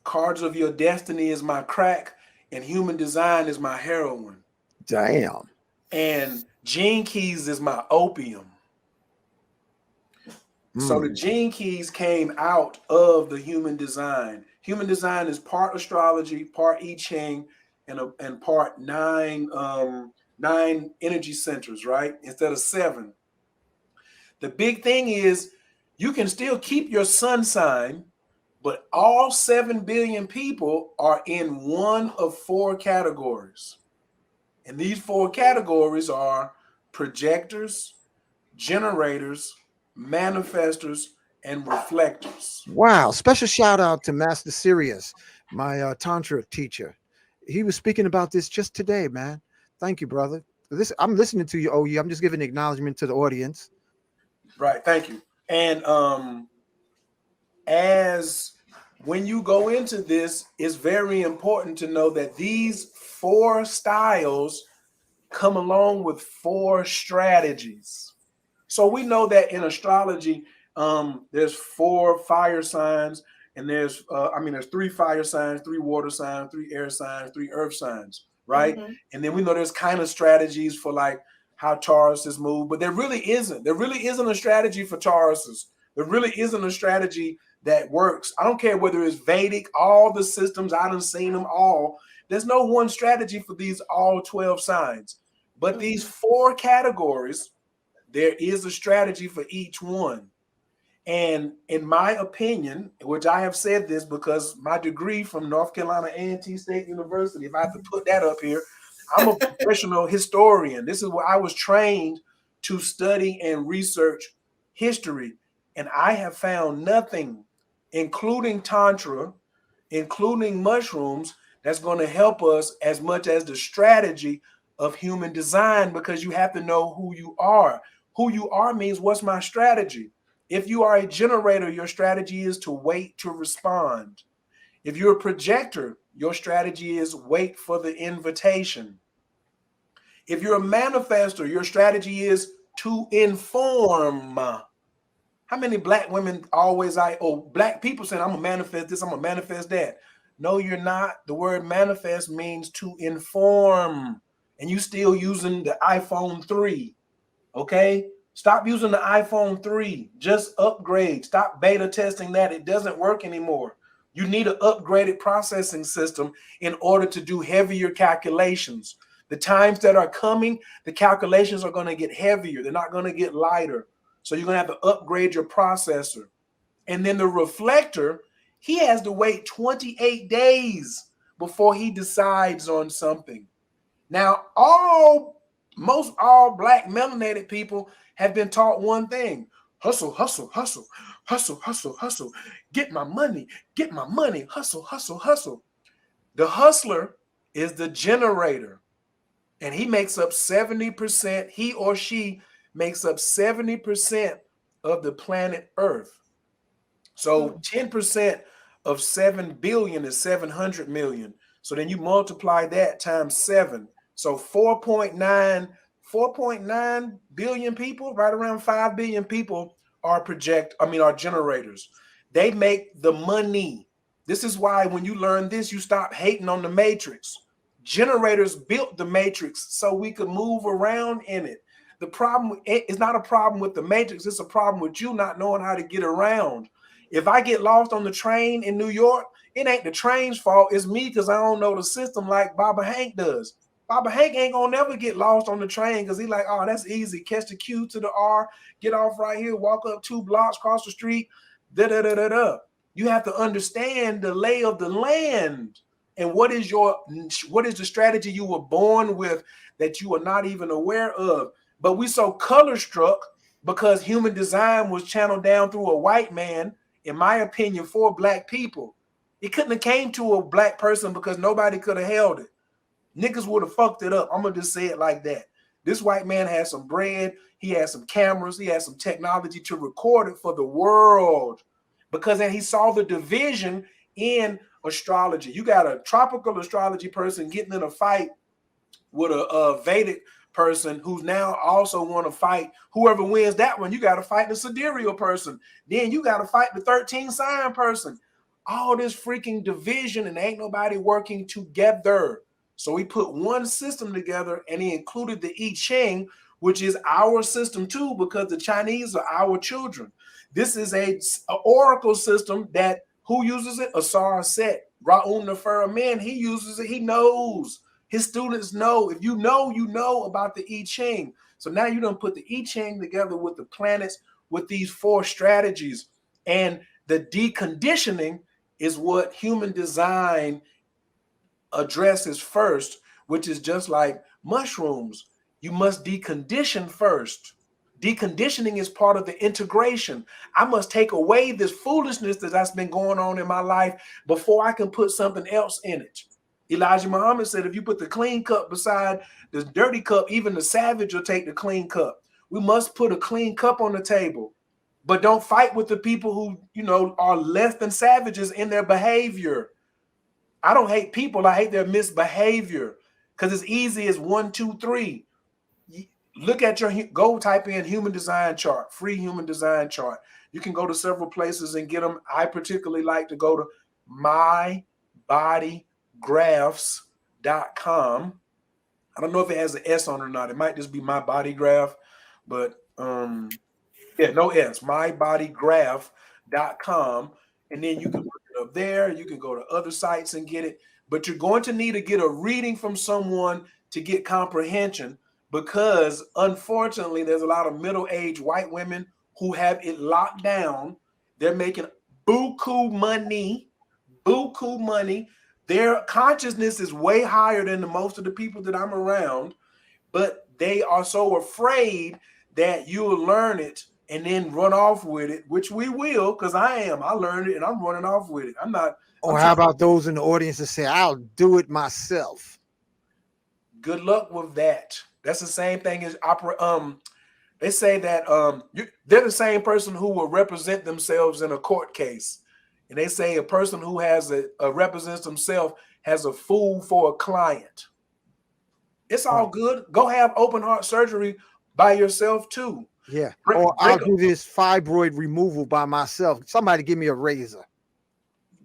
cards of your destiny is my crack, and human design is my heroin. Damn. And Gene Keys is my opium. So the Gene Keys came out of the human design. Human design is part astrology, part I Ching, and part nine energy centers, right? Instead of 7. The big thing is you can still keep your sun sign, but all 7 billion people are in one of 4 categories. And these 4 categories are projectors, generators, manifestors, and reflectors. Wow. Special shout out to Master Sirius, my Tantra teacher. He was speaking about this just today, man. Thank you, brother. I'm listening to you, OE. I'm just giving acknowledgement to the audience. Right. Thank you. And as when you go into this, it's very important to know that these 4 styles come along with 4 strategies. So we know that in astrology, there's 4 fire signs, and there's 3 fire signs, 3 water signs, 3 air signs, 3 earth signs, right? Mm-hmm. And then we know there's kind of strategies for like how Tauruses move, but there really isn't. There really isn't a strategy for Tauruses. There really isn't a strategy that works. I don't care whether it's Vedic, all the systems, I done seen them all. There's no one strategy for these all 12 signs. But these 4 categories, there is a strategy for each one. And in my opinion, which I have said this because my degree from North Carolina A&T State University, if I have to put that up here, I'm a professional historian. This is where I was trained to study and research history. And I have found nothing, including Tantra, including mushrooms, that's going to help us as much as the strategy of human design, because you have to know who you are. Who you are means what's my strategy. If you are a generator, your strategy is to wait to respond. If you're a projector, your strategy is wait for the invitation. If you're a manifestor, your strategy is to inform. How many black women black people saying, I'm gonna manifest this, I'm gonna manifest that. No, you're not. The word manifest means to inform. And you still using the iPhone 3, okay? Stop using the iPhone 3. Just upgrade. Stop beta testing that. It doesn't work anymore. You need an upgraded processing system in order to do heavier calculations. The times that are coming, the calculations are going to get heavier. They're not going to get lighter. So you're going to have to upgrade your processor. And then the reflector, he has to wait 28 days before he decides on something. Now, most all black melanated people have been taught one thing: hustle, hustle, hustle, hustle, hustle, hustle, get my money, hustle, hustle, hustle. The hustler is the generator, and he makes up 70%, he or she makes up 70% of the planet Earth. So 10% of 7 billion is 700 million. So then you multiply that times 7. So 4.9 billion people, right around 5 billion people are generators. They make the money. This is why when you learn this, you stop hating on the matrix. Generators built the matrix so we could move around in it. The problem is not a problem with the matrix. It's a problem with you not knowing how to get around. If I get lost on the train in New York, it ain't the train's fault. It's me because I don't know the system like Baba Hank does. Baba Hank ain't gonna never get lost on the train because he's like, oh, that's easy. Catch the Q to the R, get off right here, walk up 2 blocks, cross the street, da-da-da-da-da. You have to understand the lay of the land and what is the strategy you were born with that you are not even aware of. But we so color struck because human design was channeled down through a white man, in my opinion, for black people. It couldn't have came to a black person because nobody could have held it. Niggas would have fucked it up. I'm going to just say it like that. This white man had some bread. He had some cameras. He had some technology to record it for the world because then he saw the division in astrology. You got a tropical astrology person getting in a fight with a Vedic person who's now also want to fight. Whoever wins that one, you got to fight the sidereal person. Then you got to fight the 13 sign person. All this freaking division and ain't nobody working together. So he put one system together and he included the I Ching, which is our system too, because the Chinese are our children. This is a oracle system that who uses it? Asar Set. Ra'un Nefer Amen. He uses it. He knows. His students know. If you know about the I Ching. So now you don't put the I Ching together with the planets with these 4 strategies. And the deconditioning is what human design addresses first, which is just like mushrooms. You must decondition first. Deconditioning is part of the integration. I must take away this foolishness that's been going on in my life before I can put something else in it. Elijah Muhammad said, if you put the clean cup beside the dirty cup, even the savage will take the clean cup. We must put a clean cup on the table, but don't fight with the people who, are less than savages in their behavior. I don't hate people. I hate their misbehavior because it's easy as 1, 2, 3. Look at go type in human design chart, free human design chart. You can go to several places and get them. I particularly like to go to mybodygraphs.com. I don't know if it has an S on it or not. It might just be my body graph, but no S, mybodygraph.com. And then you can look it up there. You can go to other sites and get it, but you're going to need to get a reading from someone to get comprehension because unfortunately there's a lot of middle-aged white women who have it locked down. They're making buku money. Their consciousness is way higher than most of the people that I'm around, but they are so afraid that you'll learn it and then run off with it, which we will, because I learned it and I'm running off with it. Or how about those in the audience that say, I'll do it myself? Good luck with that. That's the same thing as they say that they're the same person who will represent themselves in a court case. And they say a person who has represents himself has a fool for a client. It's all good. Go have open heart surgery by yourself too. Yeah. I'll do this fibroid removal by myself. Somebody give me a razor.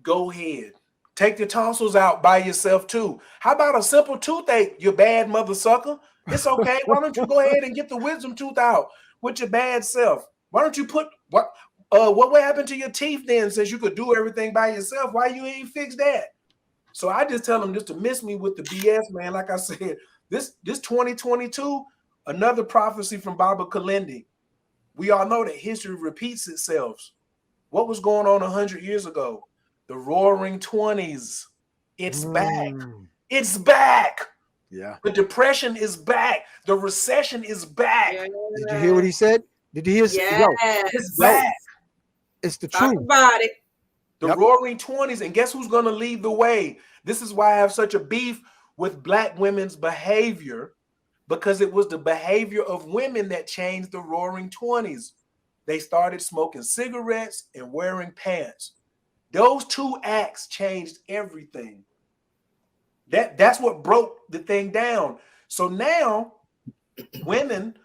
Go ahead. Take your tonsils out by yourself too. How about a simple toothache, you bad mother sucker? It's okay. Why don't you go ahead and get the wisdom tooth out? with your bad self? Why don't you put what would happen to your teeth then, since you could do everything by yourself? Why you ain't fix that? So I just tell them just to miss me with the BS, man. Like I said, this 2022, another prophecy from Baba Kalindi. We all know that history repeats itself. What was going on 100 years ago? The Roaring 20s. It's back. It's back. Yeah. The depression is back. The recession is back. Yeah. Did you hear what he said? Did you hear? Yes. It's back. It's the Talk truth. about it. The Roaring 20s. And guess who's going to lead the way? This is why I have such a beef with Black women's behavior, because it was the behavior of women that changed the Roaring 20s. They started smoking cigarettes and wearing pants. Those two acts changed everything. That's what broke the thing down. So now, women,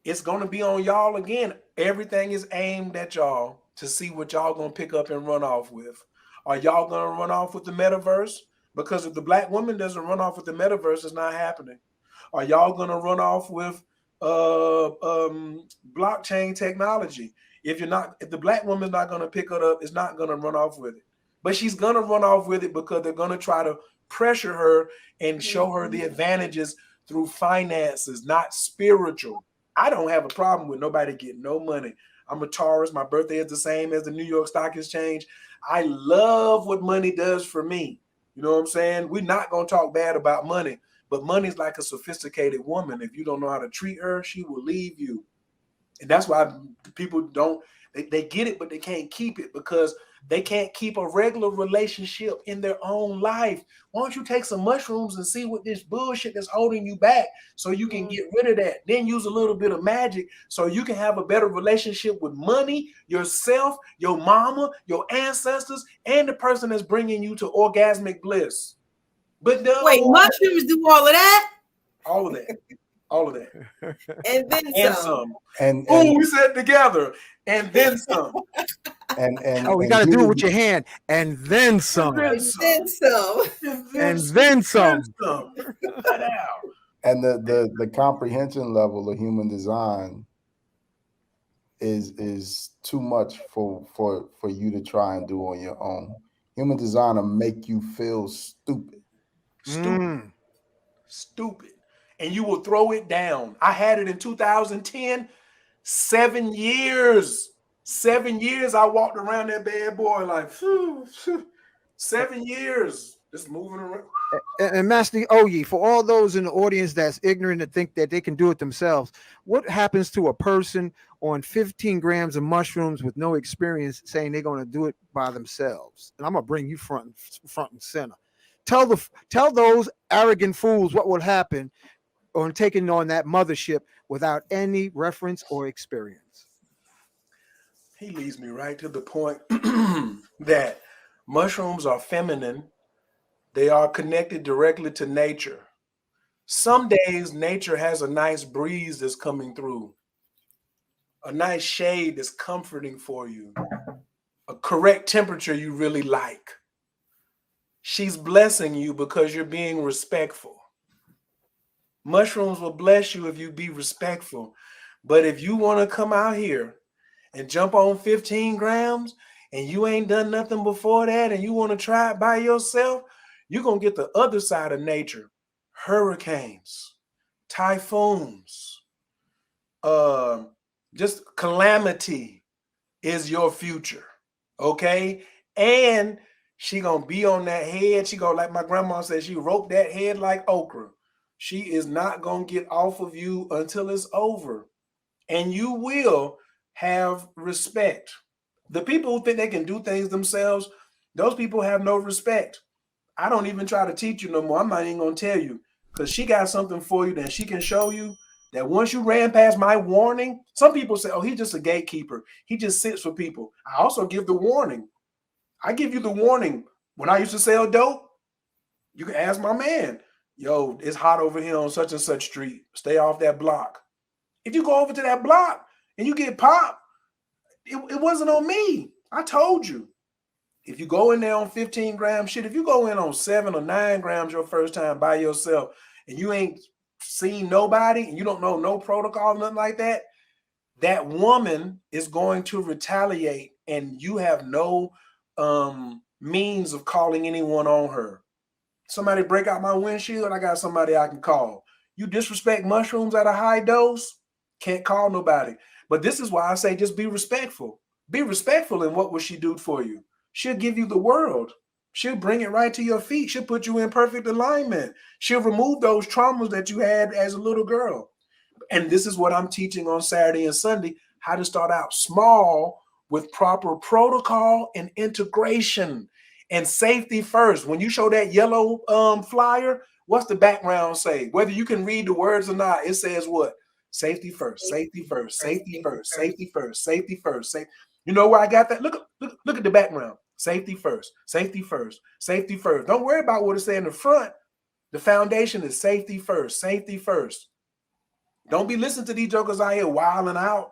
it's going to be on y'all again. Everything is aimed at y'all to see what y'all going to pick up and run off with. Are y'all going to run off with the metaverse? Because if the Black woman doesn't run off with the metaverse, it's not happening. Are y'all going to run off with blockchain technology? If the Black woman's not going to pick it up, it's not going to run off with it. But she's going to run off with it because they're going to try to pressure her and show her the advantages through finances, not spiritual. I don't have a problem with nobody getting no money. I'm a Taurus. My birthday is the same as the New York Stock Exchange. I love what money does for me. You know what I'm saying? We're not going to talk bad about money, but money's like a sophisticated woman. If you don't know how to treat her, she will leave you. And that's why people don't, they get it, but they can't keep it because they can't keep a regular relationship in their own life. Why don't you take some mushrooms and see what this bullshit that's holding you back so you can get rid of that? Then use a little bit of magic so you can have a better relationship with money, yourself, your mama, your ancestors, and the person that's bringing you to orgasmic bliss. But no, wait, mushrooms do all of that? All of that. All of that. And then some. And we said together. And then some. And you got to do it with your hand. And then some. And then some. And then some. And the comprehension level of human design is too much for you to try and do on your own. Human design will make you feel stupid. Stupid. And you will throw it down. I had it in 2010, 7 years. 7 years I walked around that bad boy like 7 years. Just moving around. And Master Oye, for all those in the audience that's ignorant and think that they can do it themselves, what happens to a person on 15 grams of mushrooms with no experience saying they're going to do it by themselves? And I'm going to bring you front and center. Tell those arrogant fools what will happen on taking on that mothership without any reference or experience. He leads me right to the point that mushrooms are feminine. They are connected directly to nature. Some days nature has a nice breeze that's coming through, a nice shade that's comforting for you, a correct temperature you really like. She's blessing you because you're being respectful. Mushrooms will bless you if you be respectful. But if you want to come out here and jump on 15 grams and you ain't done nothing before that and you want to try it by yourself, you're going to get the other side of nature. Hurricanes, typhoons, just calamity is your future, okay? And she going to be on that head. She going to, like my grandma said, she roped that head like okra. She is not going to get off of you until it's over. And you will have respect. The people who think they can do things themselves, those people have no respect. I don't even try to teach you no more. I'm not even going to tell you because she got something for you that she can show you that once you ran past my warning, some people say, oh, he's just a gatekeeper. He just sits for people. I also give the warning. I give you the warning. When I used to sell dope, you can ask my man, yo, it's hot over here on such and such street. Stay off that block. If you go over to that block and you get popped, it wasn't on me. I told you. If you go in there on 15 grams, shit, if you go in on 7 or 9 grams your first time by yourself and you ain't seen nobody and you don't know no protocol, nothing like that, that woman is going to retaliate, and you have no means of calling anyone on her. Somebody break out my windshield, I got somebody I can call. You disrespect mushrooms at a high dose, can't call nobody. But this is why I say just be respectful. Be respectful, and what will she do for you? She'll give you the world. She'll bring it right to your feet. She'll put you in perfect alignment. She'll remove those traumas that you had as a little girl. And this is what I'm teaching on Saturday and Sunday, how to start out small with proper protocol and integration and safety first. When you show that yellow flyer, what's the background say? Whether you can read the words or not, it says what? Safety first, safety first, safety first, safety first, safety first. You know where I got that? Look at the background. Safety first, safety first, safety first. Don't worry about what it says in the front. The foundation is safety first, safety first. Don't be listening to these jokers out here wilding out.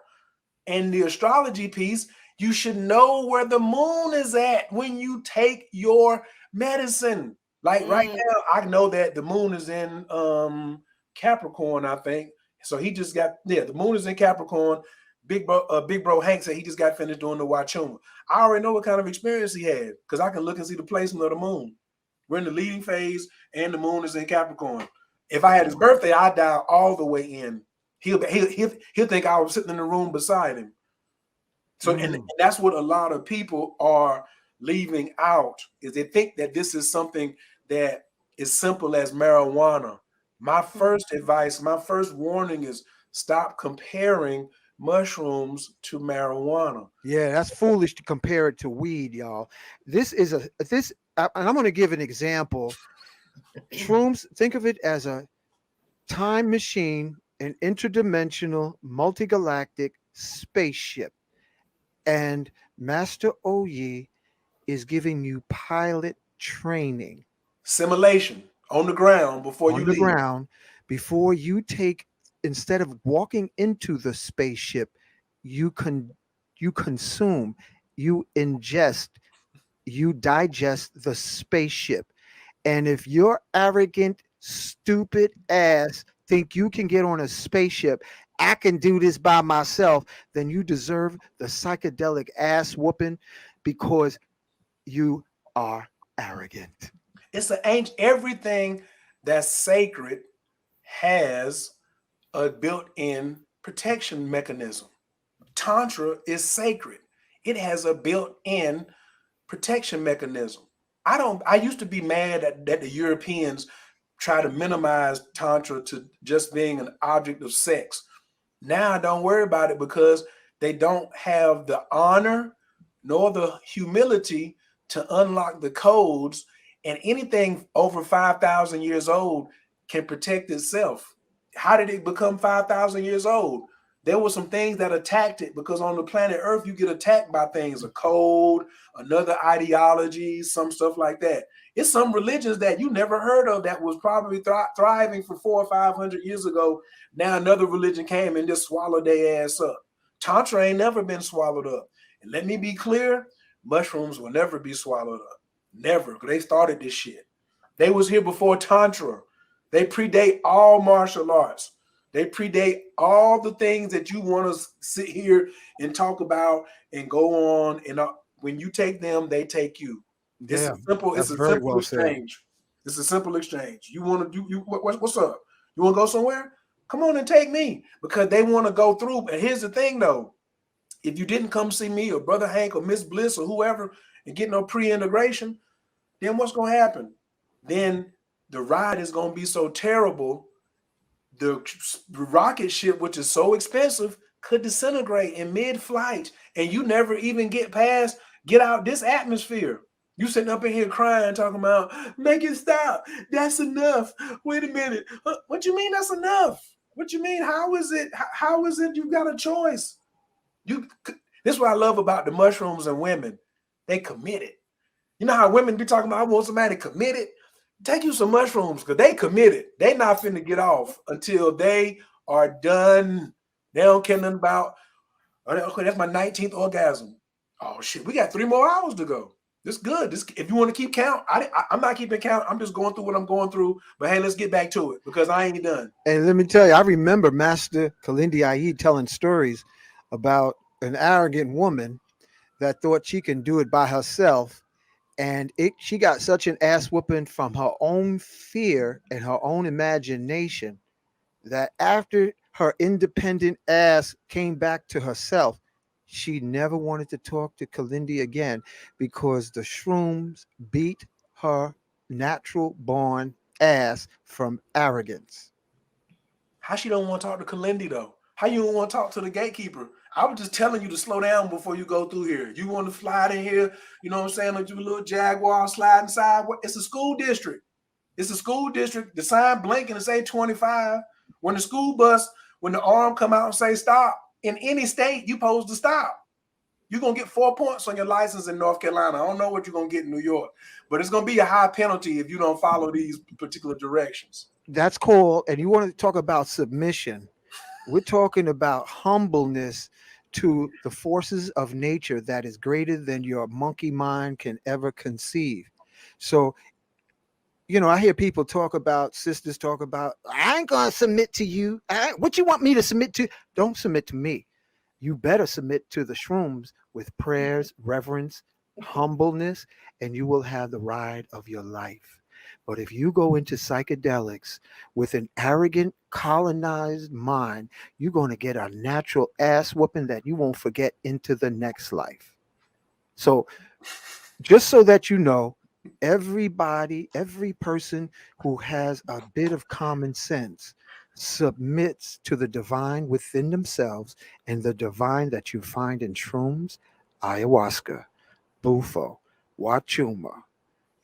And the astrology piece, you should know where the moon is at when you take your medicine. Like right now, I know that the moon is in Capricorn, I think. So he just got, the moon is in Capricorn. Big bro Hank said he just got finished doing the Wachuma. I already know what kind of experience he had because I can look and see the placement of the moon. We're in the leading phase and the moon is in Capricorn. If I had his birthday, I'd dial all the way in. He'll think I was sitting in the room beside him. So and that's what a lot of people are leaving out, is they think that this is something that is simple as marijuana. My first advice, my first warning is stop comparing mushrooms to marijuana. Yeah, that's foolish to compare it to weed, y'all. And I'm going to give an example. Shrooms, think of it as a time machine, an interdimensional, multigalactic spaceship. And Master Oyi is giving you pilot training. Simulation on the ground before you leave. Before you take, instead of walking into the spaceship, you consume, you ingest, you digest the spaceship. And if your arrogant, stupid ass think you can get on a spaceship, I can do this by myself, then you deserve the psychedelic ass whooping because you are arrogant. It's everything that's sacred has a built-in protection mechanism. Tantra is sacred. It has a built-in protection mechanism. I used to be mad that the Europeans try to minimize Tantra to just being an object of sex. Now I don't worry about it because they don't have the honor nor the humility to unlock the codes, and anything over 5,000 years old can protect itself. How did it become 5,000 years old? There were some things that attacked it, because on the planet Earth, you get attacked by things, a code, another ideology, some stuff like that. It's some religions that you never heard of that was probably thriving for 400 or 500 years ago. Now another religion came and just swallowed their ass up. Tantra ain't never been swallowed up. And let me be clear, mushrooms will never be swallowed up. Never, because they started this shit. They was here before Tantra. They predate all martial arts. They predate all the things that you want to sit here and talk about and go on. And when you take them, they take you. It's a simple exchange. It's a simple exchange. You want to do what's up? You want to go somewhere? Come on and take me, because they want to go through. And here's the thing, though. If you didn't come see me or Brother Hank or Miss Bliss or whoever and get no pre-integration, then what's going to happen? Then the ride is going to be so terrible. The rocket ship, which is so expensive, could disintegrate in mid-flight, and you never even get out this atmosphere. You sitting up in here crying, talking about, make it stop. That's enough. Wait a minute. What you mean that's enough? What you mean? How is it? How is it you've got a choice? This is what I love about the mushrooms and women. They committed. You know how women be talking about, I want somebody committed? Take you some mushrooms, because they committed. They not finna get off until they are done. They don't care nothing about, okay, that's my 19th orgasm. Oh shit, we got 3 more hours to go. This good. If you want to keep count, I'm not keeping count. I'm just going through what I'm going through. But hey, let's get back to it, because I ain't done. And let me tell you, I remember Master Kalindi Aid telling stories about an arrogant woman that thought she can do it by herself, and she got such an ass whooping from her own fear and her own imagination that after her independent ass came back to herself, she never wanted to talk to Kalindi again because the shrooms beat her natural born ass from arrogance. How she don't want to talk to Kalindi though? How you don't want to talk to the gatekeeper? I was just telling you to slow down before you go through here. You want to slide in here, you know what I'm saying? Like you a little Jaguar sliding side. It's a school district. It's a school district. The sign blinking and say 25. When the school bus, when the arm come out and say stop, in any state, you supposed to stop. You're going to get 4 points on your license in North Carolina. I don't know what you're going to get in New York, but it's going to be a high penalty if you don't follow these particular directions. That's cool. And you want to talk about submission. We're talking about humbleness to the forces of nature that is greater than your monkey mind can ever conceive. So, you know, I hear people talk about, sisters talk about, I ain't going to submit to you. What you want me to submit to? Don't submit to me. You better submit to the shrooms with prayers, reverence, humbleness, and you will have the ride of your life. But if you go into psychedelics with an arrogant, colonized mind, you're going to get a natural ass whooping that you won't forget into the next life. So just so that you know, everybody, every person who has a bit of common sense submits to the divine within themselves, and the divine that you find in shrooms, ayahuasca, bufo, wachuma,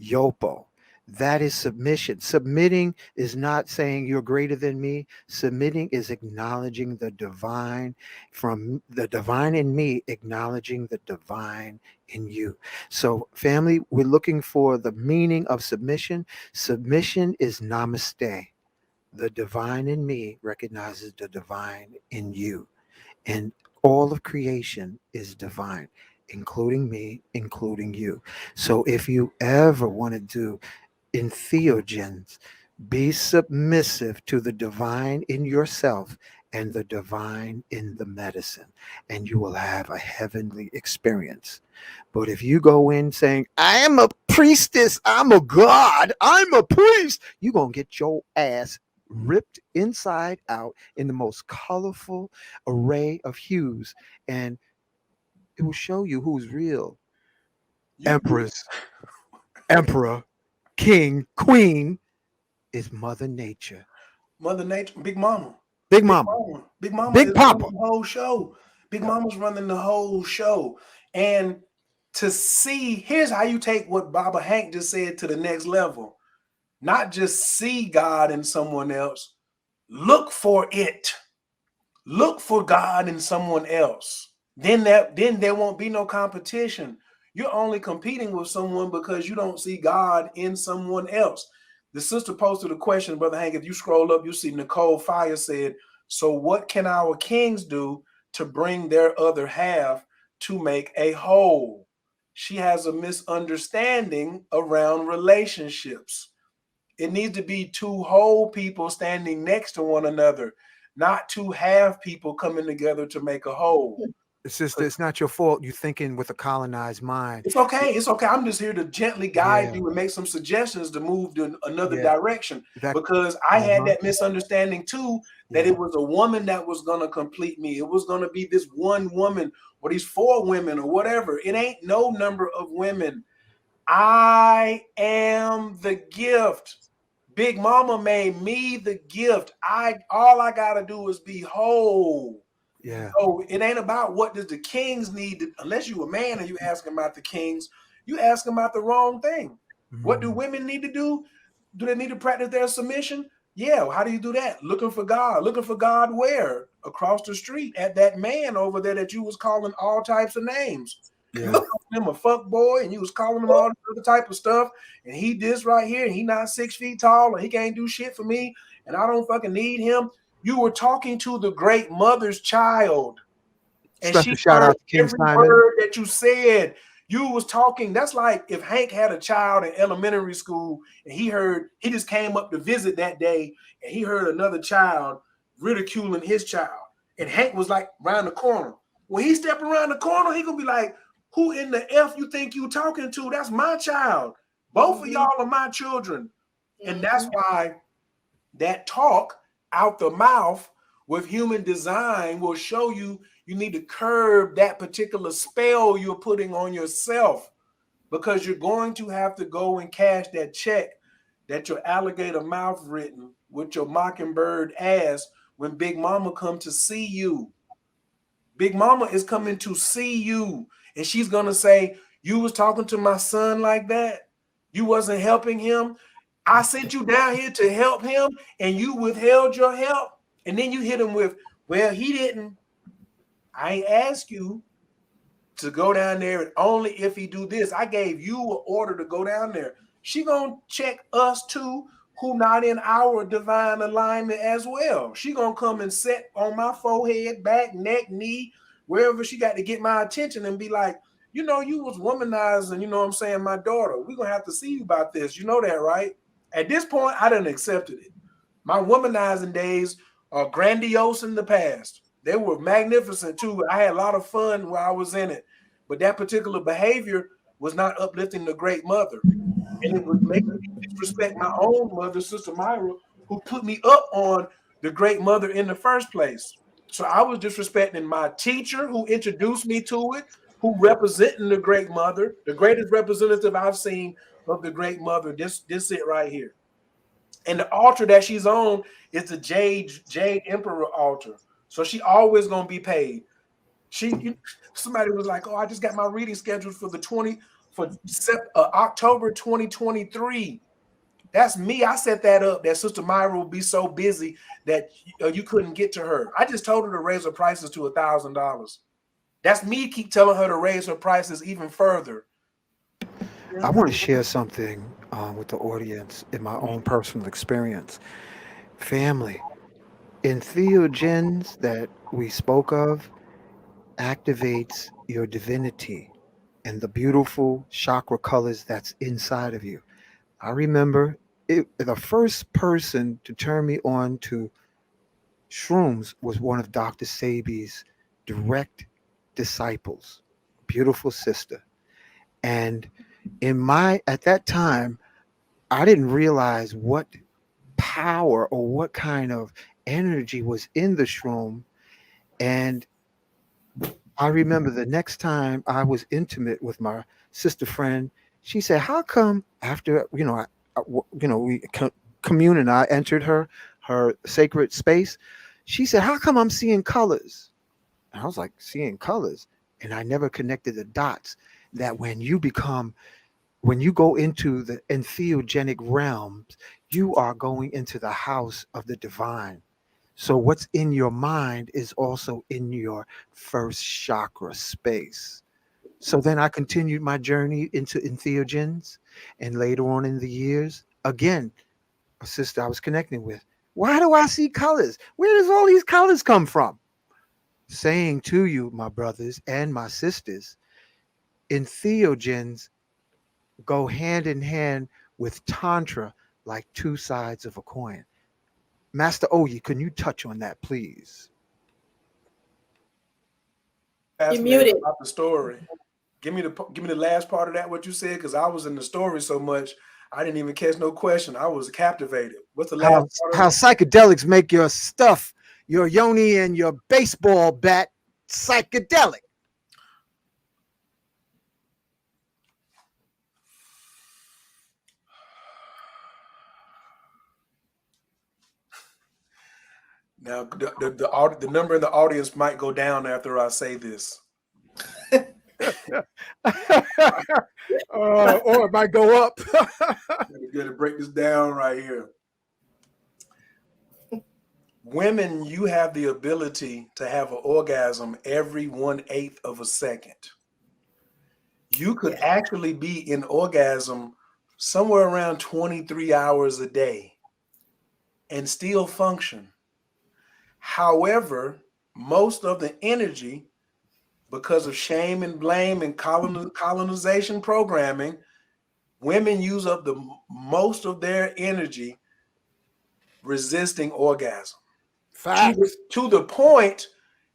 yopo. That is submission. Submitting is not saying you're greater than me. Submitting is acknowledging the divine from the divine in me, acknowledging the divine in you. So, family, we're looking for the meaning of submission. Submission is namaste. The divine in me recognizes the divine in you. And all of creation is divine, including me, including you. So if you ever want to do entheogens, be submissive to the divine in yourself and the divine in the medicine, and you will have a heavenly experience. But if you go in saying, I am a priestess, I'm a god, I'm a priest, you're going to get your ass ripped inside out in the most colorful array of hues, and it will show you who's real. Empress, emperor, king, queen is Mother Nature. Mother Nature, Big Mama. Big Mama. Big Mama Big is Papa. running the whole show. Big Mama's running the whole show. And to see, here's how you take what Baba Hank just said to the next level. Not just see God in someone else, look for it. Look for God in someone else. Then there won't be no competition. You're only competing with someone because you don't see God in someone else. The sister posted a question, Brother Hank. If you scroll up, you see Nicole Fire said, so what can our kings do to bring their other half to make a whole? She has a misunderstanding around relationships. It needs to be two whole people standing next to one another, not two half people coming together to make a whole. Sister, it's not your fault. You're thinking with a colonized mind. It's okay. It's okay. I'm just here to gently guide you and make some suggestions to move in another direction. Because I had that misunderstanding too, that it was a woman that was going to complete me. It was going to be this one woman or these 4 women or whatever. It ain't no number of women. I am the gift. Big Mama made me the gift. All I gotta do is be whole. Yeah. So it ain't about what does the kings need to, unless you a man and you asking about the kings, you asking about the wrong thing. What do women need to do? Do they need to practice their submission? Yeah. How do you do that? Looking for God. Looking for God where? Across the street at that man over there that you was calling all types of names. Yeah. You was calling him a fuck boy and you was calling him all this other type of stuff. And he this right here and he not 6 feet tall and he can't do shit for me and I don't fucking need him. You were talking to the great mother's child. And Special she shout out to King every Simon. word that you said. You was talking. That's like if Hank had a child in elementary school and he just came up to visit that day and he heard another child ridiculing his child. And Hank was like around the corner. When he step around the corner, he gonna be like, who in the F you think you talking to? That's my child. Both of y'all are my children. And that's why that talk out the mouth with human design will show you need to curb that particular spell you're putting on yourself, because you're going to have to go and cash that check that your alligator mouth written with your mockingbird ass when Big Mama come to see you. Big Mama is coming to see you, and she's gonna say, you was talking to my son like that? You wasn't helping him? I sent you down here to help him, and you withheld your help? And then you hit him with, well, he didn't. I ain't asked you to go down there, and only if he do this. I gave you an order to go down there. She gonna check us too, who not in our divine alignment as well. She gonna come and sit on my forehead, back, neck, knee, wherever she got to get my attention, and be like, you know, you was womanizing, you know what I'm saying, my daughter. We're gonna have to see you about this. You know that, right? At this point, I done accepted it. My womanizing days are grandiose in the past. They were magnificent too. I had a lot of fun while I was in it. But that particular behavior was not uplifting the great mother. And it was making me disrespect my own mother, Sister Myra, who put me up on the great mother in the first place. So I was disrespecting my teacher who introduced me to it, who representing the great mother, the greatest representative I've seen of the great mother. This it right here. And the altar that she's on is the Jade Emperor altar. So she always gonna be paid. Somebody was like, "Oh, I just got my reading scheduled for October 2023." That's me. I set that up. That Sister Myra will be so busy that you couldn't get to her. I just told her to raise her prices to $1,000. That's me. Keep telling her to raise her prices even further. I want to share something with the audience in my own personal experience. Family, entheogens that we spoke of activates your divinity and the beautiful chakra colors that's inside of you. I remember the first person to turn me on to shrooms was one of Dr. Sabi's direct disciples, beautiful sister. And at that time, I didn't realize what power or what kind of energy was in the shroom. And I remember the next time I was intimate with my sister friend, she said, "How come after we commune and I entered her sacred space?" She said, "How come I'm seeing colors?" And I was like, "Seeing colors?" And I never connected the dots that when you go into the entheogenic realms, you are going into the house of the divine. So what's in your mind is also in your first chakra space. So then I continued my journey into entheogens, and later on in the years, again, a sister I was connecting with, why do I see colors? Where does all these colors come from? Saying to you, my brothers and my sisters, entheogens go hand in hand with Tantra like two sides of a coin. Master Oyi, can you touch on that, please? You muted. About the story. Give me the last part of that, what you said, because I was in the story so much, I didn't even catch no question. I was captivated. What's the last part? How psychedelics make your stuff, your yoni and your baseball bat, psychedelic. Now, the number in the audience might go down after I say this. Or it might go up. We're going to break this down right here. Women, you have the ability to have an orgasm every 1/8 of a second. You could actually be in orgasm somewhere around 23 hours a day and still function. However, most of the energy, because of shame and blame and colonization programming, women use up the most of their energy resisting orgasm. To the point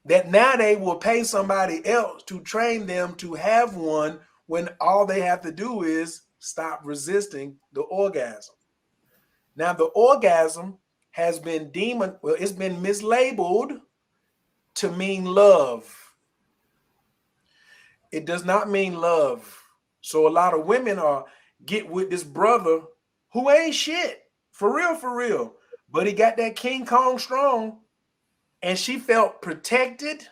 that now they will pay somebody else to train them to have one when all they have to do is stop resisting the orgasm. Now, the orgasm has been it's been mislabeled to mean love. It does not mean love. So a lot of women get with this brother who ain't shit, for real. But he got that King Kong strong, and she felt protected,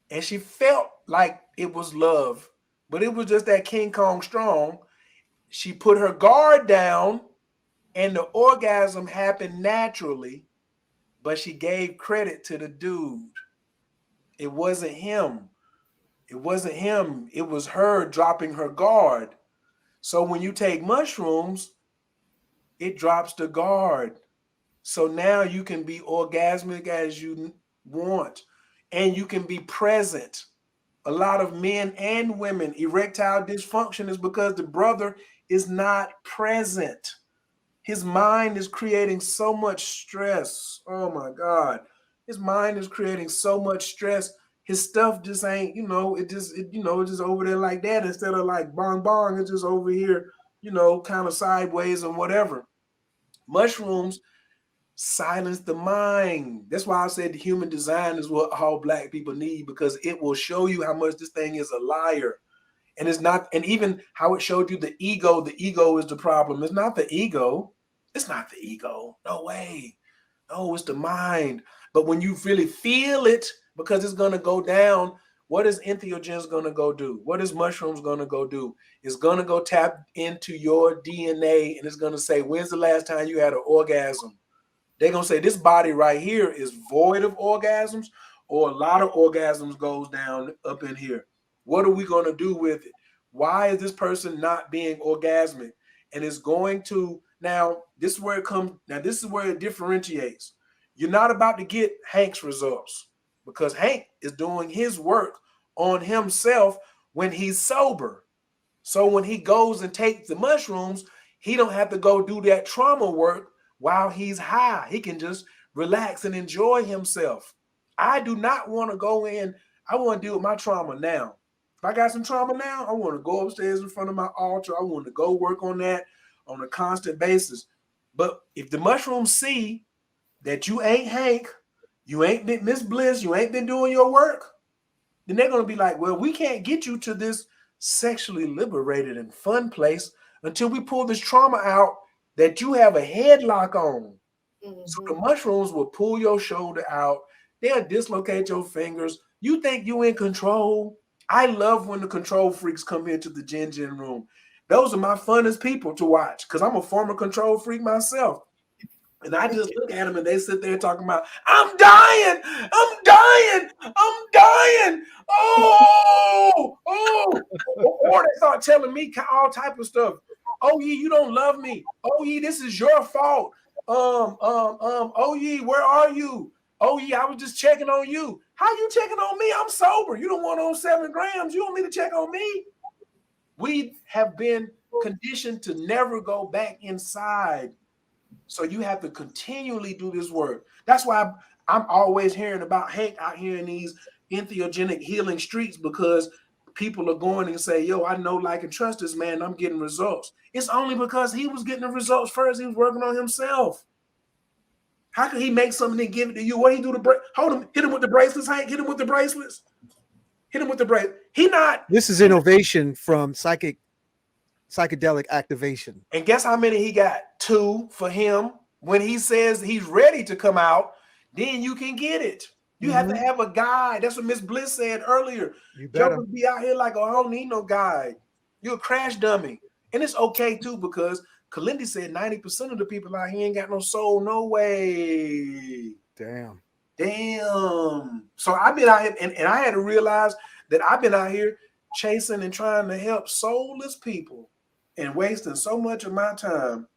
and she felt like it was love, but it was just that King Kong strong. She put her guard down, and the orgasm happened naturally, but she gave credit to the dude. It wasn't him. It wasn't him. It was her dropping her guard. So when you take mushrooms, it drops the guard. So now you can be orgasmic as you want, and you can be present. A lot of men and women, erectile dysfunction is because the brother is not present. His mind is creating so much stress. Oh my God. His mind is creating so much stress. His stuff just ain't, it's just over there like that instead of like bong bong. It's just over here, kind of sideways and whatever. Mushrooms silence the mind. That's why I said the human design is what all Black people need, because it will show you how much this thing is a liar. And it's not, and even how it showed you the ego is the problem. It's not the ego. It's not the ego. No way. No, it's the mind. But when you really feel it, because it's going to go down, what is entheogens going to go do? What is mushrooms going to go do? It's going to go tap into your DNA, and it's going to say, when's the last time you had an orgasm? They're going to say this body right here is void of orgasms, or a lot of orgasms goes down up in here. What are we going to do with it? Why is this person not being orgasmic? And it's going to, now, this is where it comes. Now, this is where it differentiates. You're not about to get Hank's results, because Hank is doing his work on himself when he's sober. So when he goes and takes the mushrooms, he don't have to go do that trauma work while he's high. He can just relax and enjoy himself. I do not want to go in. I want to deal with my trauma now. If I got some trauma now, I want to go upstairs in front of my altar. I want to go work on that on a constant basis. But if the mushrooms see that you ain't Hank, you ain't been Miss Bliss, you ain't been doing your work, then they're going to be like, well, we can't get you to this sexually liberated and fun place until we pull this trauma out that you have a headlock on. Mm-hmm. So the mushrooms will pull your shoulder out. They'll dislocate your fingers. You think you in control. I love when the control freaks come into the Gin room. Those are my funnest people to watch, because I'm a former control freak myself. And I just look at them and they sit there talking about, I'm dying. Or they start telling me all type of stuff. Oh, yeah, you don't love me. Oh, yeah, this is your fault. Oh, yeah, where are you? Oh, yeah, I was just checking on you. How you checking on me? I'm sober. You don't want on 7 grams. You don't need to check on me. We have been conditioned to never go back inside. So you have to continually do this work. That's why I'm always hearing about Hank out here in these entheogenic healing streets, because people are going and say, yo, I know, like, and trust this man. I'm getting results. It's only because he was getting the results first. He was working on himself. How could he make something and give it to you? What he do to hold him, hit him with the bracelets, Hank? Hit him with the bracelets. Hit him with the bracelet. This is innovation from psychedelic activation. And guess how many he got? 2 for him. When he says he's ready to come out, then you can get it. You have to have a guide. That's what Miss Bliss said earlier. You better be out here like, oh, I don't need no guide. You're a crash dummy. And it's okay too, because Kalindi said 90% of the people out here ain't got no soul. No way. Damn. So I've been out here, and I had to realize that I've been out here chasing and trying to help soulless people and wasting so much of my time.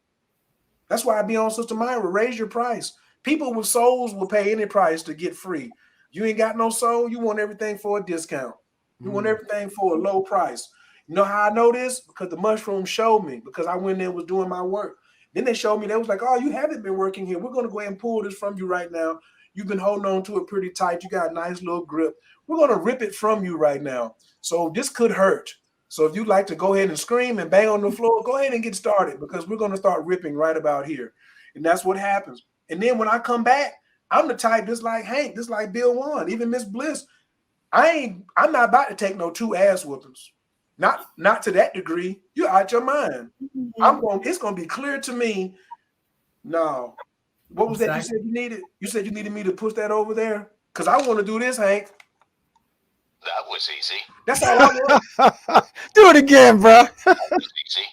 That's why I be on Sister Myra. Raise your price. People with souls will pay any price to get free. You ain't got no soul. You want everything for a discount. You want everything for a low price. You know how I know this? Because the mushrooms showed me, because I went there and was doing my work. Then they showed me, they was like, oh, you haven't been working here. We're going to go ahead and pull this from you right now. You've been holding on to it pretty tight. You got a nice little grip. We're going to rip it from you right now. So this could hurt. So if you'd like to go ahead and scream and bang on the floor, go ahead and get started, because we're going to start ripping right about here. And that's what happens. And then when I come back, I'm the type just like Hank, just like Bill Warren, even Miss Bliss. I'm not about to take no 2 ass whoopings. Not to that degree. You're out your mind. It's gonna be clear to me. No. What was that you said you needed? You said you needed me to push that over there? Because I want to do this, Hank. That was easy. That's all I want. Do it again, bro.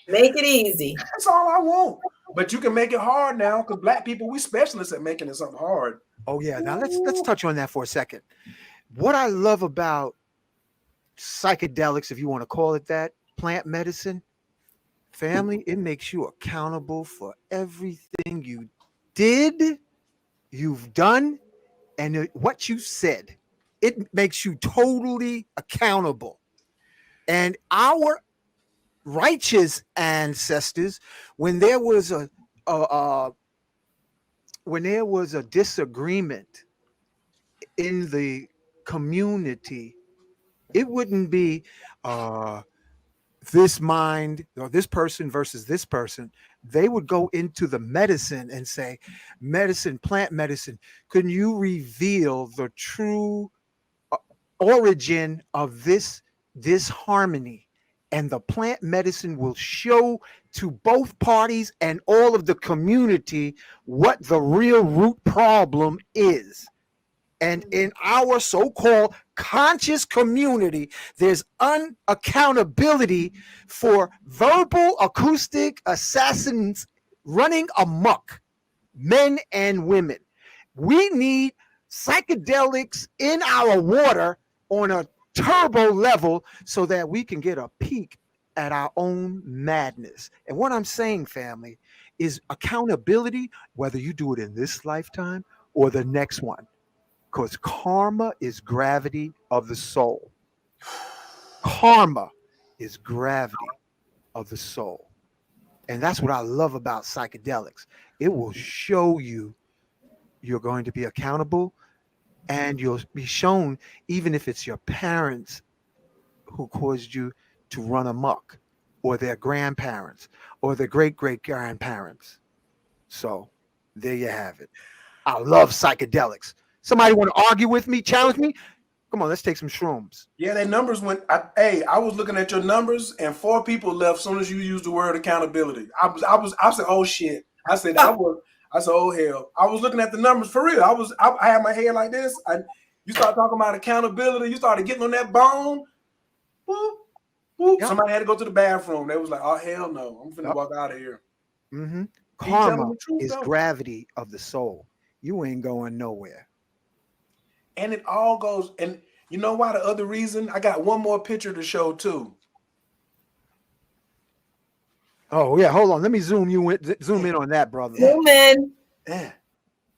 Make it easy. That's all I want. But you can make it hard now, because Black people, we specialists at making it something hard. Oh yeah. Now let's touch on that for a second. What I love about psychedelics, if you want to call it that, plant medicine, family, it makes you accountable for everything you did, you've done, and what you said. It makes you totally accountable. And our righteous ancestors, when there was a disagreement in the community, it wouldn't be this mind or this person versus this person. They would go into the medicine and say, medicine, plant medicine, can you reveal the true origin of this harmony? And the plant medicine will show to both parties and all of the community what the real root problem is. And in our so-called conscious community, there's unaccountability for verbal acoustic assassins running amok, men and women. We need psychedelics in our water on a turbo level so that we can get a peek at our own madness. And what I'm saying, family, is accountability, whether you do it in this lifetime or the next one. Because karma is gravity of the soul. Karma is gravity of the soul. And that's what I love about psychedelics. It will show you you're going to be accountable, and you'll be shown, even if it's your parents who caused you to run amok, or their grandparents, or their great-great-grandparents. So there you have it. I love psychedelics. Somebody want to argue with me, challenge me? Come on, let's take some shrooms. Yeah, their numbers went. I was looking at your numbers, and 4 people left as soon as you used the word accountability. I said, oh shit. I said, oh hell. I was looking at the numbers for real. I had my head like this. You start talking about accountability. You started getting on that bone. Whoop, whoop. Yep. Somebody had to go to the bathroom. They was like, oh hell no, I'm finna walk out of here. Mm-hmm. Karma is gravity of the soul. You ain't going nowhere. And it all goes, and you know why? The other reason, I got one more picture to show too. Oh yeah, hold on. Let me zoom in on that, brother. Zoom in. Yeah.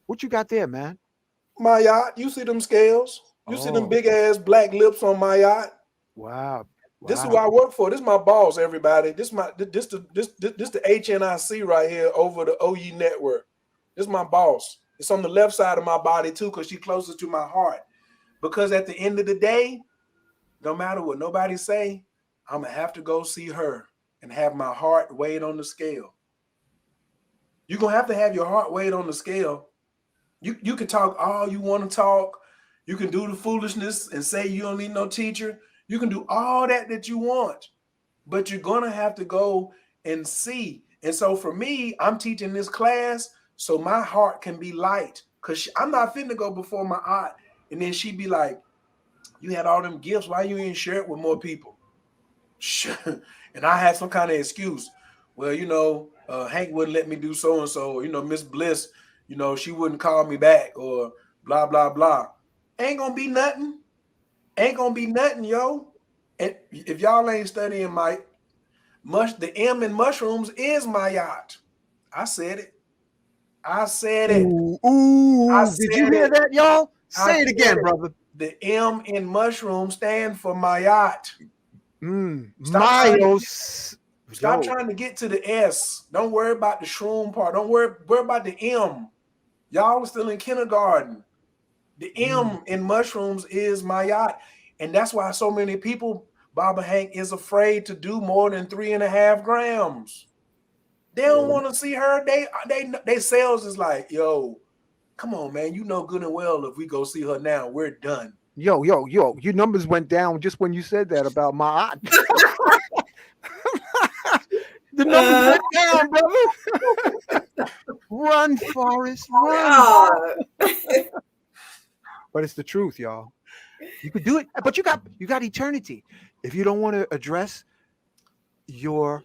What you got there, man? My yacht. You see them scales? You see them big ass black lips on my yacht? Wow. This is who I work for. This is my boss, everybody. This the HNIC right here over the OE network. This is my boss. It's on the left side of my body too, because she's closest to my heart. Because at the end of the day, no matter what nobody say, I'm gonna have to go see her and have my heart weighed on the scale. You're gonna have to have your heart weighed on the scale. You can talk all you want to talk. You can do the foolishness and say you don't need no teacher. You can do all that you want, but you're gonna have to go and see. And so for me, I'm teaching this class so my heart can be light, because I'm not finna go before my aunt and then she be like, you had all them gifts, why you ain't share it with more people? And I had some kind of excuse. Well, Hank wouldn't let me do so-and-so, or, Miss Bliss, she wouldn't call me back, or blah, blah, blah. Ain't gonna be nothing. Ain't gonna be nothing, yo. And if y'all ain't studying the M in mushrooms is my yacht. I said it. Ooh, did you hear that, y'all? Say it again, brother. The M in mushroom stand for my yacht. Stop trying to get to the S. Don't worry about the shroom part. Don't worry about the M. Y'all are still in kindergarten. The M in mushrooms is mayat. And that's why so many people, Baba Hank, is afraid to do more than 3.5 grams. They don't want to see her. They sales is like, yo, come on, man. You know good and well if we go see her now, we're done. Yo, your numbers went down just when you said that about my aunt. The numbers went down, brother. Run, Forrest, run. But it's the truth, y'all. You could do it, but you got eternity. If you don't want to address your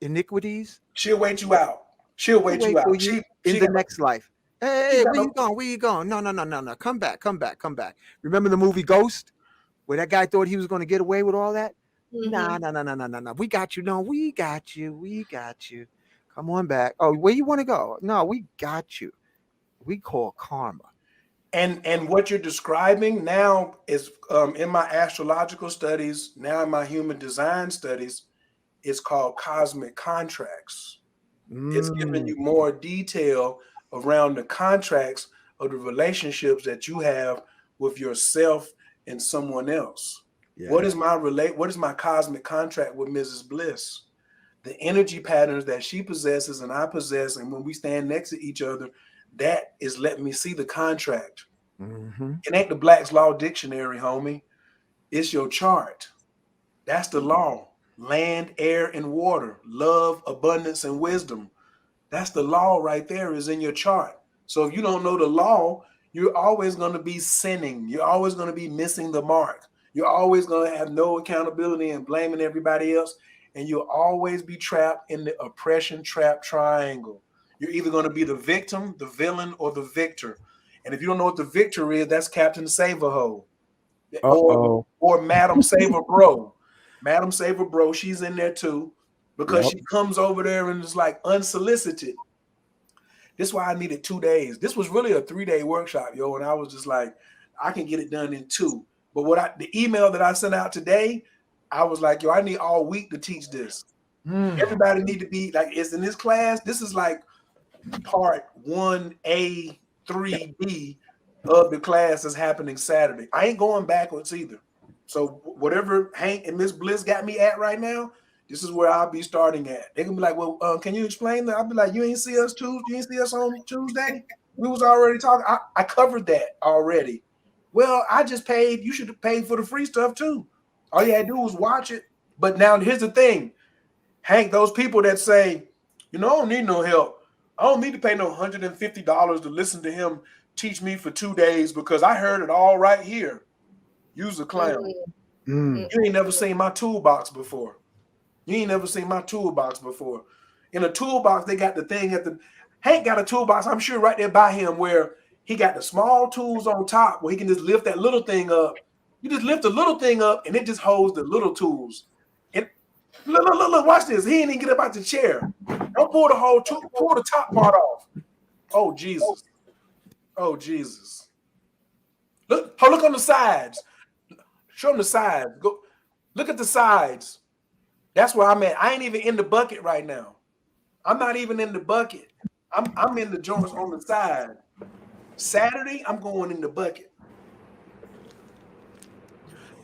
iniquities, she'll wait you out. She'll wait you out. She in the next life. Hey, where you going? Where you going? No. Come back. Remember the movie Ghost, where that guy thought he was going to get away with all that? No. We got you. No, we got you. Come on back. Oh, where you want to go? No, we got you. We call karma. And what you're describing now is in my astrological studies, now in my human design studies, it's called cosmic contracts. It's giving you more detail around the contracts of the relationships that you have with yourself and someone else. Yeah. What is my cosmic contract with Mrs. Bliss? The energy patterns that she possesses and I possess, and when we stand next to each other, that is letting me see the contract. It ain't the Black's Law Dictionary, homie. It's your chart. That's the law. Land, air, and water. Love, abundance, and wisdom. That's the law right there, is in your chart. So if you don't know the law, you're always going to be sinning. You're always going to be missing the mark. You're always going to have no accountability and blaming everybody else. And you'll always be trapped in the oppression trap triangle. You're either going to be the victim, the villain, or the victor. And if you don't know what the victor is, that's Captain Save-A-Ho. Or Madam Save-A-Bro. Madam Save-A-Bro, she's in there too, because she comes over there and is like unsolicited. This is why I needed 2 days. This was really a 3-day workshop, yo. And I was just like, I can get it done in 2. But the email that I sent out today, I was like, yo, I need all week to teach this. Everybody need to be like, it's in this class. This is like part 1A, 3B of the class is happening Saturday. I ain't going backwards either. So whatever Hank and Miss Bliss got me at right now, this is where I'll be starting at. They're gonna be like, well, can you explain that? I'll be like, you ain't see us on Tuesday? We was already talking. I covered that already. Well, I just paid. You should have paid for the free stuff too. All you had to do was watch it. But now here's the thing, Hank, those people that say, I don't need no help. I don't need to pay no $150 to listen to him teach me for 2 days because I heard it all right here. Use a clown. You ain't never seen my toolbox before. In a toolbox, they got the thing Hank got a toolbox, I'm sure right there by him, where he got the small tools on top where he can just lift that little thing up. You just lift the little thing up and it just holds the little tools. And look, watch this. He ain't even get up out the chair. Don't pull pull the top part off. Oh, Jesus. Look on the sides. Show them the sides. Go look at the sides. That's where I'm at. I ain't even in the bucket right now. I'm not even in the bucket. I'm in the joints on the side. Saturday, I'm going in the bucket.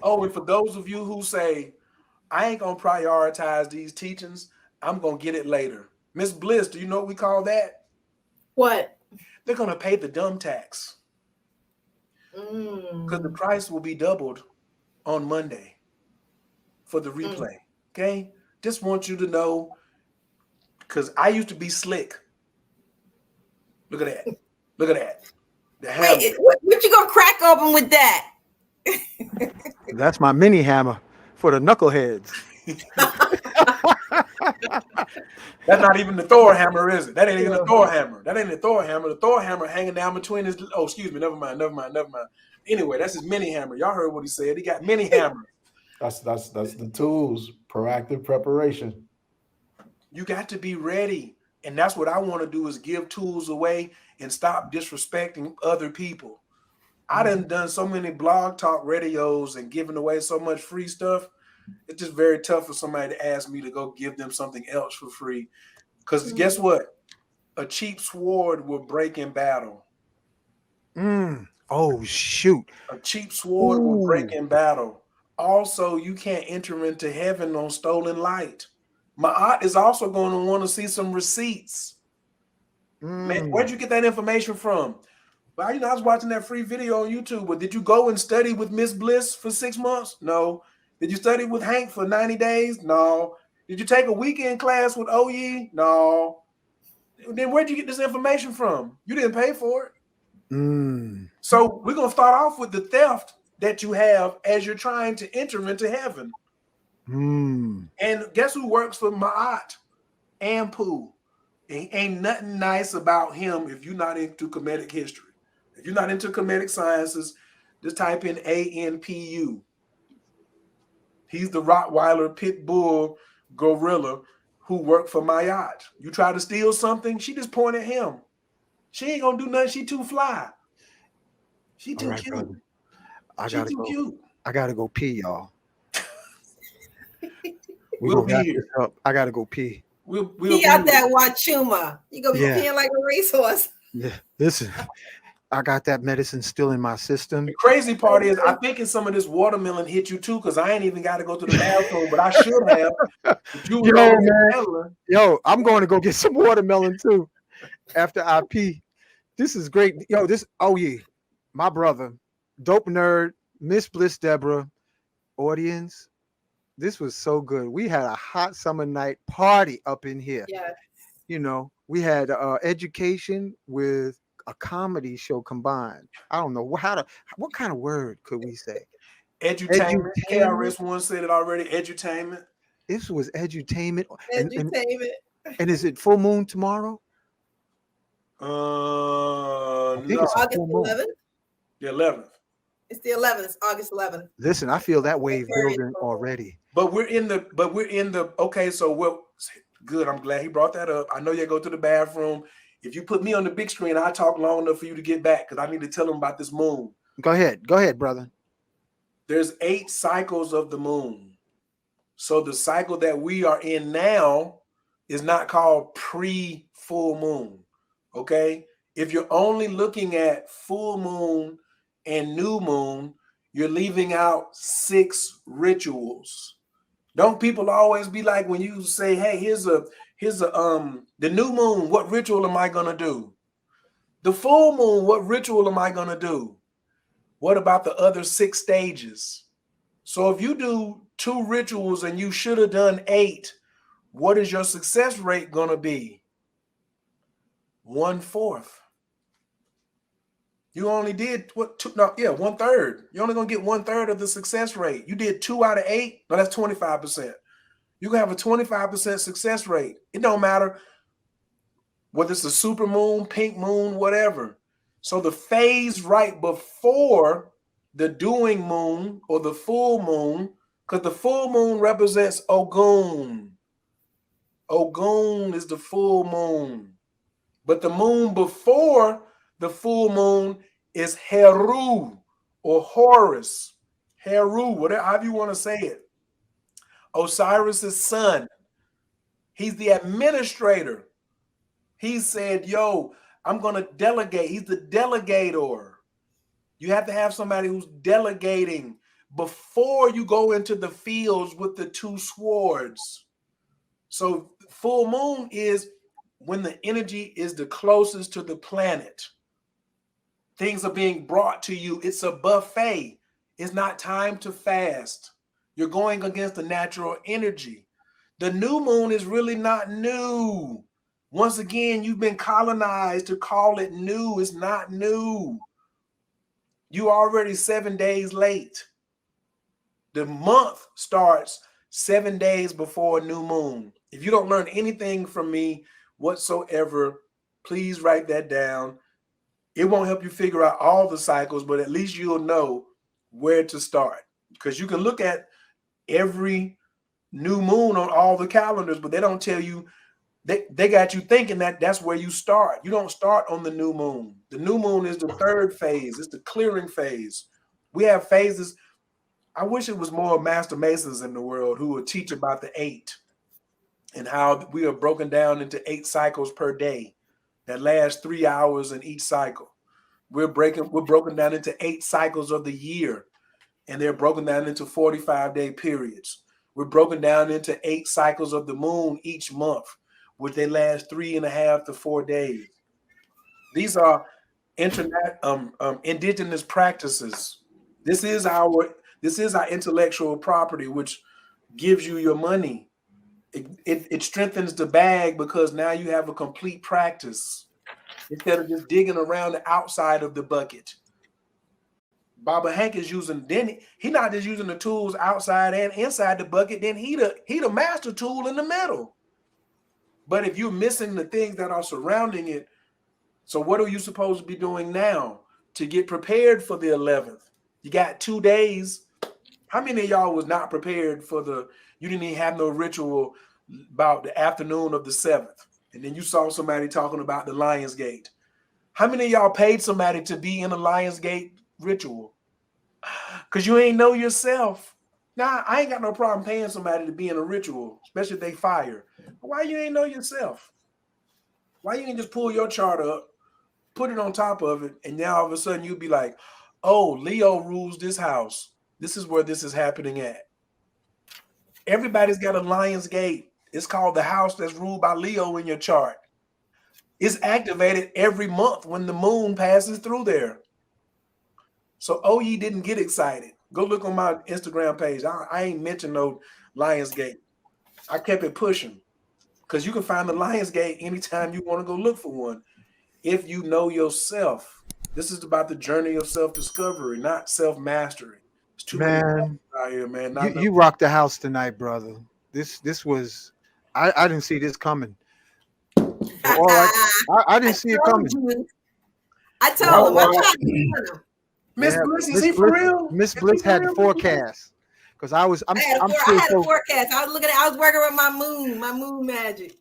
Oh, and for those of you who say, I ain't going to prioritize these teachings, I'm going to get it later. Miss Bliss, do you know what we call that? What? They're going to pay the dumb tax. Because the price will be doubled on Monday for the replay. Okay? Just want you to know, because I used to be slick. Look at that. Wait, what you going to crack open with that? That's my mini hammer for the knuckleheads. That's not even the Thor hammer, is it? That ain't even the Thor hammer. The Thor hammer hanging down between his. Oh, excuse me. Never mind. Anyway, that's his mini hammer. Y'all heard what he said. He got mini hammers. That's the tools. Proactive preparation. You got to be ready, and that's what I want to do, is give tools away and stop disrespecting other people. I done so many blog talk radios and giving away so much free stuff. It's just very tough for somebody to ask me to go give them something else for free. Because guess what? A cheap sword will break in battle. Oh shoot. A cheap sword will break Ooh. in battle. Also, you can't enter into heaven on stolen light. Ma'at is also going to want to see some receipts. Man, where'd you get that information from? Well, I was watching that free video on YouTube, but did you go and study with Miss Bliss for 6 months? No. Did you study with Hank for 90 days? No. Did you take a weekend class with Oye? No. Then where'd you get this information from? You didn't pay for it. So we're going to start off with the theft that you have as you're trying to enter into heaven. And guess who works for Ma'at and Pooh? Ain't nothing nice about him if you're not into comedic history. If you're not into comedic sciences, just type in ANPU. He's the Rottweiler pit bull gorilla who worked for Mayat. You try to steal something, she just point at him. She ain't gonna do nothing. She too fly. She too cute. Brother. Cute. I gotta go pee, y'all. We'll be here. I gotta go pee. We'll pee out that Wachuma. You gonna be peeing like a racehorse. Yeah, listen. I got that medicine still in my system. The crazy part is I think some of this watermelon hit you too, because I ain't even got to go to the bathroom, but I should have. Yo, I'm going to go get some watermelon too after I pee. This is great. Yo, my brother, Dope Nerd, Miss Bliss Deborah, audience. This was so good. We had a hot summer night party up in here. Yeah. We had education with a comedy show combined. I don't know what kind of word could we say? Edutainment. KRS One said it already. Edutainment. This was edutainment. Edutainment. And is it full moon tomorrow? No. August 11th. The 11th. It's the 11th. It's August 11th. Listen, I feel that wave building already. But we're in the okay. So we're good. I'm glad he brought that up. I know you go to the bathroom. If you put me on the big screen, I talk long enough for you to get back because I need to tell them about this moon. Go ahead, brother. There's 8 cycles of the moon. So the cycle that we are in now is not called pre-full moon. Okay? If you're only looking at full moon and new moon, you're leaving out 6 rituals. Don't people always be like, when you say, hey, here's the new moon, what ritual am I gonna do? The full moon, what ritual am I gonna do? What about the other 6 stages? So if you do 2 rituals and you should have done 8, what is your success rate gonna be? 1/4. You only did 1/3. You're only gonna get 1/3 of the success rate. You did 2 out of 8. No, that's 25%. You can have a 25% success rate. It don't matter whether it's a super moon, pink moon, whatever. So the phase right before the doing moon or the full moon, because the full moon represents Ogun. Ogun is the full moon. But the moon before the full moon is Heru or Horus. Heru, whatever, however you want to say it. Osiris's son. He's the administrator. He said, yo, I'm going to delegate. He's the delegator. You have to have somebody who's delegating before you go into the fields with the 2 swords. So full moon is when the energy is the closest to the planet. Things are being brought to you. It's a buffet. It's not time to fast. You're going against the natural energy. The new moon is really not new. Once again, you've been colonized to call it new. It's not new. You're already 7 days late. The month starts 7 days before new moon. If you don't learn anything from me whatsoever, please write that down. It won't help you figure out all the cycles, but at least you'll know where to start. Because you can look at every new moon on all the calendars, but they don't tell you, they got you thinking that that's where you start. You don't start on the new moon. The new moon is the 3rd phase. It's the clearing phase. We have phases. I wish it was more Master Masons in the world who would teach about the 8 and how we are broken down into 8 cycles per day that last 3 hours in each cycle. We're broken down into 8 cycles of the year, and they're broken down into 45-day periods. We're broken down into 8 cycles of the moon each month, which they last 3.5 to 4 days. These are indigenous practices. This is our intellectual property, which gives you your money. It strengthens the bag because now you have a complete practice instead of just digging around the outside of the bucket. Baba Hank is using, then he not just using the tools outside and inside the bucket, then he the master tool in the middle. But if you're missing the things that are surrounding it, so what are you supposed to be doing now to get prepared for the 11th? You got 2 days. How many of y'all was not prepared for you didn't even have no ritual about the afternoon of the 7th? And then you saw somebody talking about the Lion's Gate. How many of y'all paid somebody to be in a Lion's Gate ritual? Because you ain't know yourself. Now, I ain't got no problem paying somebody to be in a ritual, especially if they fire. But why you ain't know yourself? Why you ain't just pull your chart up, put it on top of it, and now all of a sudden you'd be like, oh, Leo rules this house. This is where this is happening at. Everybody's got a Lion's Gate. It's called the house that's ruled by Leo in your chart. It's activated every month when the moon passes through there. So OE didn't get excited. Go look on my Instagram page. I ain't mentioned no Lion's Gate. I kept it pushing because you can find the Lion's Gate anytime you want to go look for one. If you know yourself, this is about the journey of self-discovery, not self-mastery. It's too many out here, man. You rocked the house tonight, brother. This was, I didn't see this coming. I didn't see it coming. I told him. I tried to warn him. Miss Bliss, is he for real? Miss Bliss had the forecast because I had a forecast. I was looking at. I was working with my moon magic.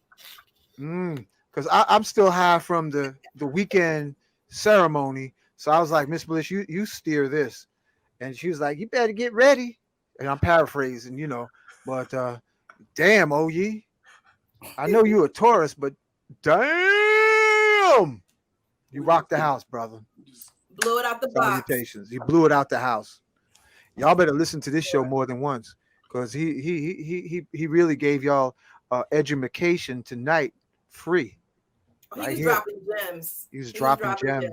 Because I'm still high from the weekend ceremony, so I was like, Miss Bliss, you steer this, and she was like, you better get ready. And I'm paraphrasing, but damn, OE, I know you a Taurus, but damn, you rocked the house, brother. Blew it out the box. Salutations. You blew it out the house. Y'all better listen to this show more than once because he really gave y'all education tonight free. He was dropping gems. He was dropping gems.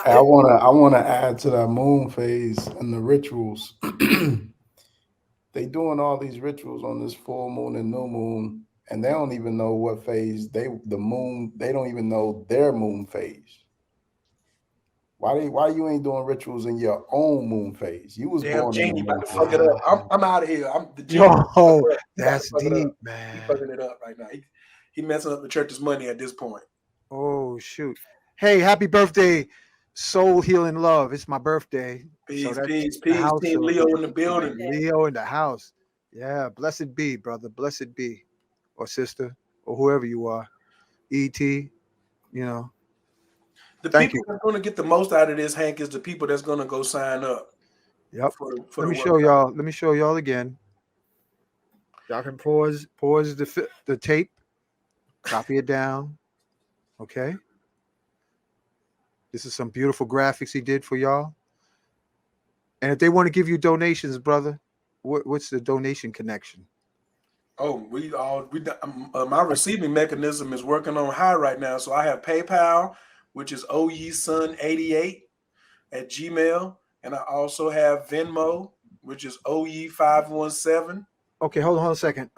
I wanna add to that moon phase and the rituals. They doing all these rituals on this full moon and new moon, and they don't even know what phase they don't even know their moon phase. Why you ain't doing rituals in your own moon phase? You was damn born genie in about to fuck it up. I'm out of here. I'm the genie. Yo, that's deep, man. He's fucking it up right now. He messing up the church's money at this point. Oh shoot! Hey, happy birthday, Soul Healing Love. It's my birthday. Peace. Team Leo in the building. Leo in the house. Yeah, blessed be, brother. Blessed be, or sister, or whoever you are. ET, The people that's going to get the most out of this, Hank, is the people that's going to go sign up. Yep. Let me show y'all again. Y'all can pause the tape, copy it down. Okay. This is some beautiful graphics he did for y'all. And if they want to give you donations, brother, what's the donation connection? Oh, my receiving mechanism is working on high right now. So I have PayPal, which is oyesun88 at Gmail. And I also have Venmo, which is oye517. Okay, hold on a second.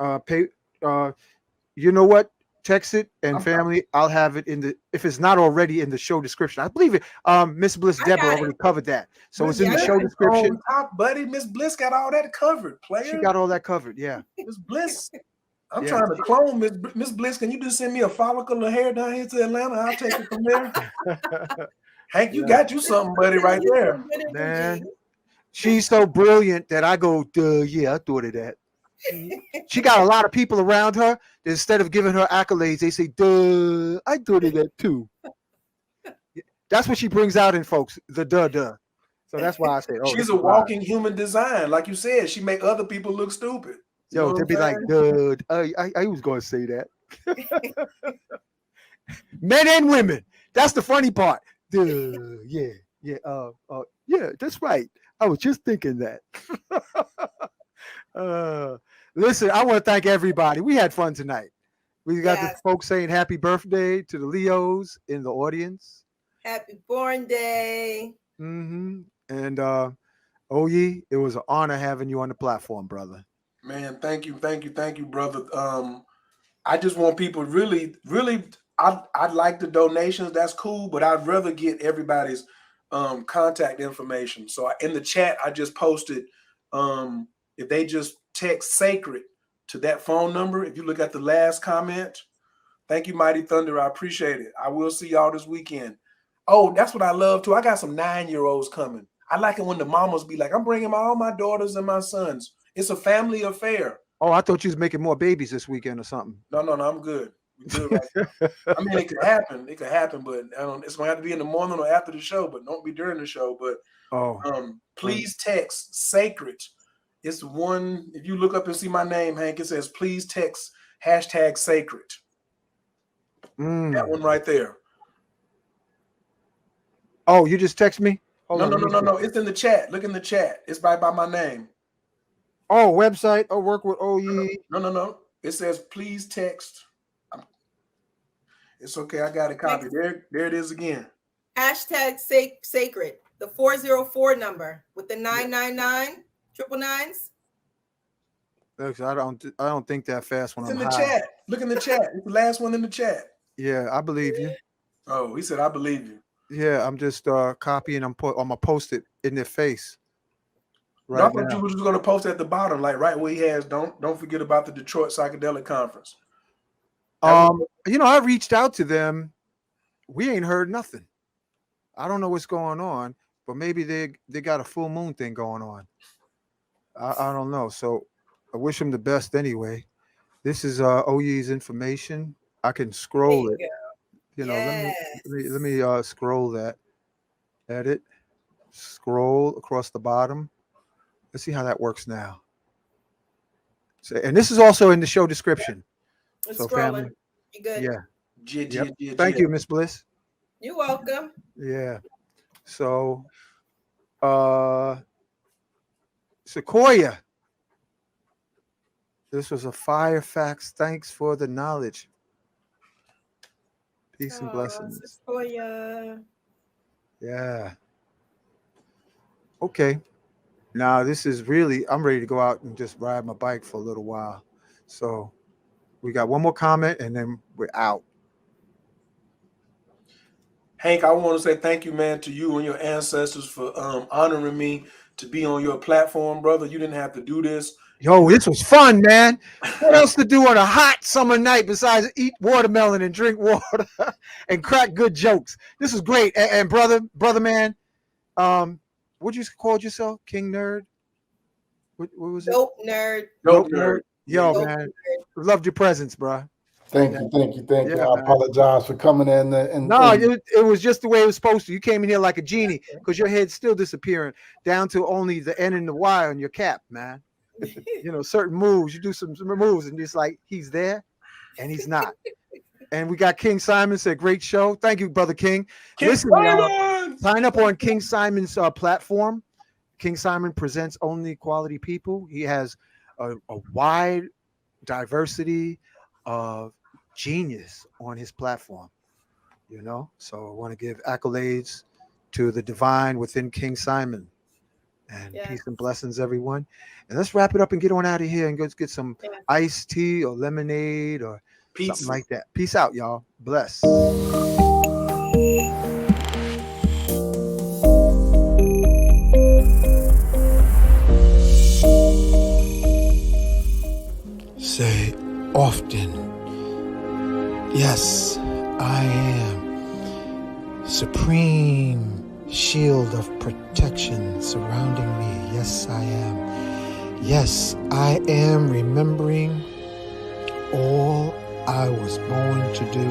You know what? Text it and family. I'll have it if it's not already in the show description. I believe it. Miss Bliss Deborah already covered that. So it's in the show description. Top, buddy. Miss Bliss got all that covered, player. She got all that covered, yeah. Miss Bliss. I'm trying to clone Miss Bliss. Can you just send me a follicle of hair down here to Atlanta? I'll take it from there. Hank, you got you something, buddy, right there. Man, she's so brilliant that I go, duh, yeah, I thought of that. She got a lot of people around her that instead of giving her accolades, they say, duh, I thought of that too. That's what she brings out in folks, the duh. So that's why I say, she's a walking human design. Like you said, she make other people look stupid. Yo, they'd be like, duh, I was going to say that. Men and women. That's the funny part. Duh, yeah. Yeah, yeah, that's right. I was just thinking that. Listen, I want to thank everybody. We had fun tonight. We got the Yes. folks saying happy birthday to the Leos in the audience. Happy born day. Mm-hmm. And Oye, it was an honor having you on the platform, brother. Man, thank you, brother. I just want people really, I'd like the donations. That's cool, but I'd rather get everybody's contact information. So in the chat, I just posted, if they just text sacred to that phone number, if you look at the last comment, thank you, Mighty Thunder. I appreciate it. I will see y'all this weekend. Oh, that's what I love too. I got some 9-year-olds coming. I like it when the mamas be like, I'm bringing all my daughters and my sons. It's a family affair. Oh, I thought you was making more babies this weekend or something. No, I'm good. We're good right now. I mean, it could happen. It could happen, but it's gonna have to be in the morning or after the show. But don't be during the show. But please text sacred. It's one. If you look up and see my name, Hank, it says please text #sacred. That one right there. Oh, you just text me? No. It's in the chat. Look in the chat. It's by my name. Oh, website. Oh, work with OE. No. It says please text. It's okay. I got a copy. There it is again. #sacred. The 404 number with the 999 999s. I don't think that fast when it's I'm in the high. chat. Look in the chat. It's the last one in the chat. Yeah, I believe you. Oh, he said I believe you. Yeah, I'm just copying. I'm gonna post it in their face. Right. I thought you were just gonna post at the bottom, like right where he has. Don't forget about the Detroit Psychedelic Conference. I reached out to them. We ain't heard nothing. I don't know what's going on, but maybe they got a full moon thing going on. I don't know. So I wish them the best anyway. This is OU's information. I can scroll it. Yes. Let me scroll that. Edit. Scroll across the bottom. Let's see how that works now. So, and this is also in the show description. It's so scrolling. Family. You good? Yeah. Yep. Thank you, Miss Bliss. You're welcome. Yeah. So Sequoia. This was a fire facts. Thanks for the knowledge. Peace and blessings. Sequoia. Yeah. Okay. Now this is really, I'm ready to go out and just ride my bike for a little while. So we got one more comment and then we're out. Hank, I want to say thank you, man, to you and your ancestors for honoring me to be on your platform, brother. You didn't have to do this. Yo, this was fun, man. What else to do on a hot summer night besides eat watermelon and drink water and crack good jokes? This is great. And brother man, what you called yourself? King Nerd? What was it? Dope Nerd. Dope Nerd. Yo, Dope man. Nerd. Loved your presence, bro. Thank you. Yeah, I apologize for coming in. It was just the way it was supposed to. You came in here like a genie because your head's still disappearing down to only the N and the Y on your cap, man. Certain moves. You do some moves and it's like he's there and he's not. And we got King Simon said, great show. Thank you, Brother King. Listen, sign up on King Simon's platform. King Simon presents only quality people. He has a wide diversity of genius on his platform, So I want to give accolades to the divine within King Simon. And peace and blessings, everyone. And let's wrap it up and get on out of here and go get some iced tea or lemonade or something like that. Peace out, y'all. Bless. Say often, yes, I am. Supreme shield of protection surrounding me. Yes, I am. Yes, I am remembering all I was born to do.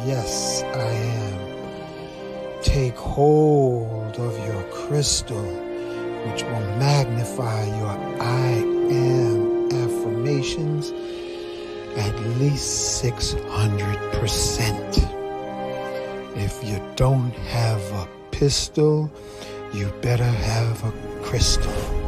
Yes, I am. Take hold of your crystal, which will magnify your I am affirmations at least 600%. If you don't have a pistol, you better have a crystal.